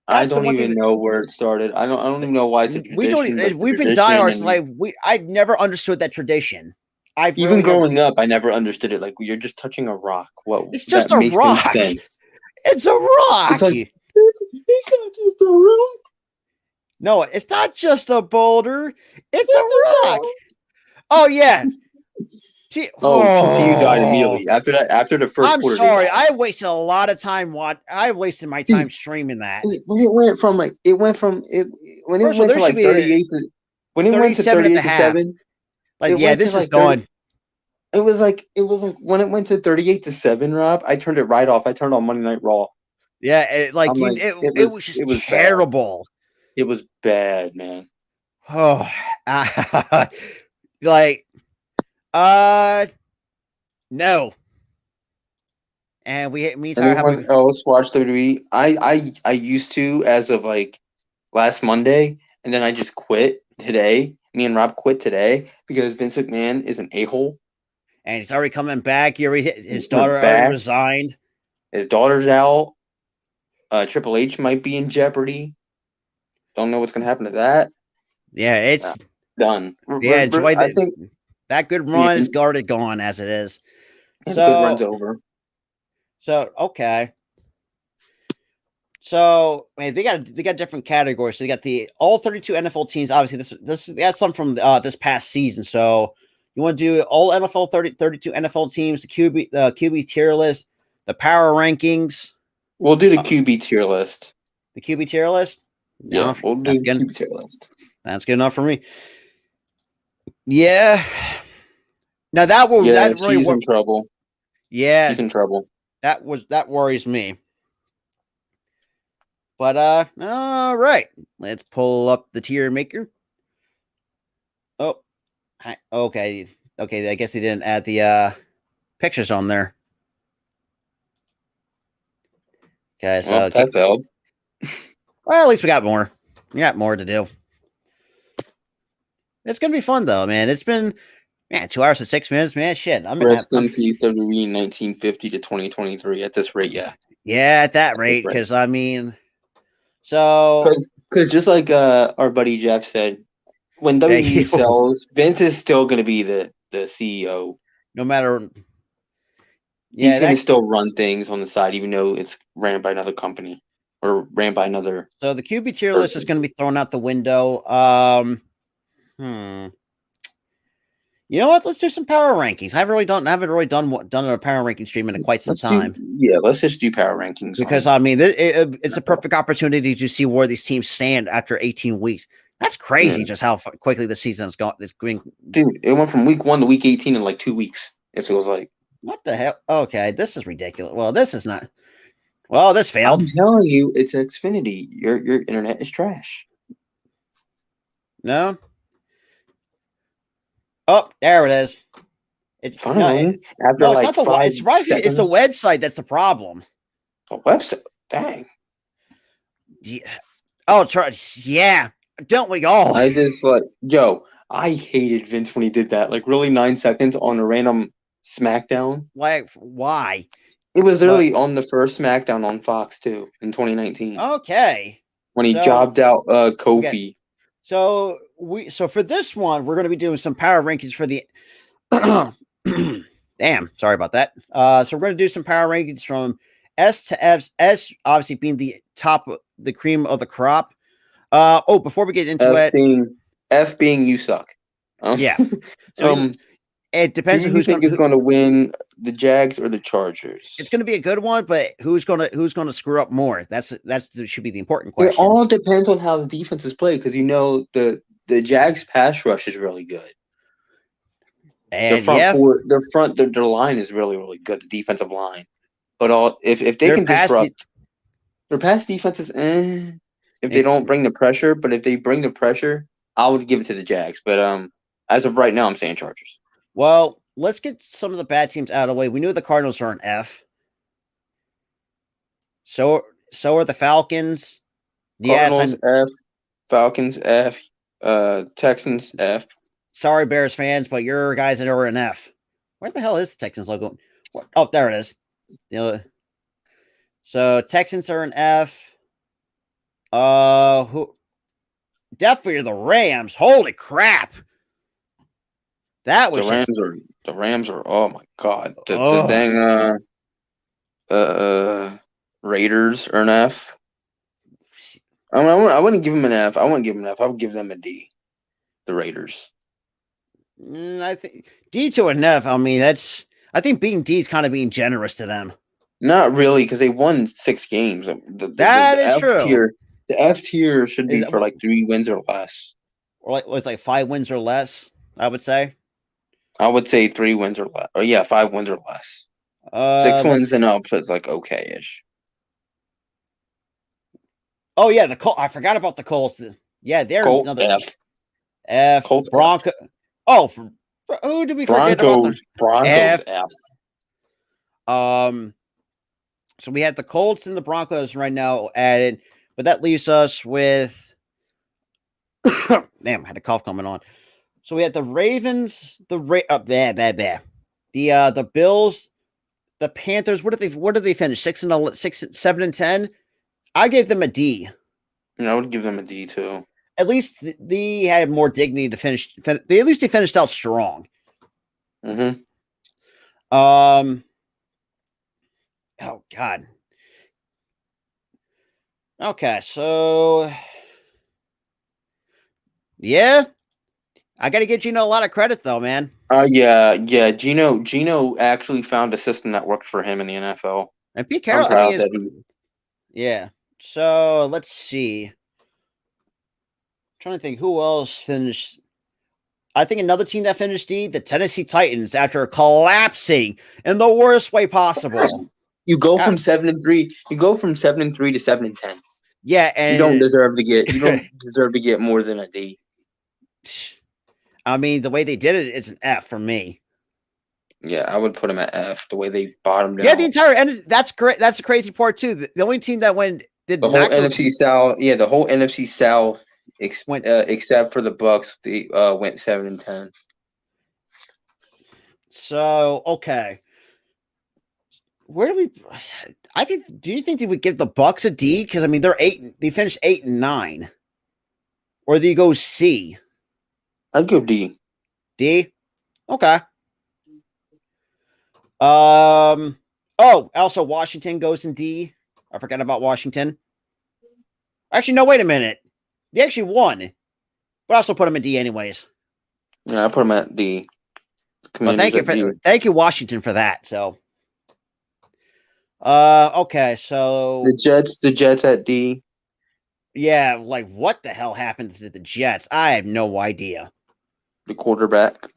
I don't even know where it started. I don't even know why it's a tradition. We've been diehards. I never understood that tradition. Even growing up, I never understood it. Like, you're just touching a rock. What? It's just a rock. It's a rock. It's like it's not just a rock. No, it's not just a boulder. It's a rock. Oh yeah. TCU died immediately after that. After the first I'm quarter. Sorry, I wasted a lot of time. I wasted my time streaming that. When it went from 38 to 7. Like, yeah, this is done. It was like when it went to 38 to 7, Rob. I turned it right off. I turned on Monday Night Raw. Yeah, it was just terrible. It was bad, man. Oh, no. And anyone else watch WWE? I used to as of like last Monday, and then I just quit today. Me and Rob quit today because Vince McMahon is an a-hole. And he's already coming back. His daughter already resigned. His daughter's out. Triple H might be in jeopardy. Don't know what's going to happen to that. Yeah, it's done. Yeah, enjoy that. I think that good run is already gone as it is. So the good run's over. So okay. So man, they got different categories. So they got all 32 NFL teams. Obviously, that's some from this past season. So you want to do all NFL 32 NFL teams, the QB tier list, the power rankings. We'll do the QB tier list. The QB tier list. Yeah, No, we'll do the QB tier list. That's good enough for me. Yeah. Now that will Yeah, that really she's in trouble. Yeah, she's in trouble. That worries me. But all right, let's pull up the tier maker. Oh, okay. I guess they didn't add the pictures on there. Okay, so well, that failed. Well, at least we got more. We got more to do. It's gonna be fun though, man. It's been 2 hours and 6 minutes, man. Shit, Rest in peace, WWE 1950 to 2023. At this rate, yeah. Yeah, at that rate, because I mean, so because just like our buddy Jeff said, when WWE sells, Vince is still going to be the CEO. No matter. Yeah, he's going to still run things on the side, even though it's ran by another company or ran by another. So the QB tier list is going to be thrown out the window. You know what? Let's do some power rankings. I haven't really done a power ranking stream in quite some time. Let's just do power rankings because I mean it's a perfect opportunity to see where these teams stand after 18 weeks. That's crazy, just how quickly the season has gone. Dude, it went from week 1 to week 18 in like 2 weeks. It feels like. What the hell? Okay, this is ridiculous. Well, this is not. Well, this failed. I'm telling you, it's Xfinity. Your internet is trash. No. Oh, there it is. Fine. It's not the 5 seconds. It's the website that's the problem. The website? Dang. Yeah. Oh, yeah. Don't we all? I just I hated Vince when he did that. Like, really, 9 seconds on a random SmackDown. Like, why? It was literally on the first SmackDown on Fox too in 2019. Okay. When he jobbed out Kofi. Okay. So for this one, we're going to be doing some power rankings for the. Damn, sorry about that. So we're going to do some power rankings from S to F. S obviously being the top, the cream of the crop. Before we get into F being you suck. Yeah. So it depends on who you think is going to win, the Jags or the Chargers. It's going to be a good one, but who's going to screw up more? That should be the important question. It all depends on how the defense is played, because the Jags pass rush is really good. And their line is really, really good, the defensive line. But if they can disrupt their pass defense is if they don't bring the pressure, but if they bring the pressure, I would give it to the Jags. But as of right now, I'm saying Chargers. Well, let's get some of the bad teams out of the way. We knew the Cardinals are an F. So are the Falcons. Cardinals F, Falcons F, Texans F. Sorry, Bears fans, but your guys are an F. Where the hell is the Texans logo? Oh, there it is. So Texans are an F. Who? Definitely the Rams. Holy crap! That was the Rams are. Oh my god! The dang Raiders are an F. I wouldn't give them an F. I wouldn't give them an F. I would give them a D. The Raiders. I think D to an F. I mean, I think being D is kind of being generous to them. Not really, because they won 6 games. That is true. The F tier should be for like 3 wins or less. Or it's like 5 wins or less, I would say. I would say 3 wins or less. Or 5 wins or less. 6 wins and up, it's like okay-ish. Oh yeah, the Colts. I forgot about the Colts. Yeah, they're Colts another F. Colts Bronco. F. Oh, who did we forget about? Broncos F. So we had the Colts and the Broncos right now added, but that leaves us with. Damn, I had a cough coming on. So we had the Ravens, the Bills, the Panthers. What did they finish? 7 and 10. I gave them a D. I would give them a D too. At least they had more dignity to finish. At least they finished out strong. Mm-hmm. Oh God. Okay, so yeah, I got to give Gino a lot of credit though, man. Yeah. Gino actually found a system that worked for him in the NFL. And Pete Carroll, I'm proud I that mean, yeah. So let's see. I'm trying to think who else finished. I think another team that finished D, the Tennessee Titans, after collapsing in the worst way possible. you go from 7-3. You go from 7-3 to 7-10. Yeah, and you don't deserve to get. You don't deserve to get more than a D. I mean, the way they did it, it's an F for me. Yeah, I would put them at F. The way they bottomed out. Yeah, the entire end. That's great. That's the crazy part too. The only team that did the whole NFC South. Yeah, the whole NFC South, except for the Bucks, they went 7-10. So okay, where do we? I think. Do you think they would give the Bucks a D? Because I mean, they're 8. They finished 8 and 9. Or do you go C? I'd go D. D. Okay. Oh, also Washington goes in D. I forgot about Washington. Actually, no, wait a minute. They actually won. But I also put them in D anyways. Yeah, I put them at D. Well, thank you, Washington, for that. So okay, so the Jets at D. Yeah, like what the hell happened to the Jets? I have no idea. The quarterback.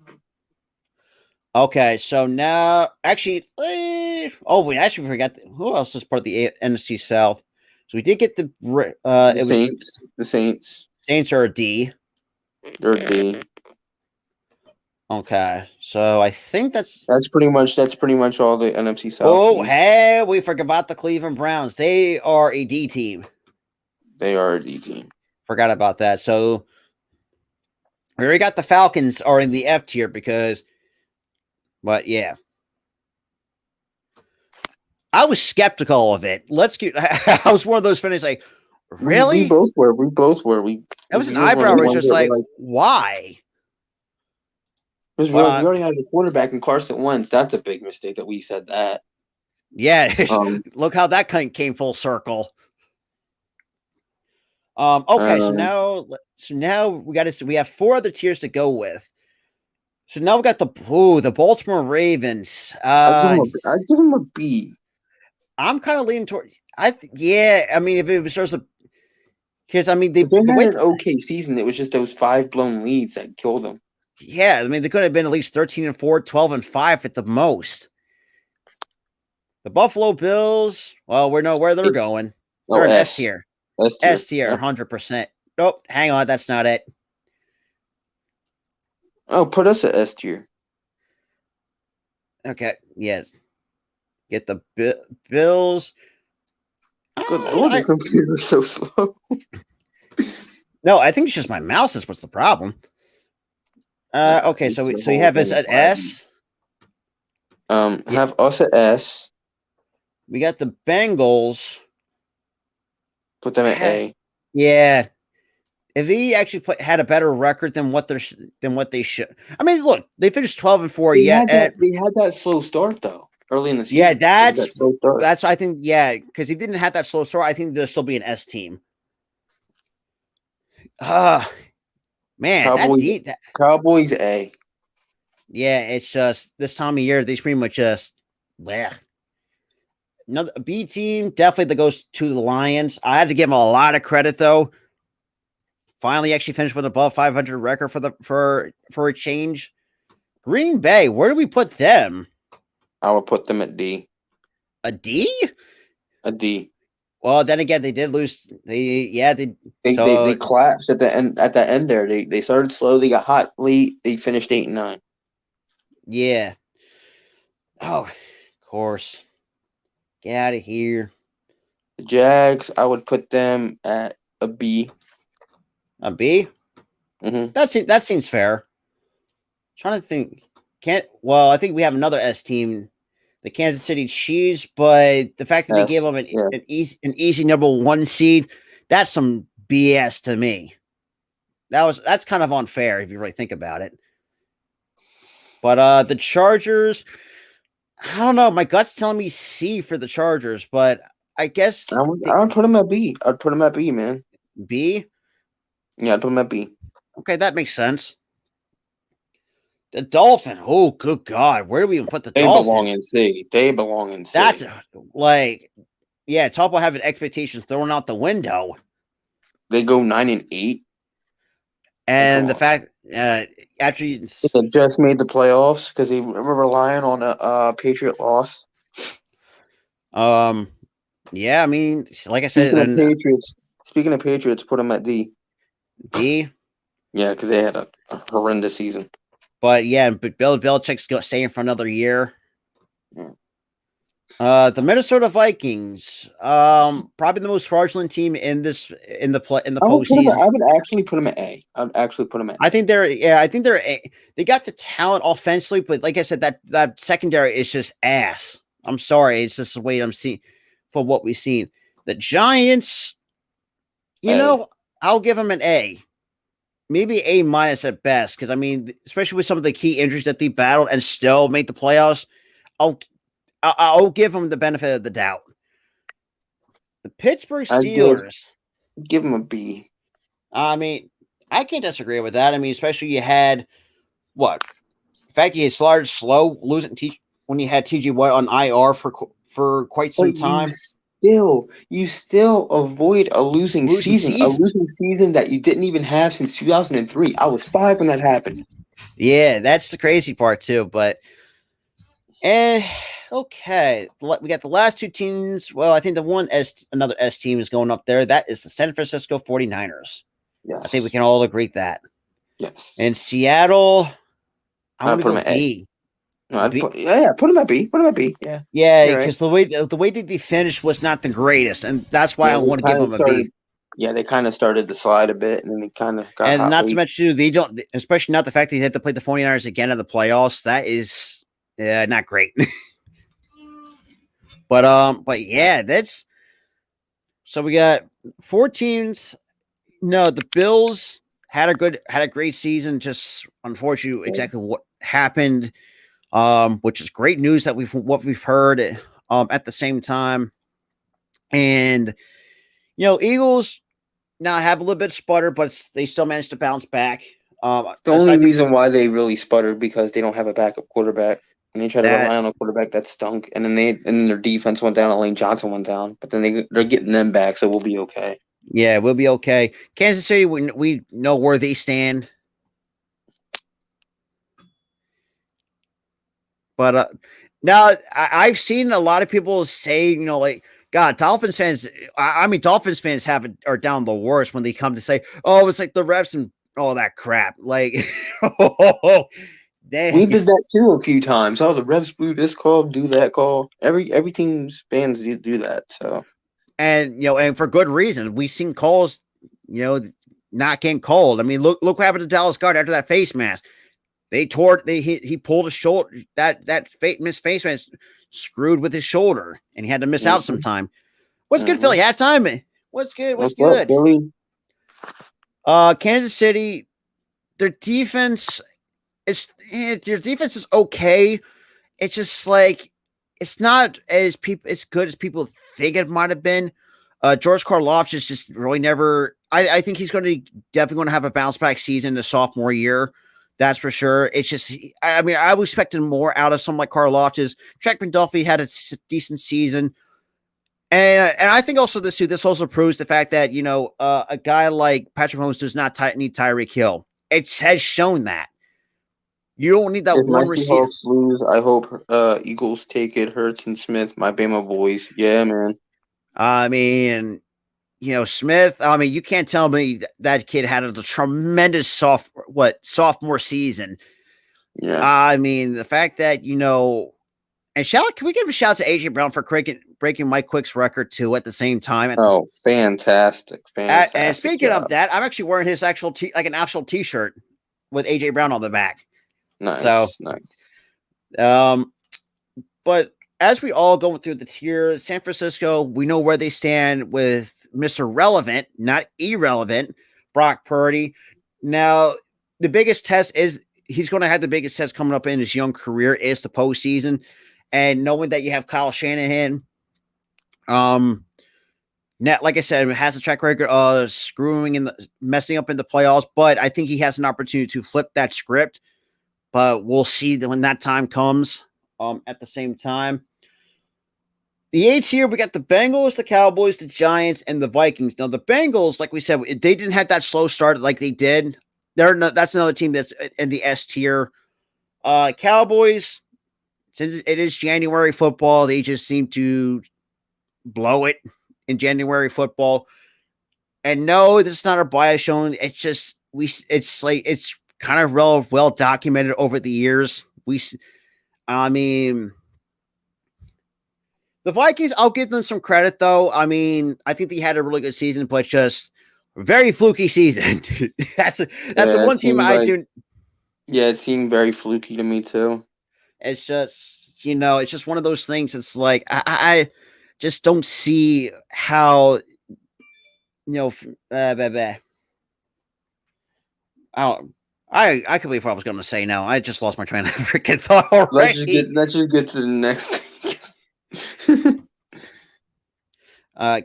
Okay, so now actually, we actually forgot who else is part of the NFC South. So we did get the Saints. The Saints. Saints are a D. They're a D. Okay, so I think that's pretty much all the NFC South. Oh, teams. hey, we forgot about the Cleveland Browns. They are a D team. They are a D team. Forgot about that. So we already got the Falcons are in the F tier but yeah. I was skeptical of it. I was one of those fans like, really? We both were. That was an eyebrow raise. Just like, why? Because we already had the quarterback in Carson Wentz. That's a big mistake that we said that. Yeah. Look how that came full circle. Okay, so now we have 4 other tiers to go with. So now we got the Baltimore Ravens. I'd give them a B. I'm kind of leaning toward. I mean, if it was sort of, because I mean they had an okay season. It was just those 5 blown leads that killed them. Yeah, I mean they could have been at least 13-4, 12-5 at the most. The Buffalo Bills. Well, we know where they're going. They're an S tier. S tier, 100%. Nope, hang on, that's not it. Oh, put us at S tier. Okay, yes. Get the Bills. Good Lord, the computer's so slow. No, I think it's just my mouse is what's the problem. Okay, so you have us at S. Have us at S. We got the Bengals. Put them at A. Yeah. If they actually had a better record than what they should. I mean, look, they finished 12-4. They had that slow start though early in the season. Yeah, that's I think because he didn't have that slow start. I think they'll still be an S team. Man, Cowboys A. Yeah, it's just this time of year they pretty much just bleh. Another B team definitely that goes to the Lions. I had to give them a lot of credit though. Finally, actually finished with above 500 record for a change. Green Bay, where do we put them? I would put them at D. A D? A D. Well, then again, they did lose. They collapsed at the end. At the end, there they started slow. They got hot late. They finished 8 and 9. Yeah. Oh, of course. Get out of here. The Jags, I would put them at a B. A B? Mm-hmm. That seems fair. I'm trying to think. I think we have another S team, the Kansas City Chiefs, but the fact that they gave them an easy number 1 seed, that's some BS to me. That's kind of unfair if you really think about it. But the Chargers, I don't know. My gut's telling me C for the Chargers, but I guess I would put them at B. I'd put them at B, man. B? Yeah, I'd put them at B. Okay, that makes sense. The Dolphin. Oh, good God. Where do we even put the They Dolphins? belong in C. They belong in C. That's like, yeah, talk about having expectations thrown out the window. They go 9-8. And the fact, actually, they just made the playoffs because they were relying on a Patriot loss. yeah, I mean, like I said, Speaking of Patriots, put them at D. D. Yeah, because they had a horrendous season. But yeah, but Bill Belichick's staying for another year. Yeah. The Minnesota Vikings, probably the most fraudulent team in the postseason. I would actually put them at A. I think they got the talent offensively, but like I said, that secondary is just ass. I'm sorry, it's just the way I'm seeing for what we've seen. The Giants, I'll give them an A. Maybe A- at best, because I mean, especially with some of the key injuries that they battled and still make the playoffs, I'll give them the benefit of the doubt. The Pittsburgh Steelers, give them a B. I mean, I can't disagree with that. I mean, especially you had the fact you started slow losing when you had TJ Watt on IR for quite some time. You still avoid a losing season. A losing season that you didn't even have since 2003. I was 5 when that happened. Yeah, that's the crazy part too. But okay, we got the last two teams. Well, I think another S team is going up there. That is the San Francisco 49ers. Yes. I think we can all agree that. Yes. And Seattle, I'm going to go B. No, put them at B. Put them at B. Yeah. Yeah, because the way that they finished was not the greatest, and that's why I want to give them a B. Yeah, they kind of started to slide a bit, and then they kind of got. And not to mention, they don't, especially not the fact that they had to play the 49ers again in the playoffs. That is not great. But yeah, that's. So we got 4 teams. No, the Bills had a great season. Just unfortunately, exactly what happened. Which is great news that we've heard at the same time. And Eagles now have a little bit sputter, but they still managed to bounce back. The only reason why they really sputtered because they don't have a backup quarterback, and they try to rely on a quarterback that stunk, and then their defense went down, and Lane Johnson went down, but then they're getting them back, so we'll be okay. Yeah, we'll be okay. Kansas City, we know where they stand. But now I've seen a lot of people say, like, God, Dolphins fans. I mean, Dolphins fans are down the worst when they come to say, "Oh, it's like the refs and all that crap." Like, dang. We did that too a few times. Oh, the refs blew this call, do that call. Every team's fans do that. So, and and for good reason. We've seen calls, not getting called. I mean, look what happened to Dallas Goedert after that face mask. He pulled his shoulder. That missed face mask screwed with his shoulder, and he had to miss out some time. What's good, Philly? Hat time. What's good? What's good? Up, Philly? Kansas City, their defense is okay. It's just like it's not as good as people think it might have been. George Karlaftis is just really never. I think he's definitely going to have a bounce back season the sophomore year. That's for sure. It's just, I mean, I was expecting more out of someone like Karlaftis. Jack McDuffie had a decent season. And I think also this also proves the fact that, a guy like Patrick Mahomes does not need Tyreek Hill. It has shown that. You don't need that if one my receiver. Seahawks lose, I hope Eagles take it. Hurts and Smith, my Bama boys. Yeah, man. I mean, Smith, I mean, you can't tell me that kid had a tremendous sophomore season. Yeah. I mean, the fact that, and can we give a shout out to AJ Brown for breaking Mike Quick's record too at the same time? Fantastic. And speaking of that, I'm actually wearing his actual an actual t-shirt with AJ Brown on the back. Nice. So nice. But as we all go through the tier, San Francisco, we know where they stand with Mr. Relevant, not irrelevant, Brock Purdy. Now, the biggest test he's going to have the biggest test coming up in his young career is the postseason. And knowing that you have Kyle Shanahan, like I said, has a track record of messing up in the playoffs, but I think he has an opportunity to flip that script. but we'll see when that time comes. At the same time, the 8th here, we got the Bengals, the Cowboys, the Giants, and the Vikings. Now, the Bengals, like we said, they didn't have that slow start like they did. That's another team that's in the S tier. Cowboys, since it is January football, they just seem to blow it in January football. And no, this is not a bias shown. It's just it's kind of well documented over the years. I mean, the Vikings, I'll give them some credit though. I mean, I think they had a really good season, but just very fluky season. that's the one team I do. Yeah, it seemed very fluky to me too. It's just, it's just one of those things. It's like I just don't see how, I can't believe what I was going to say now. I just lost my train of freaking thought already. Let's just get to the next.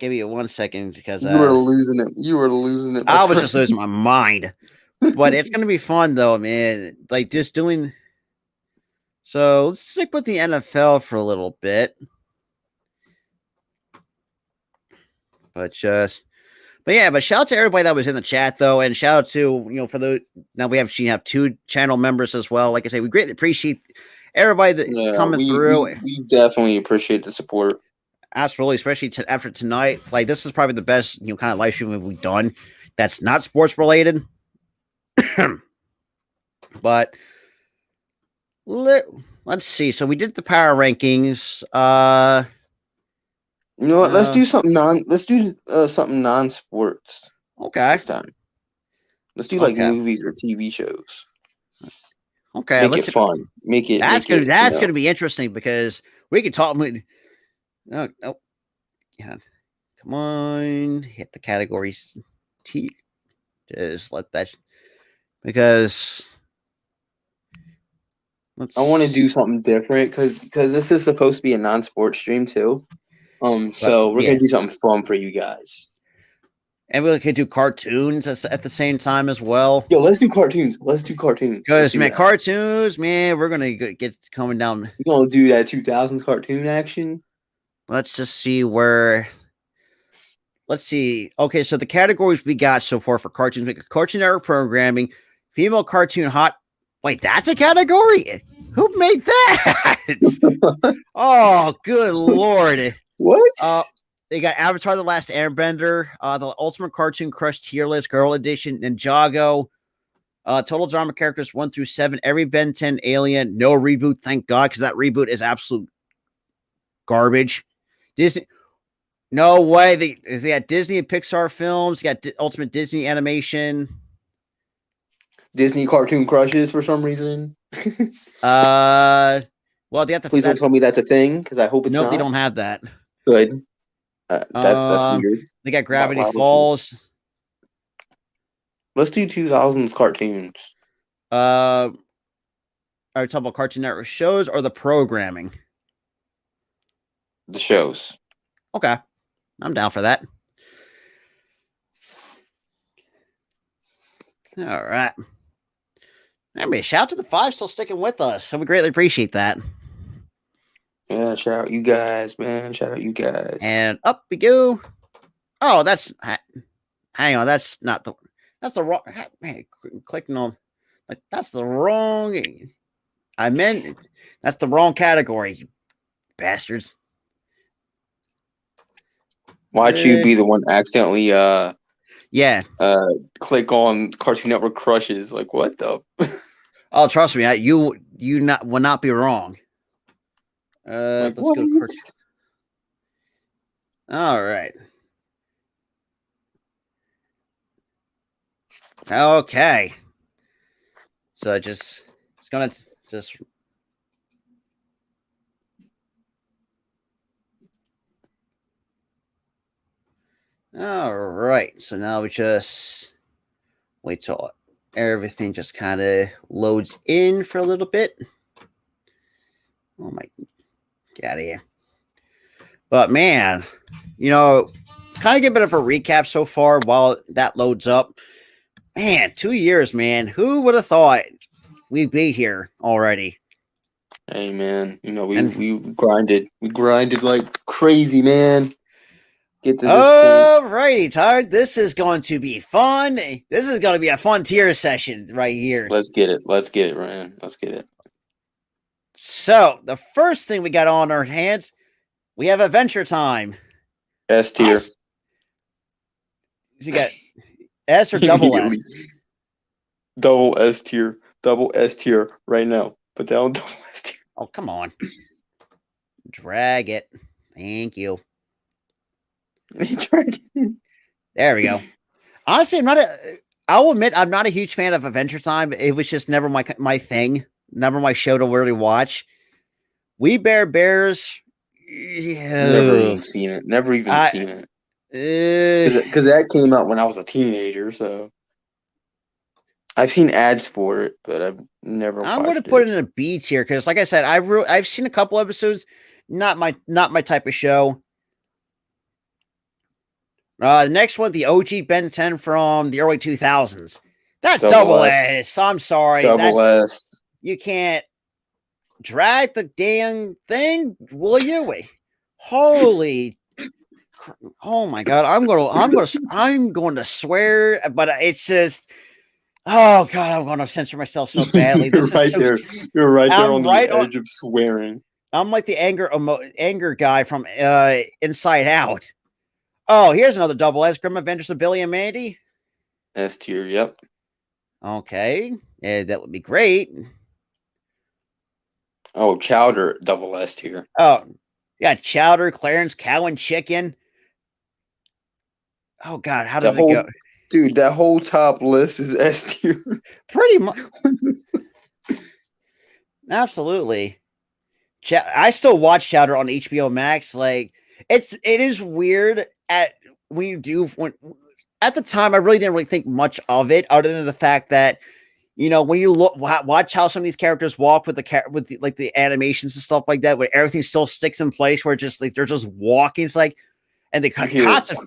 Give me 1 second because you were losing it. You were losing it. I was just losing my mind. But it's going to be fun though, man. Like just doing. So let's stick with the NFL for a little bit. But shout out to everybody that was in the chat though, and shout out to for the now we have 2 channel members as well. Like I say, we greatly appreciate everybody that coming through. We definitely appreciate the support. Absolutely, especially after tonight. Like this is probably the best kind of live stream we've done. That's not sports related. But let's see. So we did the power rankings. You know what? Let's do something something non-sports. Okay. This time. Let's do like movies or TV shows. Okay. Make it fun. That's gonna be interesting because we could talk. No. Yeah. Come on. Hit the categories. Just let that because I want to do something different because this is supposed to be a non-sports stream too. So we're gonna do something fun for you guys. And we could do cartoons at the same time as well. Yo, let's do cartoons. Because cartoons, man, we're gonna get coming down. We're gonna do that 2000s cartoon action. Let's just see where. Let's see. Okay, so the categories we got so far for cartoons: we got Cartoon Network programming, female cartoon hot. Wait, that's a category? Who made that? Oh, good lord! What? They got Avatar: The Last Airbender, the Ultimate Cartoon Crush Tier List, Girl Edition, Ninjago, Total Drama Characters 1 through 7, every Ben 10 Alien, no reboot, thank God, because that reboot is absolute garbage. Disney, no way. They got Disney and Pixar films, they got Ultimate Disney Animation, Disney Cartoon Crushes for some reason. Well, they have to. Please don't tell me that's a thing, because I hope it's not. Nope, they don't have that. Good. That's weird. They got Gravity Falls. Let's do 2000s cartoons. Are we talking about Cartoon Network shows or the programming? The shows. Okay. I'm down for that. All right. Anyway, shout out to the 5 still sticking with us. So we greatly appreciate that. Yeah, shout out you guys, man. Shout out you guys. And up we go. Oh, hang on. That's the wrong, man, clicking on, like, that's the wrong, that's the wrong category, you bastards. Why'd you be the one accidentally, click on Cartoon Network Crushes? Like, what the? Oh, trust me, you will not be wrong. Let's go. All right. Okay. So it's gonna just. All right. So now we just wait till everything just kind of loads in for a little bit. Oh my. Get out of here. But man, kind of get a bit of a recap so far while that loads up. Man, 2 years, man. Who would have thought we'd be here already. Hey man, we grinded like crazy, man. Get to this point. Alrighty, Todd. This is going to be fun. This is going to be a fun tier session right here. Let's get it, Ryan. Let's get it. So the first thing we got on our hands, we have Adventure Time. S tier. You got S or double S? Double S tier. Double S tier right now. Put down double S tier. Oh, come on. Drag it. Thank you. There we go. Honestly, I'll admit I'm not a huge fan of Adventure Time. It was just never my thing. Never my show to really watch. We Bear Bears. Yeah. Never even seen it. Because that came out when I was a teenager, so I've seen ads for it, but I've never. I'm going to put it in a B tier because, like I said, I've seen a couple episodes. Not my type of show. The next one, the OG Ben 10 from the early 2000s. That's double S. I'm sorry. Double S. You can't drag the damn thing, will you? Holy! Oh my God! I'm going to swear, but it's just. Oh God! I'm going to censor myself so badly. You're right there. You're right there on the edge of swearing. I'm like the anger guy from Inside Out. Oh, here's another double S. Grim Adventures of Billy and Mandy. S tier, yep. Okay. Yeah, that would be great. Oh, Chowder, double S tier. Oh, yeah, Chowder, Clarence, Cow and Chicken. Oh, God, how does it go? Dude, that whole top list is S tier. Pretty much. Absolutely. I still watch Chowder on HBO Max. Like, it is weird at the time I really didn't really think much of it other than the fact that when you watch how some of these characters walk with the animations and stuff like that, where everything still sticks in place, where just like they're just walking, it's like, and they constant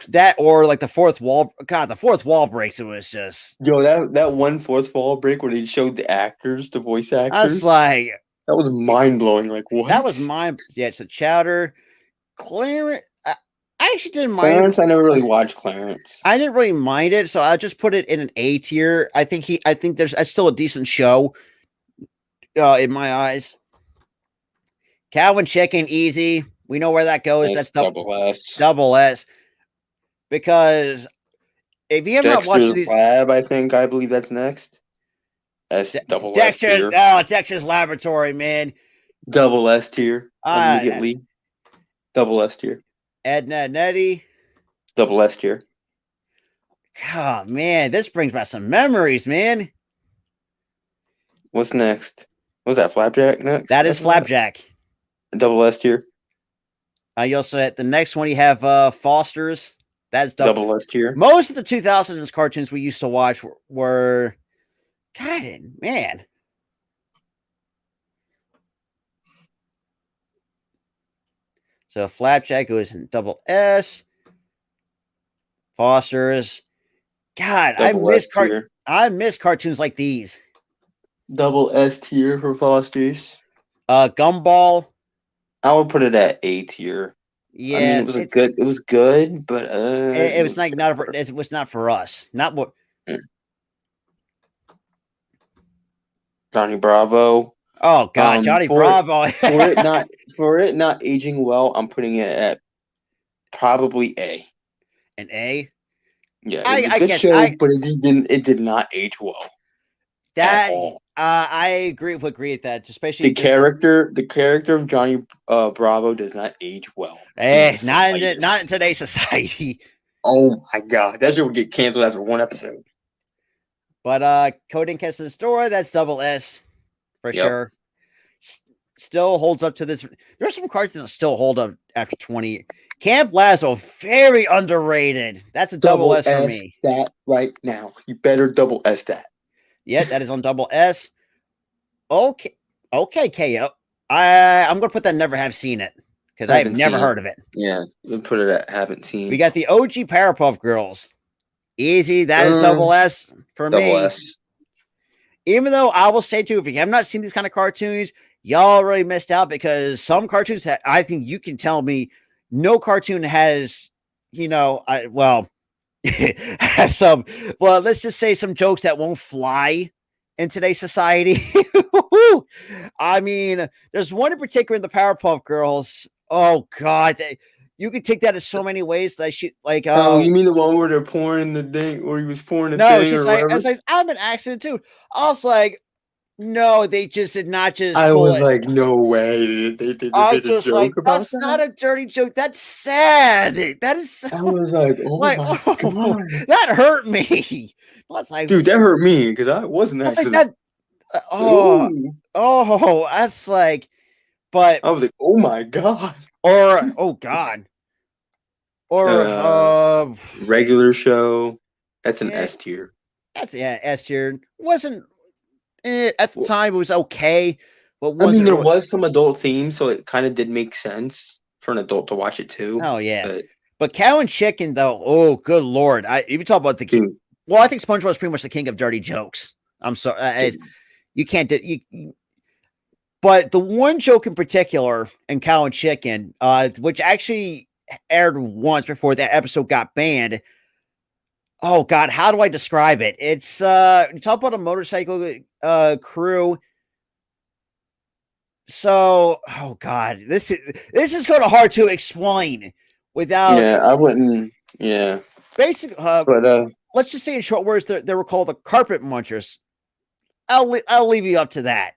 that or like the fourth wall. God, the fourth wall breaks. It was just that one fourth wall break where they showed the voice actors. I was like. That was mind blowing. Like what? That was Yeah, it's a Chowder. Clarence. I actually didn't mind Clarence. I never really watched Clarence. I didn't really mind it, so I just put it in an A tier. I think there's still a decent show. In my eyes. Cow and Chicken, easy. We know where that goes. That's double S. Double S. Because if you have not watched these Lab, I believe that's next. Double Dexter, S tier. Oh, it's Dexter's Laboratory, man. Double S tier. Immediately. Double S tier. Edna and Eddie. Double S tier. Oh, man, this brings back some memories, man. What's next? Was that Flapjack next? That is Flapjack. Double S tier. You also at the next one you have Foster's. That's double S tier. Most of the 2000s cartoons we used to watch were God, man. So Flapjack goes in double S. Foster's. God, I miss cartoons like these. Double S tier for Foster's. Gumball. I would put it at A tier. Yeah, I mean, it was good, but it was like it was not for us. Not what. Johnny Bravo. Oh God, Johnny Bravo. for it not aging well, I'm putting it at probably A. An A. Yeah, it was a good show, but it did not age well. That I agree with that, especially the character of Johnny Bravo does not age well. Not in today's society. Oh my God, that shit would get canceled after one episode. But Coding Kess's Store, that's double S for sure. Still holds up to this. There's some cartoons that still hold up after 20. Camp Lazlo, very underrated. That's a double S for me. That right now. You better double S that. Yeah, that is on double S. Okay, KO. I'm gonna put that never have seen it because I've never heard of it. Yeah, we'll put it at haven't seen. We got the OG Powerpuff Girls. Easy, that is double S for me. Double S. even though I will say too, if you have not seen these kind of cartoons, y'all really missed out because some cartoons that I think you can tell me no cartoon has, has some, well, let's just say some jokes that won't fly in today's society. I mean, there's one in particular in the Powerpuff Girls. Oh God, you can take that in so many ways. That she like, oh, you mean the one where they're pouring the thing, or he was pouring the no, thing, she's or like, whatever? I'm an accident too. I was like, no, they just did not just I pull was it. like, no way. They I made a just like, joke about that's not that? a dirty joke. That's sad. That is so, I was like, oh like, my oh, God. that hurt me. I was like, Dude, that hurt me because I was an I was like accident. that. Ooh. That's like, but I was like, oh my God. or oh God, or Regular show. That's an yeah, S tier. that's S tier. Wasn't at the time it was okay, but I mean, wasn't there really. was some adult themes, so it kind of did make sense for an adult to watch it too. Oh yeah, but Cow and Chicken though. Oh good Lord! Even talk about the king. Well, I think SpongeBob is pretty much the king of dirty jokes. I'm sorry, you can't do you. But the one joke in particular in Cow and Chicken, which actually aired once before that episode got banned. Oh God, how do I describe it? It's you talk about a motorcycle crew. So, oh God, this is kind of hard to explain without. Yeah, I wouldn't. Yeah, basic. but let's just say in short words, they were called the carpet munchers. I'll leave you up to that.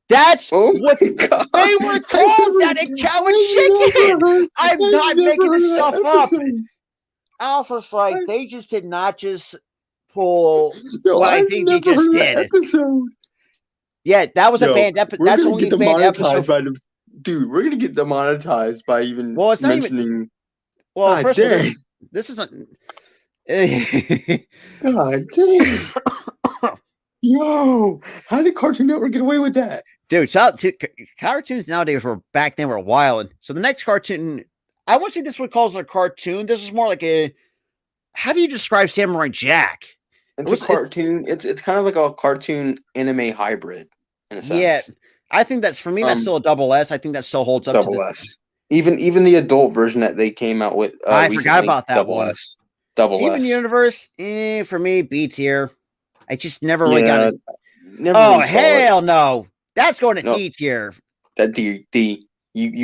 That's what they were called. That in Cow and Chicken. I'm not making this stuff up. I was just like, they just did not just pull what I think they just did. Episode. Yeah, that was a banned episode. That's only a banned episode. Dude, we're gonna get demonetized by even mentioning. Well, God first dang. of all, this isn't. God dang. Yo, how did Cartoon Network get away with that? Dude, cartoons nowadays back then were wild. So the next cartoon, I wouldn't say this would call it a cartoon. This is more like a. How do you describe Samurai Jack? It's a cartoon. It's kind of like a cartoon anime hybrid in a sense. Yeah, I think that's for me. That's still a double S. I think that still holds up. Double S. Even the adult version that they came out with. I forgot about that double one. S. Double Steven S. Universe, for me, B tier. I just never really got it. Never oh really saw hell it. no! That's going to D tier. That you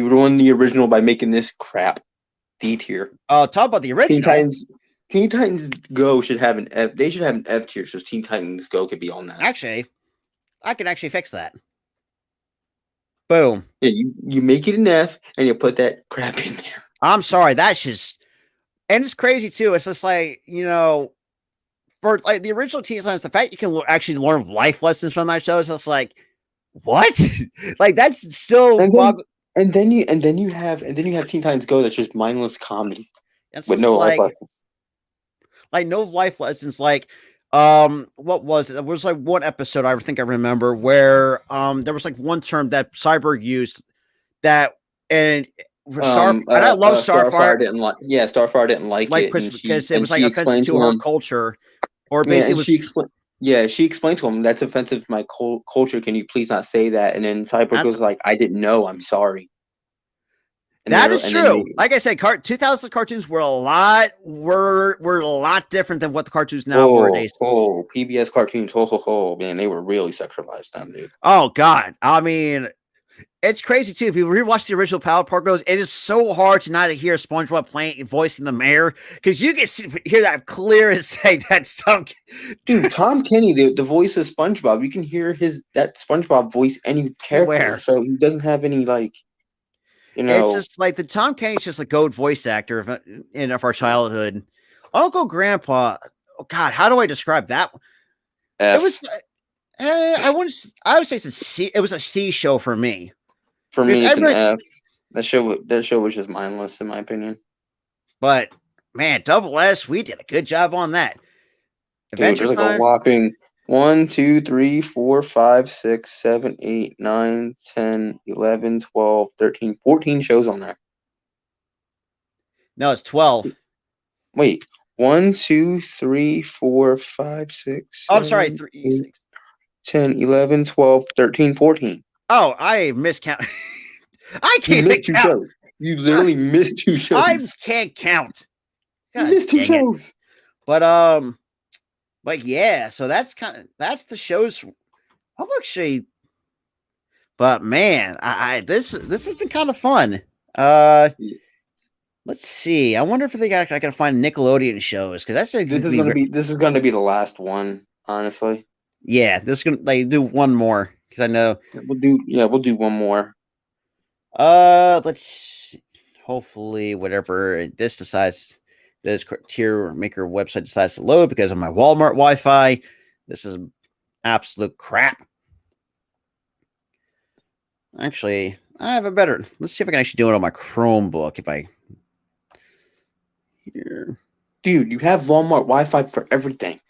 ruined the original by making this crap. D tier. Oh, talk about the original. Teen Titans Go should have an F. They should have an F tier, so Teen Titans Go could be on that. Actually, I can actually fix that. Boom. Yeah, you make it an F, and you put that crap in there. I'm sorry, that's just, and it's crazy too. It's just like for like the original Teen Titans, the fact you can actually learn life lessons from that show is just like, what? Like that's still. And then you have Teen Titans Go that's just mindless comedy with no life lessons. Like no life lessons. Like what was it? There was like one episode I think I remember where there was like one term that Cyborg used that and I love Starfire didn't like. Yeah, Starfire didn't like it because it was like offensive to her culture, or basically she explained to him that's offensive to my culture. Can you please not say that? And then Cyborg was like, I didn't know. I'm sorry. And that is true. Like I said, 2000 cartoons were a lot different than what the cartoons nowadays. Oh, PBS cartoons. Man, they were really sexualized then, dude. Oh God, I mean, it's crazy too. If you rewatch the original Powerpuff Girls, it is so hard to not hear SpongeBob voicing the mayor because you can hear that clear as day. That's dude. Tom Kenny, the voice of SpongeBob, you can hear that SpongeBob voice any character, so he doesn't have any like. It's just like the Tom Kenny's just a goat voice actor of our childhood. Uncle Grandpa, oh God, how do I describe that? F. It was, I would say it's a C. It was a C show for me. For me, it's an F. That show was just mindless, in my opinion. But man, Double S, we did a good job on that. Dude, there's like a whopping 1, 2, 3, 4, 5, 6, 7, 8, 9, 10, 11, 12, 13, 14 shows on there. No, it's 12. Wait, 1, 2, 3, 4, 5, 6. 7, I'm sorry, 8, 10, 11, 12, 13, 14. Oh, I miscount. I You can't missed two count. shows. You literally missed two shows. I can't count. You God missed two dang it. shows. But yeah, so that's the shows. I'm actually, but man, this has been kind of fun. Let's see. I wonder if I can find Nickelodeon shows because that's This is gonna be the last one, honestly. Yeah, this is gonna do one more because I know we'll do one more. Let's see. Hopefully whatever this tier maker website decides to load because of my Walmart Wi-Fi. This is absolute crap. Actually, I have a better. Let's see if I can actually do it on my Chromebook. If I here, dude, you have Walmart Wi-Fi for everything.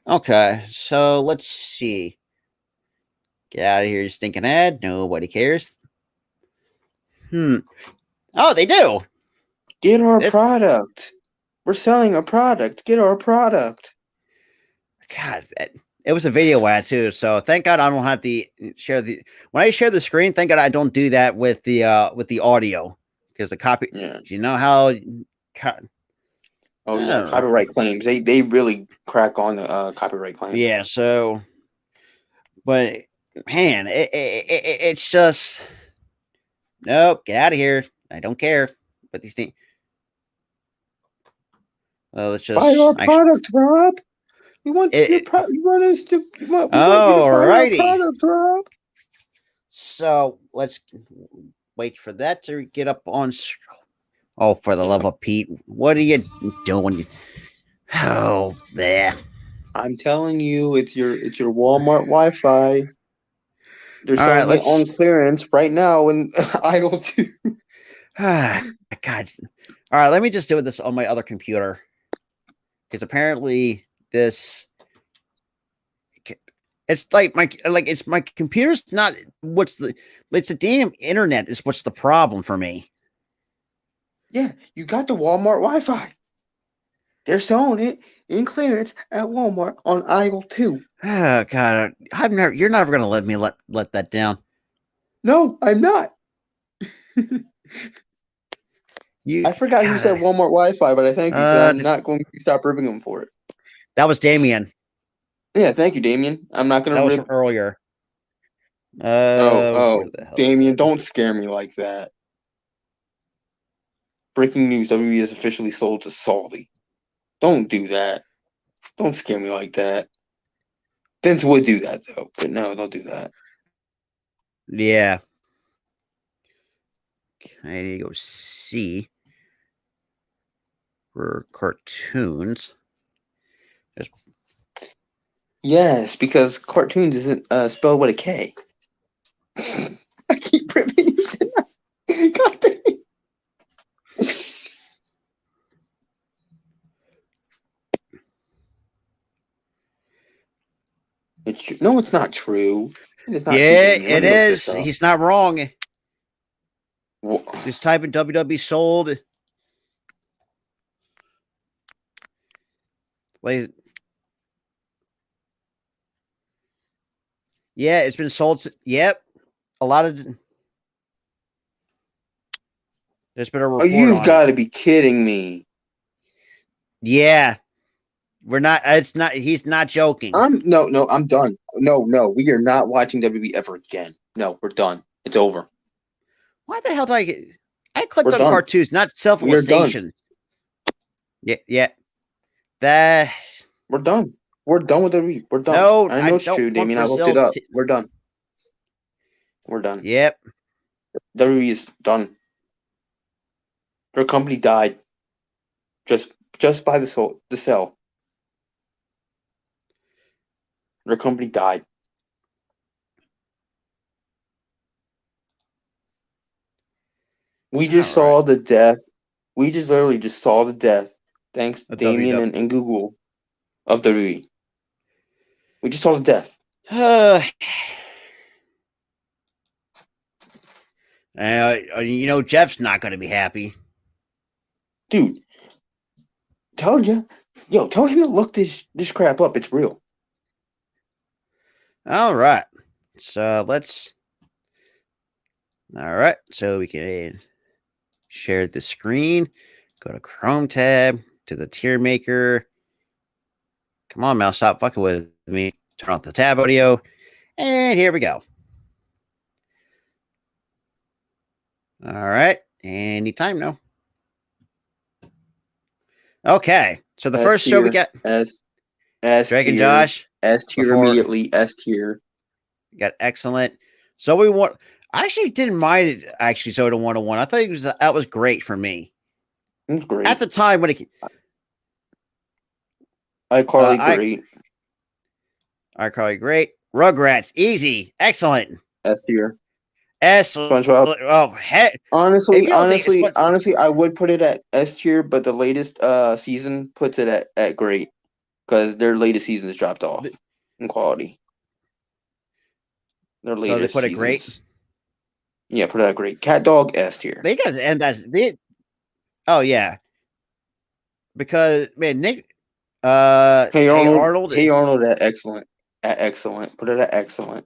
Okay, so let's see. Get out of here, you stinking ad. Nobody cares. Oh, they do. Get our product. We're selling a product. Get our product. God, it was a video ad too. So thank God I don't have to share when I share the screen. Thank God I don't do that with the audio because the copy. Yeah. You know how. Copyright claims. They really crack on the copyright claims. Yeah. So, but man, it's just nope. Get out of here. I don't care. But these things. Well, let's just buy our product, Rob. You want us to buy our product, Rob. So let's wait for that to get up on. Oh, for the love of Pete, what are you doing? Oh, there. I'm telling you, it's your Walmart Wi-Fi. They're selling it on clearance right now in aisle 2. God. All right, let me just do this on my other computer. Because apparently it's my computer's not it's the damn internet is what's the problem for me. Yeah, you got the Walmart Wi-Fi. They're selling it in clearance at Walmart on aisle 2. Oh God, you're never gonna let me let that down. No, I'm not. I forgot who said Walmart Wi-Fi, but I thank you, so I'm not going to stop ripping him for it. That was Damien. Yeah, thank you, Damien. I'm not going to rip. That was from earlier. Damien, don't scare me like that. Breaking news, WWE is officially sold to Saudi. Don't do that. Don't scare me like that. Vince would do that, though. But no, don't do that. Yeah. Okay, go see. For cartoons. Yes, because cartoons isn't spelled with a K. I keep ripping you tonight. God dang it. It's true. No, it's not true. It's not true. It is. He's not wrong. Just type in WWE sold. Yeah, it's been sold. Yep. A lot of. There's been a report. Oh, you've got to be kidding me. Yeah. We're not. It's not. He's not joking. No. I'm done. No. We are not watching WWE ever again. No, we're done. It's over. Why the hell did I get? I clicked on cartoons, not self-realization. Yeah. That. We're done. We're done with WWE. We're done. No, I know it's true, Damien. I looked it up. We're done. We're done. Yep. WWE is done. Her company died. Just by the sell. Their company died. We just saw the death. We just literally just saw the death, thanks to Damien and Google, of WWE. We just saw the death. Jeff's not going to be happy. Dude, told you. Yo, tell him to look this crap up. It's real. All right. So let's. All right. So we can share the screen. Go to Chrome tab to the tier maker. Come on, mouse, stop fucking with me. Turn off the tab audio. And here we go. All right. Anytime now. Okay. So the first show we got S Dragon tier, Josh. S tier before- immediately, S tier. Got excellent. So we want. I actually didn't mind it. Actually, Soda 101. I thought that was great for me. It was great. At the time when it. iCarly, great. iCarly, great. Rugrats, easy, excellent. S tier. SpongeBob. Oh, heck. Honestly, I would put it at S tier, but the latest season puts it at great because their latest season has dropped off in quality. Their latest so they put it seasons. great. Yeah, put it at great. Cat Dog S tier. They got and that's it. Oh yeah, because man, Nick. Hey Arnold. Hey Arnold at excellent. At excellent. Put it at excellent.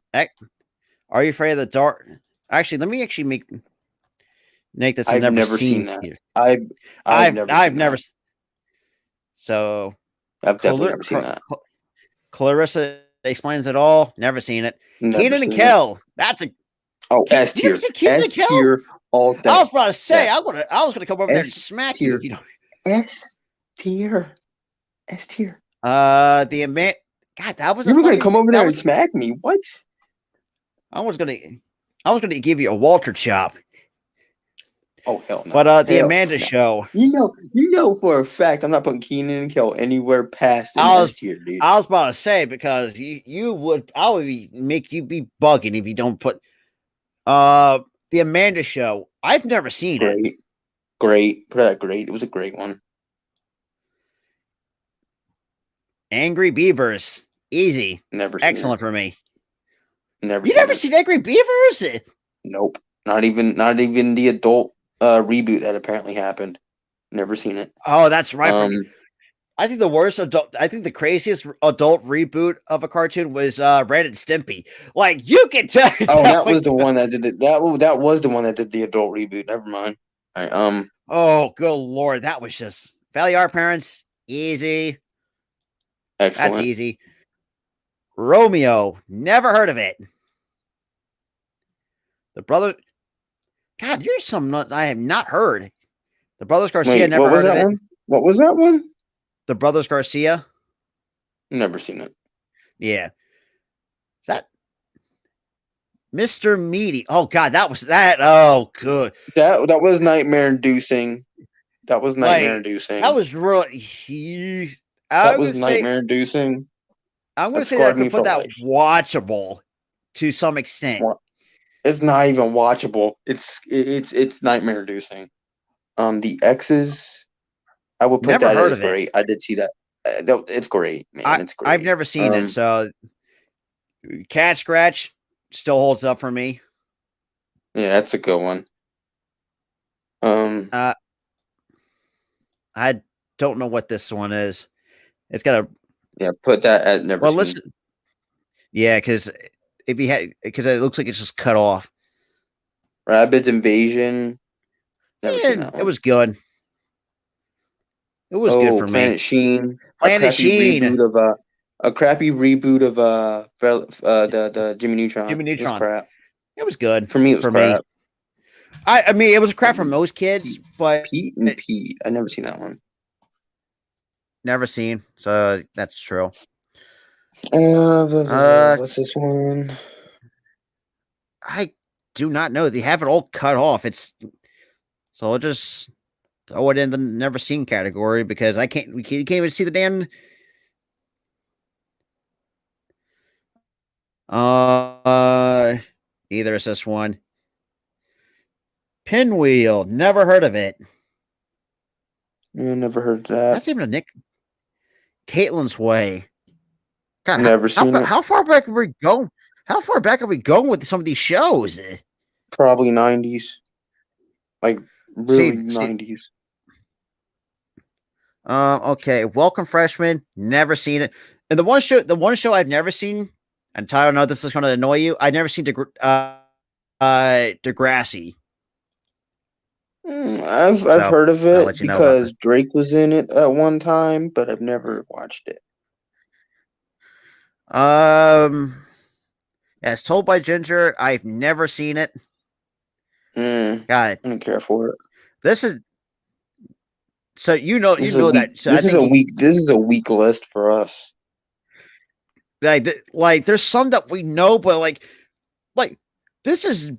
Are you afraid of the dark? Actually, let me actually make this. I've never seen that. Here. I've never. So I've definitely never seen that. Clarissa explains it all. Never seen it. Never Keenan seen and Kel. That's a S tier. S tier all day. I was about to say I was gonna come over there and smack you. If you don't. S tier. S tier. The amount. God, that was. You were gonna come over there and smack me. What? I was gonna give you a Walter chop. Oh hell no! But the Amanda show. You know for a fact I'm not putting Keenan and Kel anywhere past the S tier, dude. I was about to say because I would make you be bugging if you don't put the Amanda show. I've never seen it. Great. Put that great. It was a great one. Angry Beavers. Easy. Never seen Excellent for me. Never You never seen Angry Beavers? Nope. Not even the adult reboot that apparently happened. Never seen it. Oh, that's right. I think the worst adult. I think the craziest adult reboot of a cartoon was Ren and Stimpy. Like you can tell. Oh, that was the one that did it. That was the one that did the adult reboot. Never mind. All right, Oh, good lord, that was just Valley Our Parents. Easy. Excellent. That's easy. Romeo. Never heard of it. The brother. God, there's some I have not heard. The Brothers Garcia. Wait, never heard of it. One? What was that one? The Brothers Garcia. Never seen it. Yeah. Is that Mr. Meaty? Oh God, that was that. Oh, good. That was nightmare inducing. That was nightmare inducing. That was really. That was nightmare inducing. I'm going to say that I could put that watchable to some extent. It's not even watchable. It's nightmare inducing. The X's, I would put that as great. I did see that. It's great, man. It's great. I've never seen it, so Cat Scratch still holds up for me. Yeah, that's a good one. I don't know what this one is. It's got a put that at never. Well, seen. listen. Yeah, because it looks like it's just cut off. Rabbids Invasion. Never seen that one. It was good. It was good for Planet me. Sheen. Planet Sheen. A crappy reboot of the Jimmy Neutron. Jimmy Neutron. It was crap. It was good for me. It was crap. I mean, it was crap for most kids, but Pete and Pete. I never seen that one. Never seen, so that's true. What's this one? I do not know. They have it all cut off. So I'll just throw it in the never seen category because we can't even see the damn. Neither is this one. Pinwheel. Never heard of it. Yeah, never heard that. That's even a Nick. Caitlin's Way. God, never seen it. How far back are we going? How far back are we going with some of these shows? Probably 90s. Like really 90s. Okay. Welcome Freshman. Never seen it. And the one show I've never seen And Tyler, I know this is going to annoy you. I've never seen Degrassi. I've heard of I'll it let you know because Drake was in it at one time, but I've never watched it. As told by Ginger, I've never seen it. God, I don't care for it. This is so you know that. So this is a weak list for us. Like there's some that we know, but like this is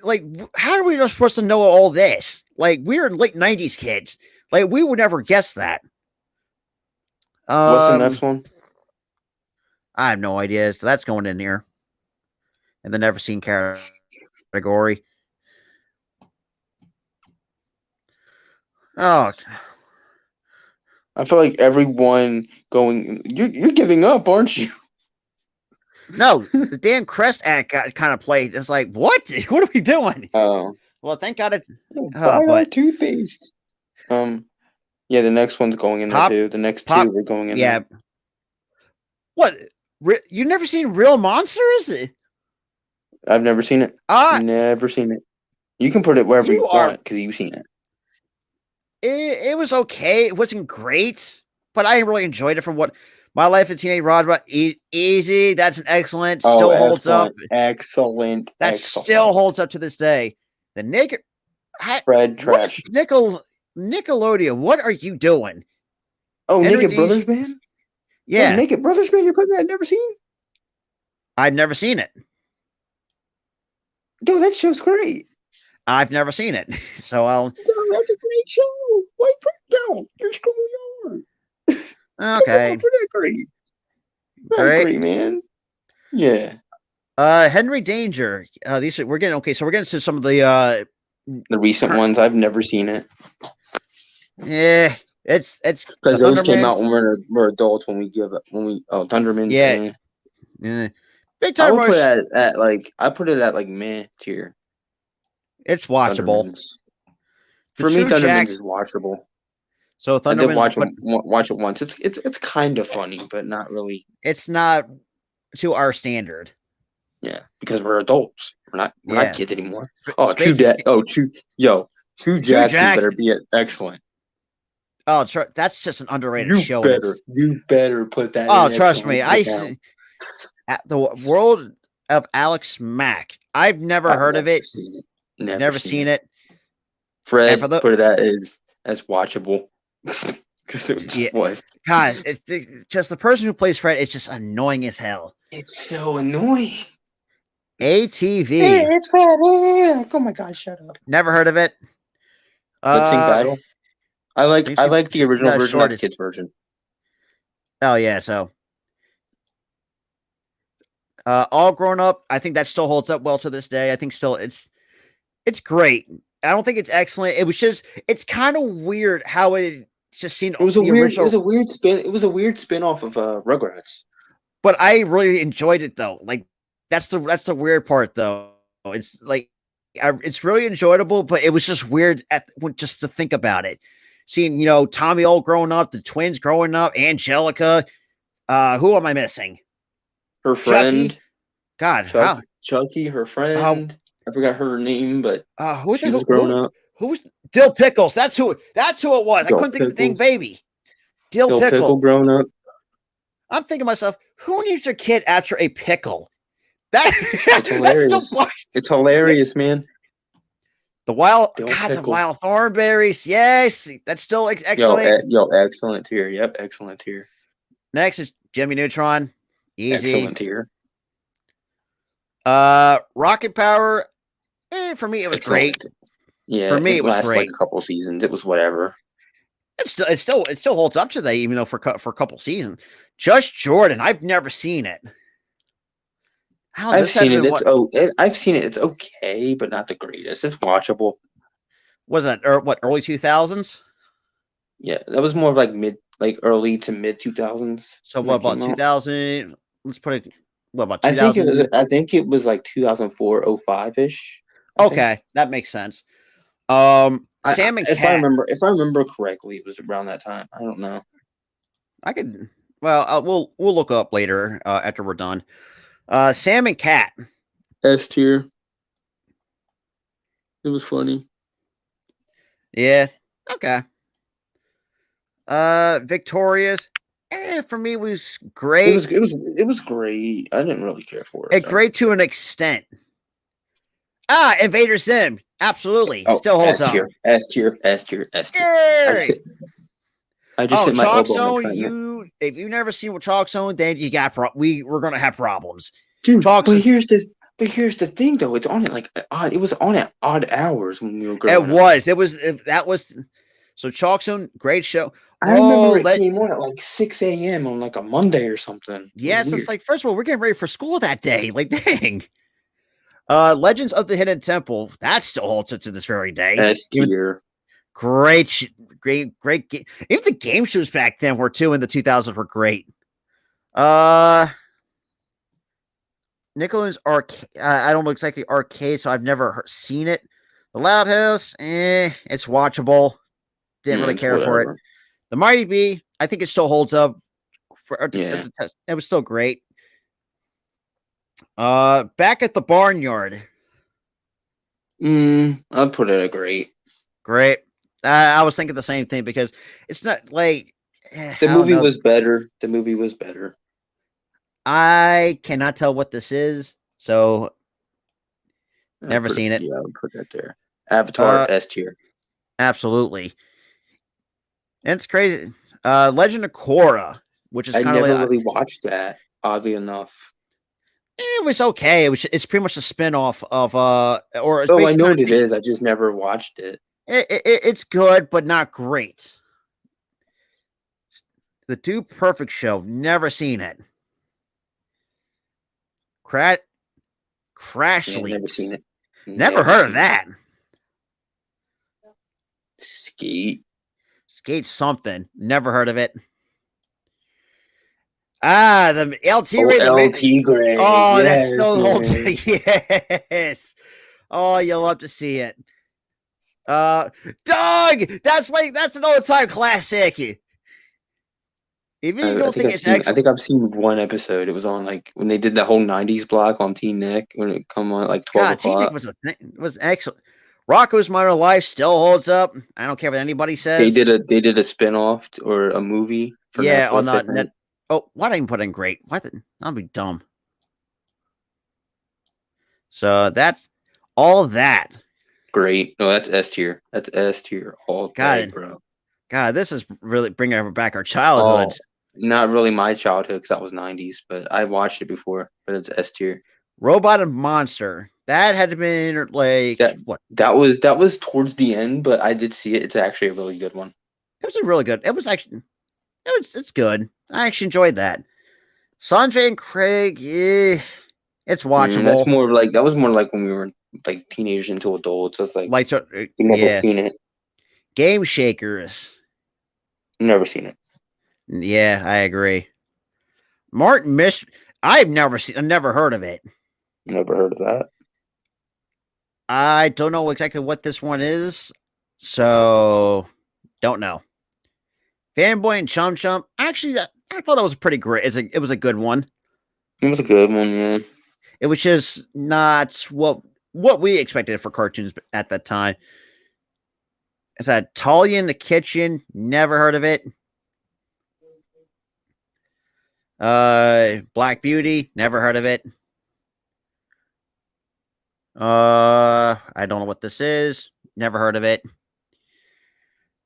like how are we not supposed to know all this? Like we're late 90s kids. Like we would never guess that. What's the next one? I have no idea. So that's going in here. And the never seen category. Oh, I feel like everyone going. You're giving up, aren't you? No, the Dan Crest act got kind of played. It's like, what? What are we doing? Oh, well, thank God it's buy our toothpaste. Yeah, the next one's going in there too. The next two are going in there. What? You never seen Real Monsters? I've never seen it. Never seen it. You can put it wherever you want because you've seen it. It was okay. It wasn't great, but I really enjoyed it for what My Life as Teenage Rodma. Easy. That's an excellent. Still holds up. Excellent. That still holds up to this day. The Naked Fred trash. Nickelodeon. What are you doing? Oh, Naked Brothers Band. Yeah, oh, Naked Brothers Band. You're putting that? Never seen? I've never seen it. Dude, that show's great. I've never seen it, so I'll. Dude, that's a great show. Why put it down? You're schoolyard. Okay. Pretty great. Great, man. Yeah. Henry Danger. These we're getting okay. So we're getting to some of the recent ones. I've never seen it. Yeah, it's because those came out when we're adults. When we Thundermans. Yeah. Big Time Rush. I put it at like meh tier. It's watchable. For me, Thundermans is watchable. So I did watch it once. It's kind of funny, but not really. It's not to our standard. Yeah, because we're adults. We're not kids anymore. True Jackson better be excellent. Oh, that's just an underrated show. You better put that. Oh, trust me, at the World of Alex Mack. I've never heard of it. Never seen it. Fred, put that as watchable. Because it just was. God, it's just the person who plays Fred. It's just annoying as hell. It's so annoying. ATV. Hey, it's Fred. Oh my God, shut up. Never heard of it. Lip Sync Battle. I like the original version, not the kids version. Oh yeah, so All Grown Up. I think that still holds up well to this day. I think still it's great. I don't think it's excellent. It was just it's kind of weird how it's just seen. It was a weird spin. It was a weird spin off of Rugrats. But I really enjoyed it though. Like that's the weird part though. It's like it's really enjoyable, but it was just weird just to think about it. Seeing Tommy all growing up, the twins growing up, Angelica. Who am I missing? Her friend. Chucky. God, Chucky, her friend. I forgot her name, but she was growing up. Who was Dill Pickles? That's who it was. I couldn't think of the thing, baby. Dill Pickle growing up. I'm thinking to myself, who names their kid after a pickle? It's hilarious. It's hilarious, man. The Wild Thornberries. Yes, that's still excellent. Excellent tier. Yep, excellent tier. Next is Jimmy Neutron. Easy. Excellent tier. Rocket Power. For me, it was great. Yeah, for me, it was great. Like a couple seasons. It was whatever. It still holds up today, even though for a couple seasons. Just Jordan. I've never seen it. I've seen it. I've seen it. It's okay, but not the greatest. It's watchable. Was that early 2000s? Yeah, that was more of early to mid 2000s. So what about 2000? Let's put it. What about 2000? I think it was like 2004, 05 ish. Okay, that makes sense. Sam and if Cat. If I remember correctly, it was around that time. I don't know. I could. Well, we'll look up later after we're done. Sam and Cat. S tier. It was funny. Yeah. Okay. Victorious. For me was great. It was great. I didn't really care for it. Great to an extent. Invader Sim. Absolutely. Oh, Still holds S tier. up. S tier. S tier. S tier. I just hit my Chalk elbow. Zone. If you've never seen what Chalk Zone, then you got we're gonna have problems. Dude, Chalk but here's the thing though. It's on at like odd. It was on at odd hours when we were growing up. That was. So Chalk Zone, great show. I remember it came on at like 6 a.m. on like a Monday or something. Yes, it's like, first of all, we're getting ready for school that day. Like, dang. Legends of the Hidden Temple. That still holds up to this very day. S tier. Great. Even the game shows back then were too in the 2000s were great. Nickelodeon's arcade. I don't know exactly arcade, so I've never seen it. The Loud House, it's watchable. Didn't really care for it. The Mighty B, I think it still holds up. It was still great. Back at the Barnyard. I'd put it at great. Great. I was thinking the same thing because it's not like the movie was better. The movie was better. I cannot tell what this is, so never seen it. Yeah, I would put that there. Avatar S tier. Absolutely. And it's crazy. Legend of Korra, which is I kind of never really watched that, oddly enough. It was okay. It's pretty much a spin-off of I know what it is. I just never watched it. It's good, but not great. The Dude Perfect Show, never seen it. Crash Never seen it. Never heard of that. Skate something. Never heard of it. The LT rated. LT grade. Oh, yes, that's still holds. Yes. Oh, you'll love to see it. Dog. That's an all-time classic. Even you don't think it's excellent. I think I've seen one episode. It was on like when they did the whole '90s block on Teen Nick when it come on at like 12 o'clock. Teen Nick was it was excellent. Rocco's Modern Life still holds up. I don't care what anybody says. They did a spin-off or a movie for Netflix, on that. Oh, why didn't I even put in great? That'd be dumb. So that's all that. Great. No, that's S tier. That's S tier all day, bro. God, this is really bringing back our childhoods. Not really my childhood because that was '90s, but I watched it before. But it's S tier. Robot and Monster. That had to be like what? That was towards the end, but I did see it. It's actually a really good one. It was a really good. It's good. I actually enjoyed that. Sanjay and Craig, it's watchable. That's more like that was more like when we were like teenagers into adults. It's like you never seen it. Game Shakers. Never seen it. Yeah, I agree. Martin I've never heard of it. Never heard of that. I don't know exactly what this one is, so don't know. Fanboy and Chum Chum. Actually, I thought it was pretty great. It was a good one. It was a good one, yeah. It was just not what we expected for cartoons at that time. It's that Talia in the Kitchen. Never heard of it. Black Beauty. Never heard of it. I don't know what this is. Never heard of it.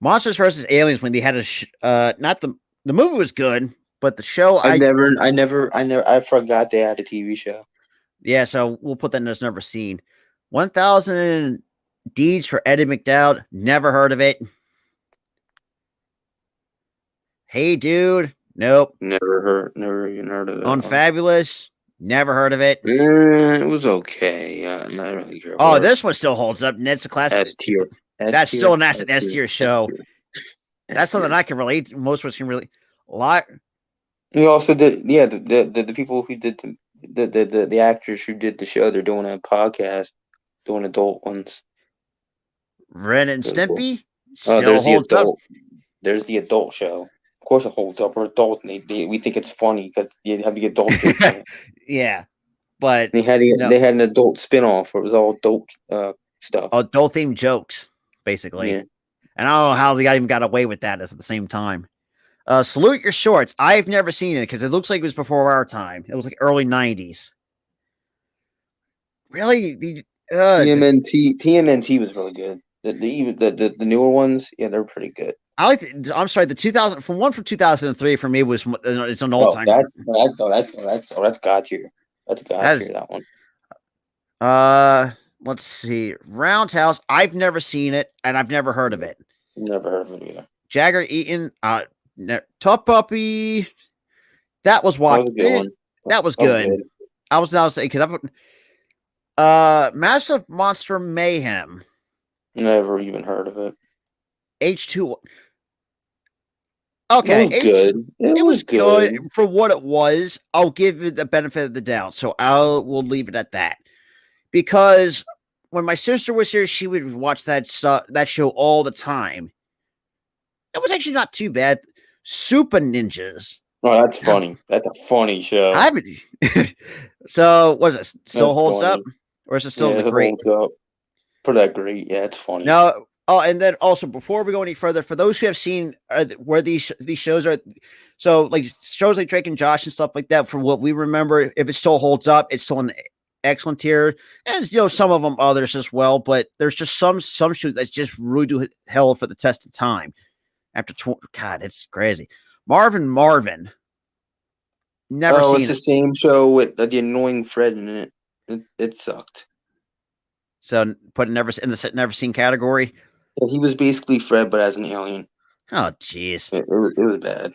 Monsters vs. Aliens, when they had not the movie was good, but the show I forgot they had a TV show. Yeah, so we'll put that in as never seen. 1000 Deeds for Eddie McDowd. Never heard of it. Hey Dude. Nope. Never even heard of it. Unfabulous. Never heard of it. It was okay. Yeah, not really sure. Oh, this one still holds up. Ned's a classic. S tier. That's still an S tier show. That's something I can relate. Most of us can relate. A lot. We also did. Yeah, the people who did the actors who did the show, they're doing a podcast, doing adult ones. Ren and Stimpy still holds up. There's the adult show. Of course, it holds up. We're adult, and we think it's funny because you have the adult. Yeah. But they had an adult spin-off where it was all adult stuff. Adult themed jokes, basically. Yeah. And I don't know how they even got away with that at the same time. Salute Your Shorts. I've never seen it because it looks like it was before our time. It was like early 90s. Really? TMNT was really good. The newer ones, yeah, they're pretty good. I'm sorry, the 2003 for me was it's an all time. That's God tier. That's God tier, that one. Let's see. Roundhouse. I've never seen it and I've never heard of it. Never heard of it either. Jagger Eaton, Top Puppy. That was what. That was good. I was now saying because Massive Monster Mayhem. Never even heard of it. H2. Okay, it was good. It was good for what it was. I'll give it the benefit of the doubt, so we'll leave it at that. Because when my sister was here, she would watch that show all the time. It was actually not too bad. Super Ninjas. Oh, that's funny. That's a funny show. I haven't. So, what is it? Still holds up, or is it still the great? Holds up. For that great, yeah, it's funny. No. Oh, and then also before we go any further, for those who have seen where these shows are, so like shows like Drake and Josh and stuff like that, from what we remember, if it still holds up, it's still an excellent tier, and some of them others as well. But there's just some shows that's just really do hell for the test of time. After God, it's crazy. Marvin, never seen it. It's the same show with the annoying Fred in it. It sucked. So put never in the never seen category. Yeah, he was basically Fred, but as an alien. Oh, jeez. It was bad.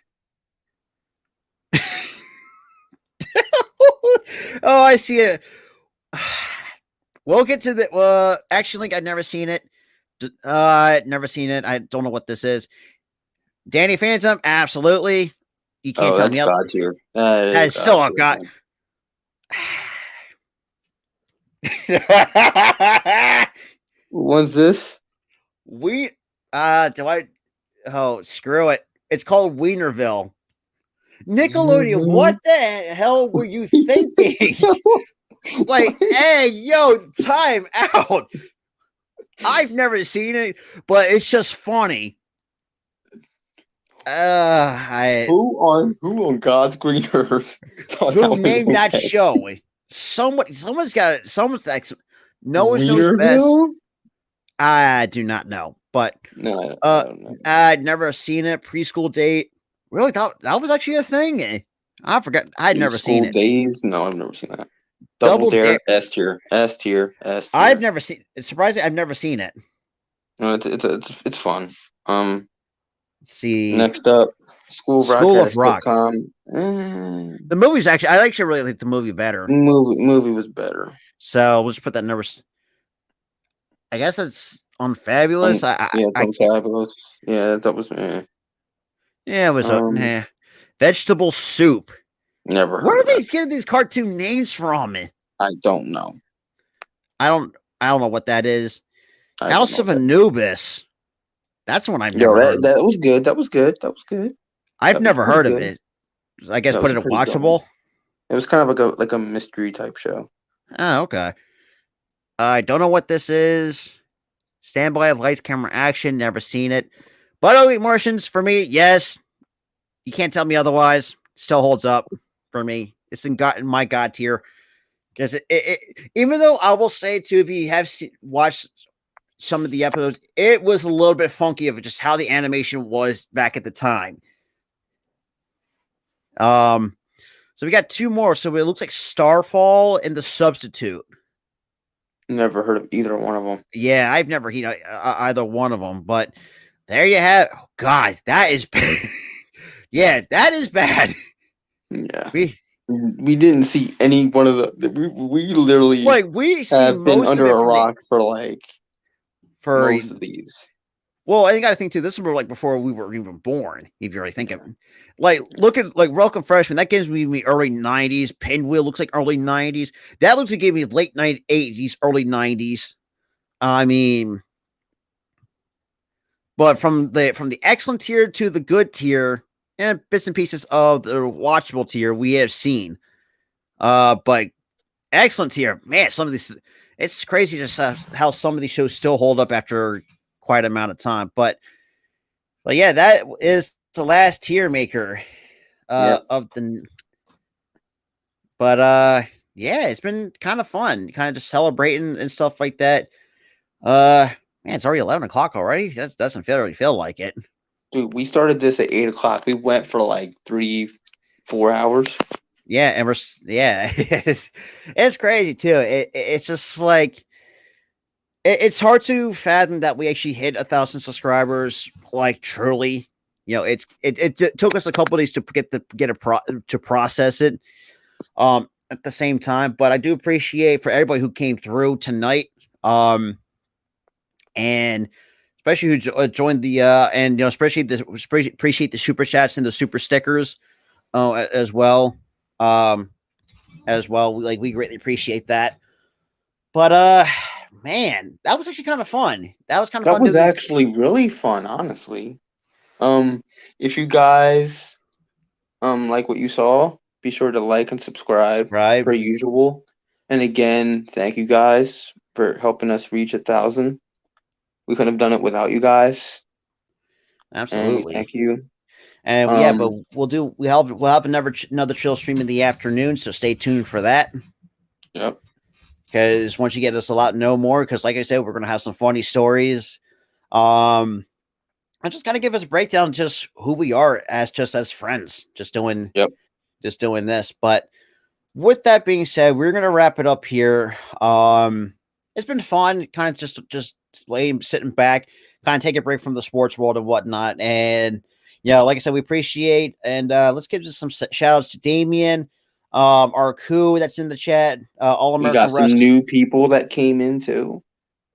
Oh, I see it. We'll get to the Action Link. I've never seen it. Never seen it. I don't know what this is. Danny Phantom, absolutely. You can't tell me. God tier. That is still a God. What's this? Screw it. It's called Wienerville. Nickelodeon, what the hell were you thinking? Like, hey, yo, time out. I've never seen it, but it's just funny. Who on God's green earth who named that show? Someone's like Noah's knows best. I do not know, but no, I'd never seen it. Preschool date, really? That was actually a thing. I forgot. I'd never seen it. Days? No, I've never seen that. Double Dare, S tier. I've never seen. It's surprising. I've never seen it. No, it's fun. Let's see. Next up, School of Rock. The movie's actually. I actually really like the movie better. Movie was better. So we'll just put that number. I guess it's on Fabulous. It's on Fabulous. Yeah, that was. Yeah, it was. Vegetable Soup. Never. Where are they getting these cartoon names from? I don't know. I don't know what that is. House of Anubis. That's one I've never heard. That was good. That was good. I've never heard of it. I guess put it in watchable. Dumb. It was kind of like a mystery type show. Oh, okay. I don't know what this is. Standby of Lights, Camera, Action. Never seen it. But Ugly Martians, for me, yes. You can't tell me otherwise. Still holds up for me. It's in my God tier. Because even though I will say, too, if you have watched some of the episodes, it was a little bit funky of just how the animation was back at the time. So we got two more. So it looks like Starfall and The Substitute. Never heard of either one of them. Yeah, I've never heard either one of them. But there you have. Oh, God, that is bad. Yeah, that is bad. Yeah, we didn't see any one of the. We literally we have been under a rock for most of these. Well, I think I think too. This was before we were even born. If you're really thinking, look at Welcome Freshman. That gives me early '90s. Pinwheel looks like early '90s. That looks like it gave me late '80s, early '90s. I mean, but from the excellent tier to the good tier, and bits and pieces of the watchable tier we have seen. But Excellent tier. Man, some of these, it's crazy just how some of these shows still hold up after quite an amount of time. But yeah, that is the last tier maker of the. But yeah, it's been kind of fun, kind of just celebrating and stuff like that. Man, it's already 11 o'clock already. That doesn't really feel like it. Dude, we started this at 8 o'clock. We went for like 3-4 hours. Yeah, and it's crazy too. It's just like it's hard to fathom that we actually hit 1,000 subscribers. Like truly, it took us a couple of days to to process it. At the same time, but I do appreciate for everybody who came through tonight. And especially who joined the and appreciate the super chats and the super stickers as well. We greatly appreciate that. But man, that was actually kind of fun. That was kind of fun. That was actually really fun, honestly. If you guys like what you saw, be sure to like and subscribe per usual. And again, thank you guys for helping us reach 1,000. We couldn't have done it without you guys. Absolutely. Thank you. And yeah, but we'll have another chill stream in the afternoon, so stay tuned for that. Yep. Because once you get us a lot know more, because like I said, we're gonna have some funny stories. And just kind of give us a breakdown of just who we are as friends, just doing this. But with that being said, we're gonna wrap it up here. It's been fun, kind of just sitting back, kind of take a break from the sports world and whatnot. And like I said, we appreciate, and let's give just some shout outs to Damien, our coup that's in the chat, All American. We got some new people that came in too.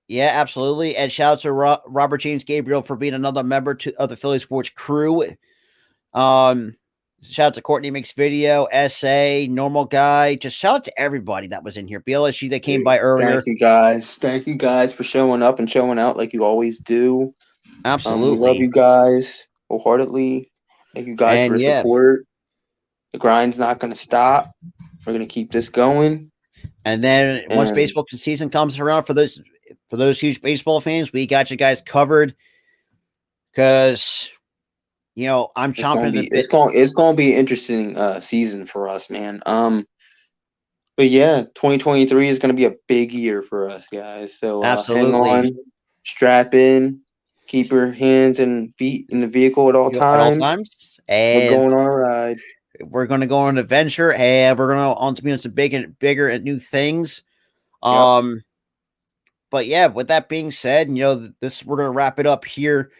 Yeah, absolutely. And shout out to Robert James Gabriel for being another member of the Philly Sports crew. Shout out to Courtney Makes Video, SA, Normal Guy. Just shout out to everybody that was in here. BLSG that came by earlier. Thank you guys. Thank you guys for showing up and showing out like you always do. Absolutely. We love you guys wholeheartedly. Thank you guys for the support. The grind's not going to stop. We're going to keep this going. And then once baseball season comes around, for those huge baseball fans, we got you guys covered. Because I'm chomping. It's going to be an interesting season for us, man. But yeah, 2023 is going to be a big year for us, guys. So hang on, strap in, keep your hands and feet in the vehicle at all times. And we're going on a ride. We're going to go on an adventure, and we're going to be on some bigger and new things. But yeah, with that being said, we're going to wrap it up here.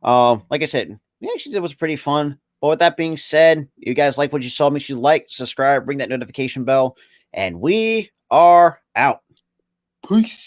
Like I said, it was pretty fun. But with that being said, you guys like what you saw, make sure you like, subscribe, ring that notification bell, and we are out. Peace.